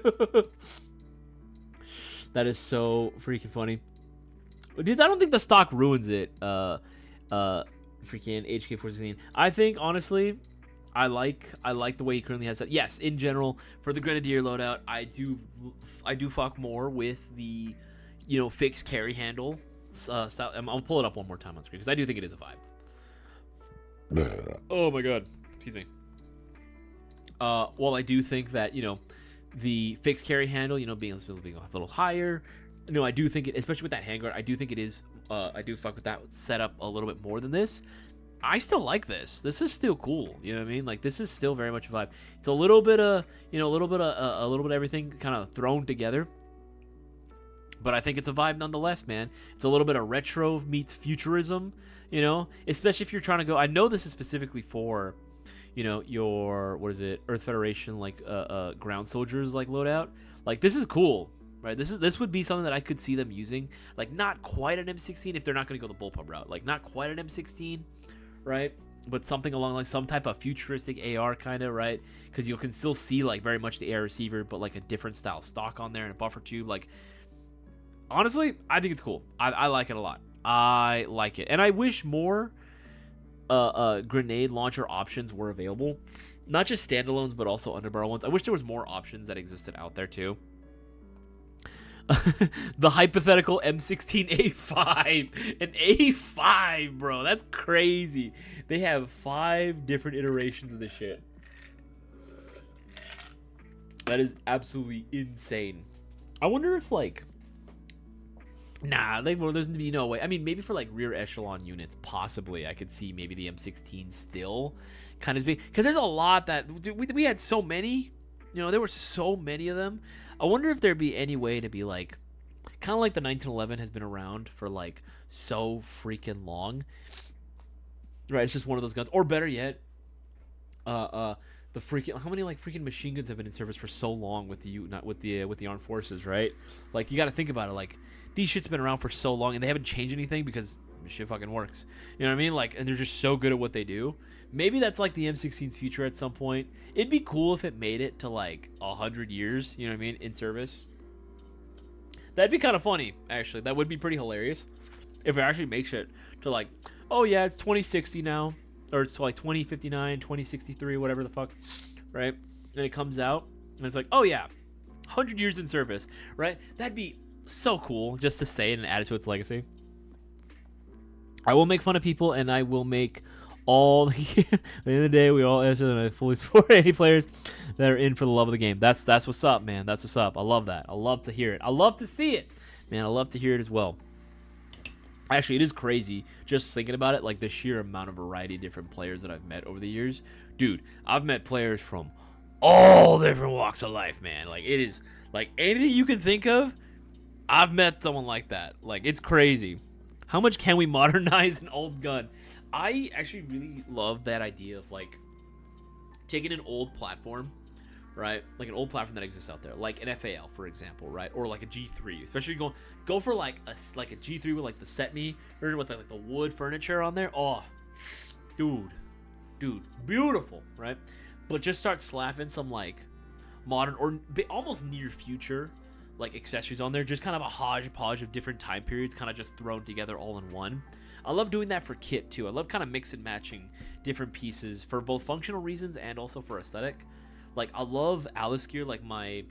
That is so freaking funny. Dude, I don't think the stock ruins it. Freaking HK416. I think honestly, I like the way he currently has it. Yes, in general, for the Grenadier loadout, I do fuck more with the, you know, fixed carry handle style. I'll pull it up one more time on screen because I do think it is a vibe. Oh my god. Excuse me. Well, I do think that, you know, the fixed carry handle, you know, being a little higher, you know, I do think it, especially with that handguard, I do think it is, I do fuck with that setup a little bit more than this. I still like this. This is still cool. You know what I mean? Like, this is still very much a vibe. It's a little bit of, you know, a little bit of everything kind of thrown together. But I think it's a vibe nonetheless, man. It's a little bit of retro meets futurism, you know, especially if you're trying to go. I know this is specifically for, you know, your, what is it, Earth Federation, like, ground soldiers, like, loadout. Like, this is cool, right? This would be something that I could see them using. Like, not quite an M16 if they're not going to go the bullpup route. Like, not quite an M16, right? But something along, like, some type of futuristic AR kind of, right? Because you can still see, like, very much the AR receiver, but, like, a different style stock on there and a buffer tube. Like, honestly, I think it's cool. I like it a lot. I like it. And I wish more grenade launcher options were available, not just standalones but also underbarrel ones. I wish there was more options that existed out there too. The hypothetical M16A5, an A5, bro, that's crazy. They have 5 different iterations of this shit. That is absolutely insane. I wonder if, like, nah, like, well, there's no way. I mean, maybe for, like, rear echelon units, possibly. I could see maybe the M16 still kind of big. Because there's a lot that... Dude, we had so many. You know, there were so many of them. I wonder if there'd be any way to be, like... Kind of like the 1911 has been around for, like, so freaking long. Right, it's just one of those guns. Or better yet, the freaking... How many, like, freaking machine guns have been in service for so long with the armed forces, right? Like, you got to think about it, like... These shit's been around for so long, and they haven't changed anything because shit fucking works. You know what I mean? Like, and they're just so good at what they do. Maybe that's like the M16's future at some point. It'd be cool if it made it to like 100 years. You know what I mean? In service. That'd be kind of funny, actually. That would be pretty hilarious if it actually makes it to like, oh yeah, it's 2060 now, or it's like 2059, 2063, whatever the fuck, right? And it comes out, and it's like, oh yeah, 100 years in service, right? That'd be so cool just to say it and add it to its legacy. I will make fun of people, and I will make All at the end of the day, we all answer and I fully support any players that are in for the love of the game. That's what's up, man. That's what's up. I love that. I love to hear it. I love to see it, man. I love to hear it as well. Actually, it is crazy just thinking about it, like the sheer amount of variety of different players that I've met over the years. Dude, I've met players from all different walks of life, man. Like, it is, like, anything you can think of, I've met someone like that. Like, it's crazy. How much can we modernize an old gun? I actually really love that idea of, like, taking an old platform, right? Like an old platform that exists out there, like an FAL, for example, right? Or like a G3, especially go for like a G3 with like the set me or with like the wood furniture on there. Oh, dude, beautiful, right? But just start slapping some like modern or almost near future like accessories on there, just kind of a hodgepodge of different time periods, kind of just thrown together all in one. I love doing that for kit too. I love kind of mix and matching different pieces for both functional reasons and also for aesthetic. Like, I love Alice gear, like my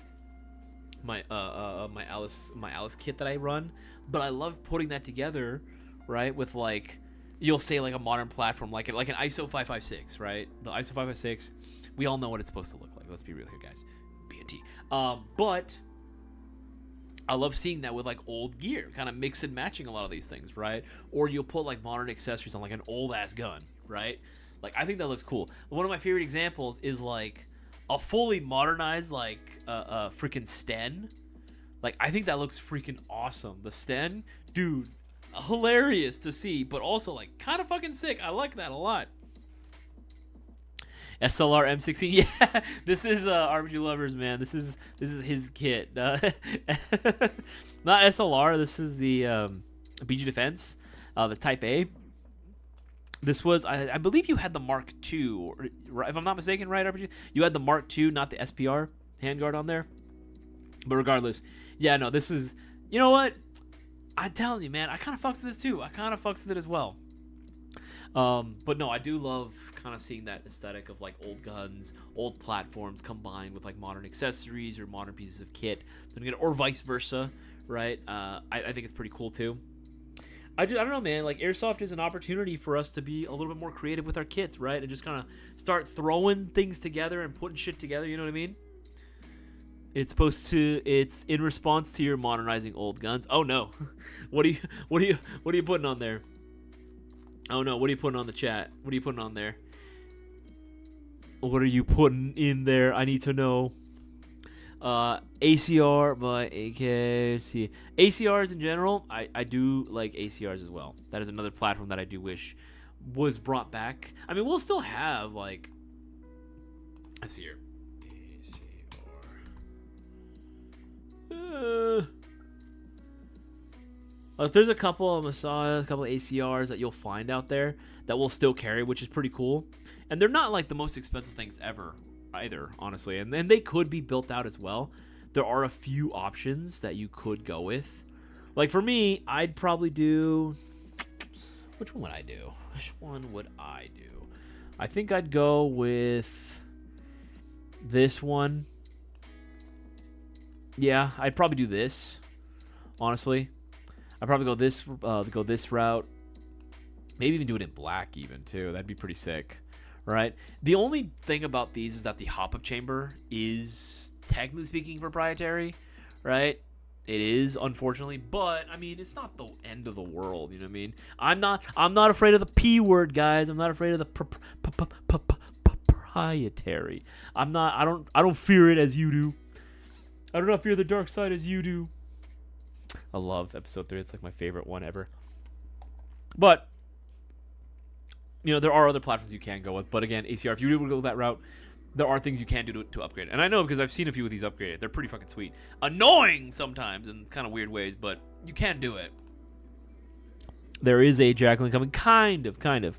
Alice kit that I run, but I love putting that together, right, with like, you'll say like a modern platform, like an ISO 556, right? The ISO 556, we all know what it's supposed to look like. Let's be real here, guys. B&T. But I love seeing that with like old gear, kind of mix and matching a lot of these things, right? Or you'll put like modern accessories on like an old ass gun, right? Like, I think that looks cool. One of my favorite examples is like a fully modernized like freaking Sten. Like, I think that looks freaking awesome. The Sten, dude, hilarious to see, but also like kind of fucking sick. I like that a lot. SLR M16, yeah. This is RPG Lovers, man. This is his kit. Not SLR. This is the BG Defense, the Type A. This was, I believe you had the Mark II, if I'm not mistaken, right, RPG? You had the Mark II, not the SPR handguard on there. But regardless, yeah, no, this is, you know what? I'm telling you, man, I kind of fucks with this too. I kind of fucks with it as well. But no, I do love kind of seeing that aesthetic of like old guns, old platforms combined with like modern accessories or modern pieces of kit, or vice versa, right? I think it's pretty cool too. I don't know, man. Like, Airsoft is an opportunity for us to be a little bit more creative with our kits, right? And just kind of start throwing things together and putting shit together. You know what I mean? It's in response to your modernizing old guns. Oh no, what are you putting on there? Oh no, what are you putting on the chat? What are you putting on there? What are you putting in there? I need to know. ACR by AKC. ACRs in general, I do like ACRs as well. That is another platform that I do wish was brought back. I mean, we'll still have like, let's see here. ACR. There's a couple of Messiahs, a couple of ACRs that you'll find out there that will still carry, which is pretty cool. And they're not like the most expensive things ever either, honestly. And they could be built out as well. There are a few options that you could go with. Like, for me, I'd probably do... Which one would I do? I think I'd go with this one. Yeah, I'd probably do this, honestly. I'd probably go this route. Maybe even do it in black even too. That'd be pretty sick, right? The only thing about these is that the hop-up chamber is technically speaking proprietary, right? It is, unfortunately, but I mean, it's not the end of the world. You know what I mean? I'm not afraid of the P word, guys. I'm not afraid of the proprietary. I don't fear it as you do. I do not fear the dark side as you do. I love episode 3. It's like my favorite one ever. But, you know, there are other platforms you can go with. But again, ACR, if you really want to go that route, there are things you can do to upgrade. And I know because I've seen a few of these upgraded. They're pretty fucking sweet. Annoying sometimes in kind of weird ways, but you can do it. There is a Jacqueline coming. Kind of.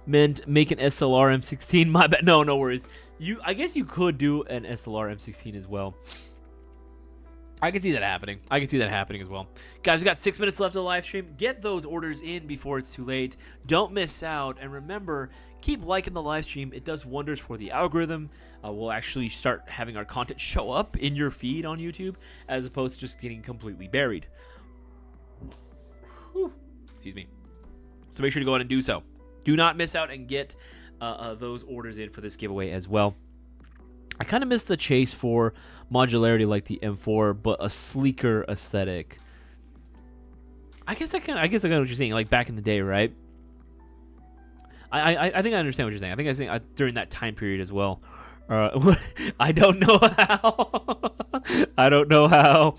Meant make an SLR M16. My bad. No worries. I guess you could do an SLR M16 as well. I can see that happening. As well. Guys, we got 6 minutes left of the live stream. Get those orders in before it's too late. Don't miss out. And remember, keep liking the live stream. It does wonders for the algorithm. We'll actually start having our content show up in your feed on YouTube as opposed to just getting completely buried. Whew. Excuse me. So make sure to go ahead and do so. Do not miss out and get those orders in for this giveaway as well. I kind of miss the chase for modularity like the M4, but a sleeker aesthetic. I guess I got what you're saying. Like back in the day, right? I think I understand what you're saying. I think I think during that time period as well. I don't know how. I don't know how.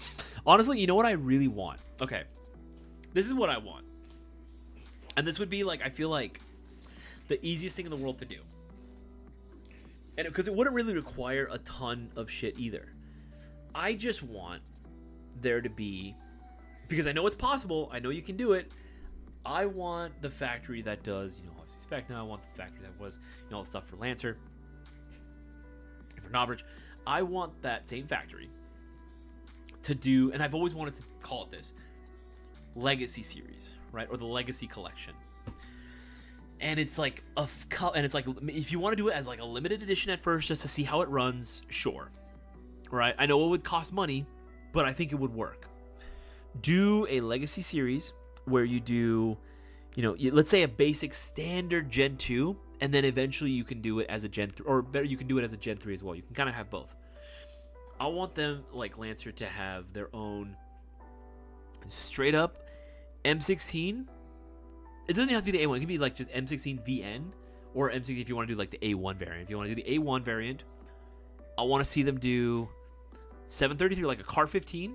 Honestly, you know what I really want? Okay, this is what I want, and this would be like, I feel like the easiest thing in the world to do, and because it wouldn't really require a ton of shit either. I just want there to be, because I know it's possible, I know you can do it. I want the factory that does, obviously spec now. I want the factory that was, all the stuff for Lancer, for Novrich. I want that same factory to do, and I've always wanted to call it this, Legacy Series, right, or the Legacy Collection. And it's like if you want to do it as like a limited edition at first, just to see how it runs, sure, right? I know it would cost money, but I think it would work. Do a Legacy Series where you do, let's say a basic standard Gen 2, and then eventually you can do it as a Gen 3, or better, you can do it as a Gen 3 as well. You can kind of have both. I want them, like Lancer, to have their own straight up M16. It doesn't have to be the A1. It can be like just M16 VN, or M16 if you want to do like the A1 variant. If you want to do the A1 variant, I want to see them do 733, like a Car 15,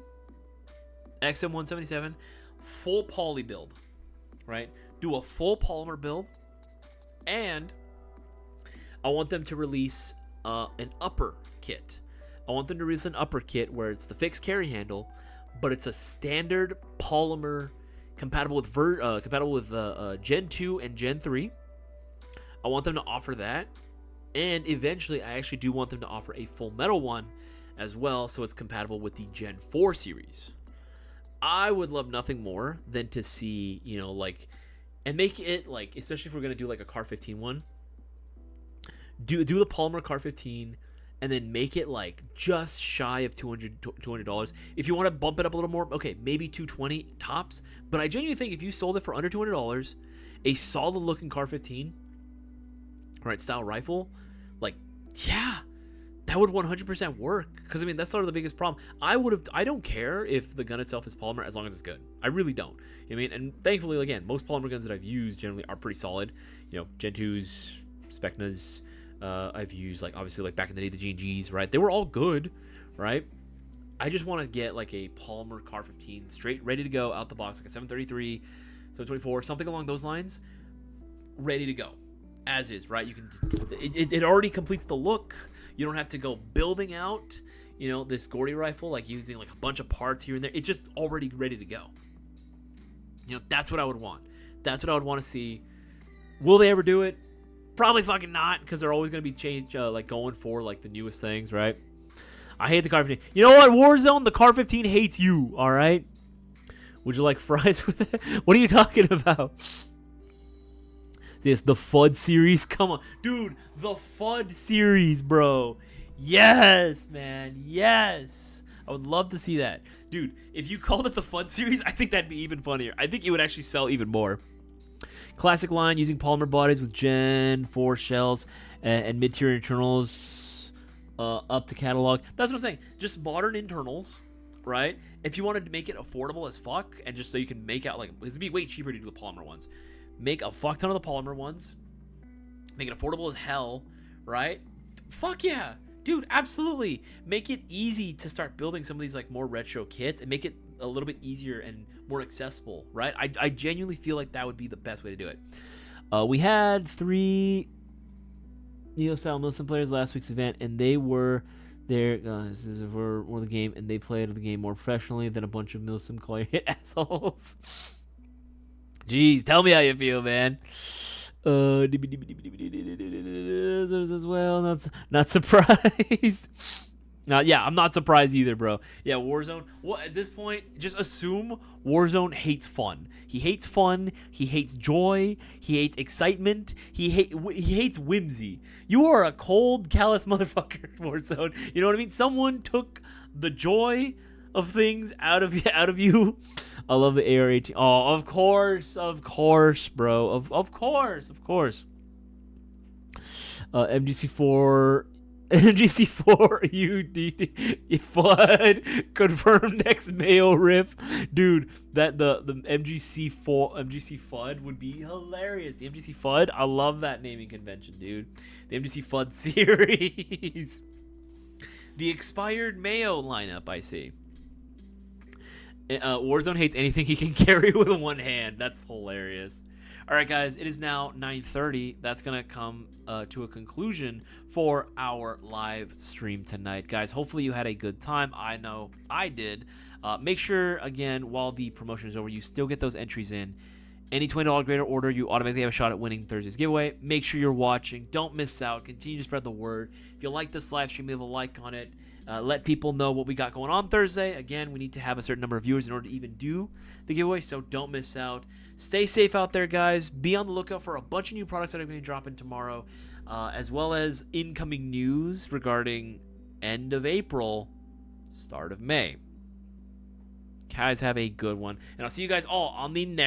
XM177, full poly build, right? Do a full polymer build, and I want them to release an upper kit. I want them to release an upper kit where it's the fixed carry handle, but it's a standard polymer compatible with Gen 2 and Gen 3. I want them to offer that, and eventually I actually do want them to offer a full metal one as well, so it's compatible with the Gen 4 series. I would love nothing more than to see, and make it like, especially if we're gonna do like a Car 15 one, do the polymer Car 15, and then make it like just shy of $200. If you want to bump it up a little more, okay, maybe $220 tops. But I genuinely think if you sold it for under $200, a solid looking Car 15, right, style rifle, like, yeah, that would 100% work. Because I mean, that's sort of the biggest problem. I don't care if the gun itself is polymer as long as it's good. I really don't. And thankfully, again, most polymer guns that I've used generally are pretty solid. Gen 2s, Specnas. I've used, like, obviously, like back in the day, the G&Gs, right? They were all good, right? I just want to get like a polymer Car 15 straight, ready to go out the box, like a 733, 724, something along those lines, ready to go, as is, right? You can it already completes the look. You don't have to go building out, this Gordy rifle, like using like a bunch of parts here and there. It's just already ready to go. That's what I would want. That's what I would want to see. Will they ever do it? Probably fucking not, because they're always going to be like going for like the newest things, right? I hate the Car 15. You know what, Warzone? The Car 15 hates you, all right? Would you like fries with it? What are you talking about? The FUD series? Come on. Dude, the FUD series, bro. Yes, man. Yes. I would love to see that. Dude, if you called it the FUD series, I think that'd be even funnier. I think it would actually sell even more. Classic line using polymer bodies with Gen 4 shells and mid-tier internals up to catalog. That's what I'm saying. Just modern internals, right? If you wanted to make it affordable as fuck, and just so you can make out, like, it'd be way cheaper to do the polymer ones. Make a fuck ton of the polymer ones. Make it affordable as hell, right? Fuck yeah. Dude, absolutely. Make it easy to start building some of these like more retro kits, and make it a little bit easier and more accessible, right? I genuinely feel like that would be the best way to do it. We had 3 Neo-style Milsim players last week's event, and they were there for the game, and they played the game more professionally than a bunch of Milsim call hit assholes. Jeez, tell me how you feel, man. As well, not surprised. Yeah, I'm not surprised either, bro. Yeah, Warzone. Well, at this point, just assume Warzone hates fun. He hates fun. He hates joy. He hates excitement. He hates whimsy. You are a cold, callous motherfucker, Warzone. You know what I mean? Someone took the joy of things out of you. I love the AR-18. Oh, of course, bro. Of course. MGC4. MGC4 UD FUD confirmed next Mayo riff, dude. That the MGC FUD would be hilarious. The MGC FUD, I love that naming convention, dude. The MGC FUD series, the expired Mayo lineup. I see. Warzone hates anything he can carry with one hand. That's hilarious. All right, guys, it is now 9:30. That's going to come to a conclusion for our live stream tonight. Guys, hopefully you had a good time. I know I did. Make sure, again, while the promotion is over, you still get those entries in. Any $20 greater order, you automatically have a shot at winning Thursday's giveaway. Make sure you're watching. Don't miss out. Continue to spread the word. If you like this live stream, leave a like on it. Let people know what we got going on Thursday. Again, we need to have a certain number of viewers in order to even do the giveaway, so don't miss out. Stay safe out there, guys. Be on the lookout for a bunch of new products that are going to drop in tomorrow, as well as incoming news regarding end of April, start of May. Guys, have a good one, and I'll see you guys all on the next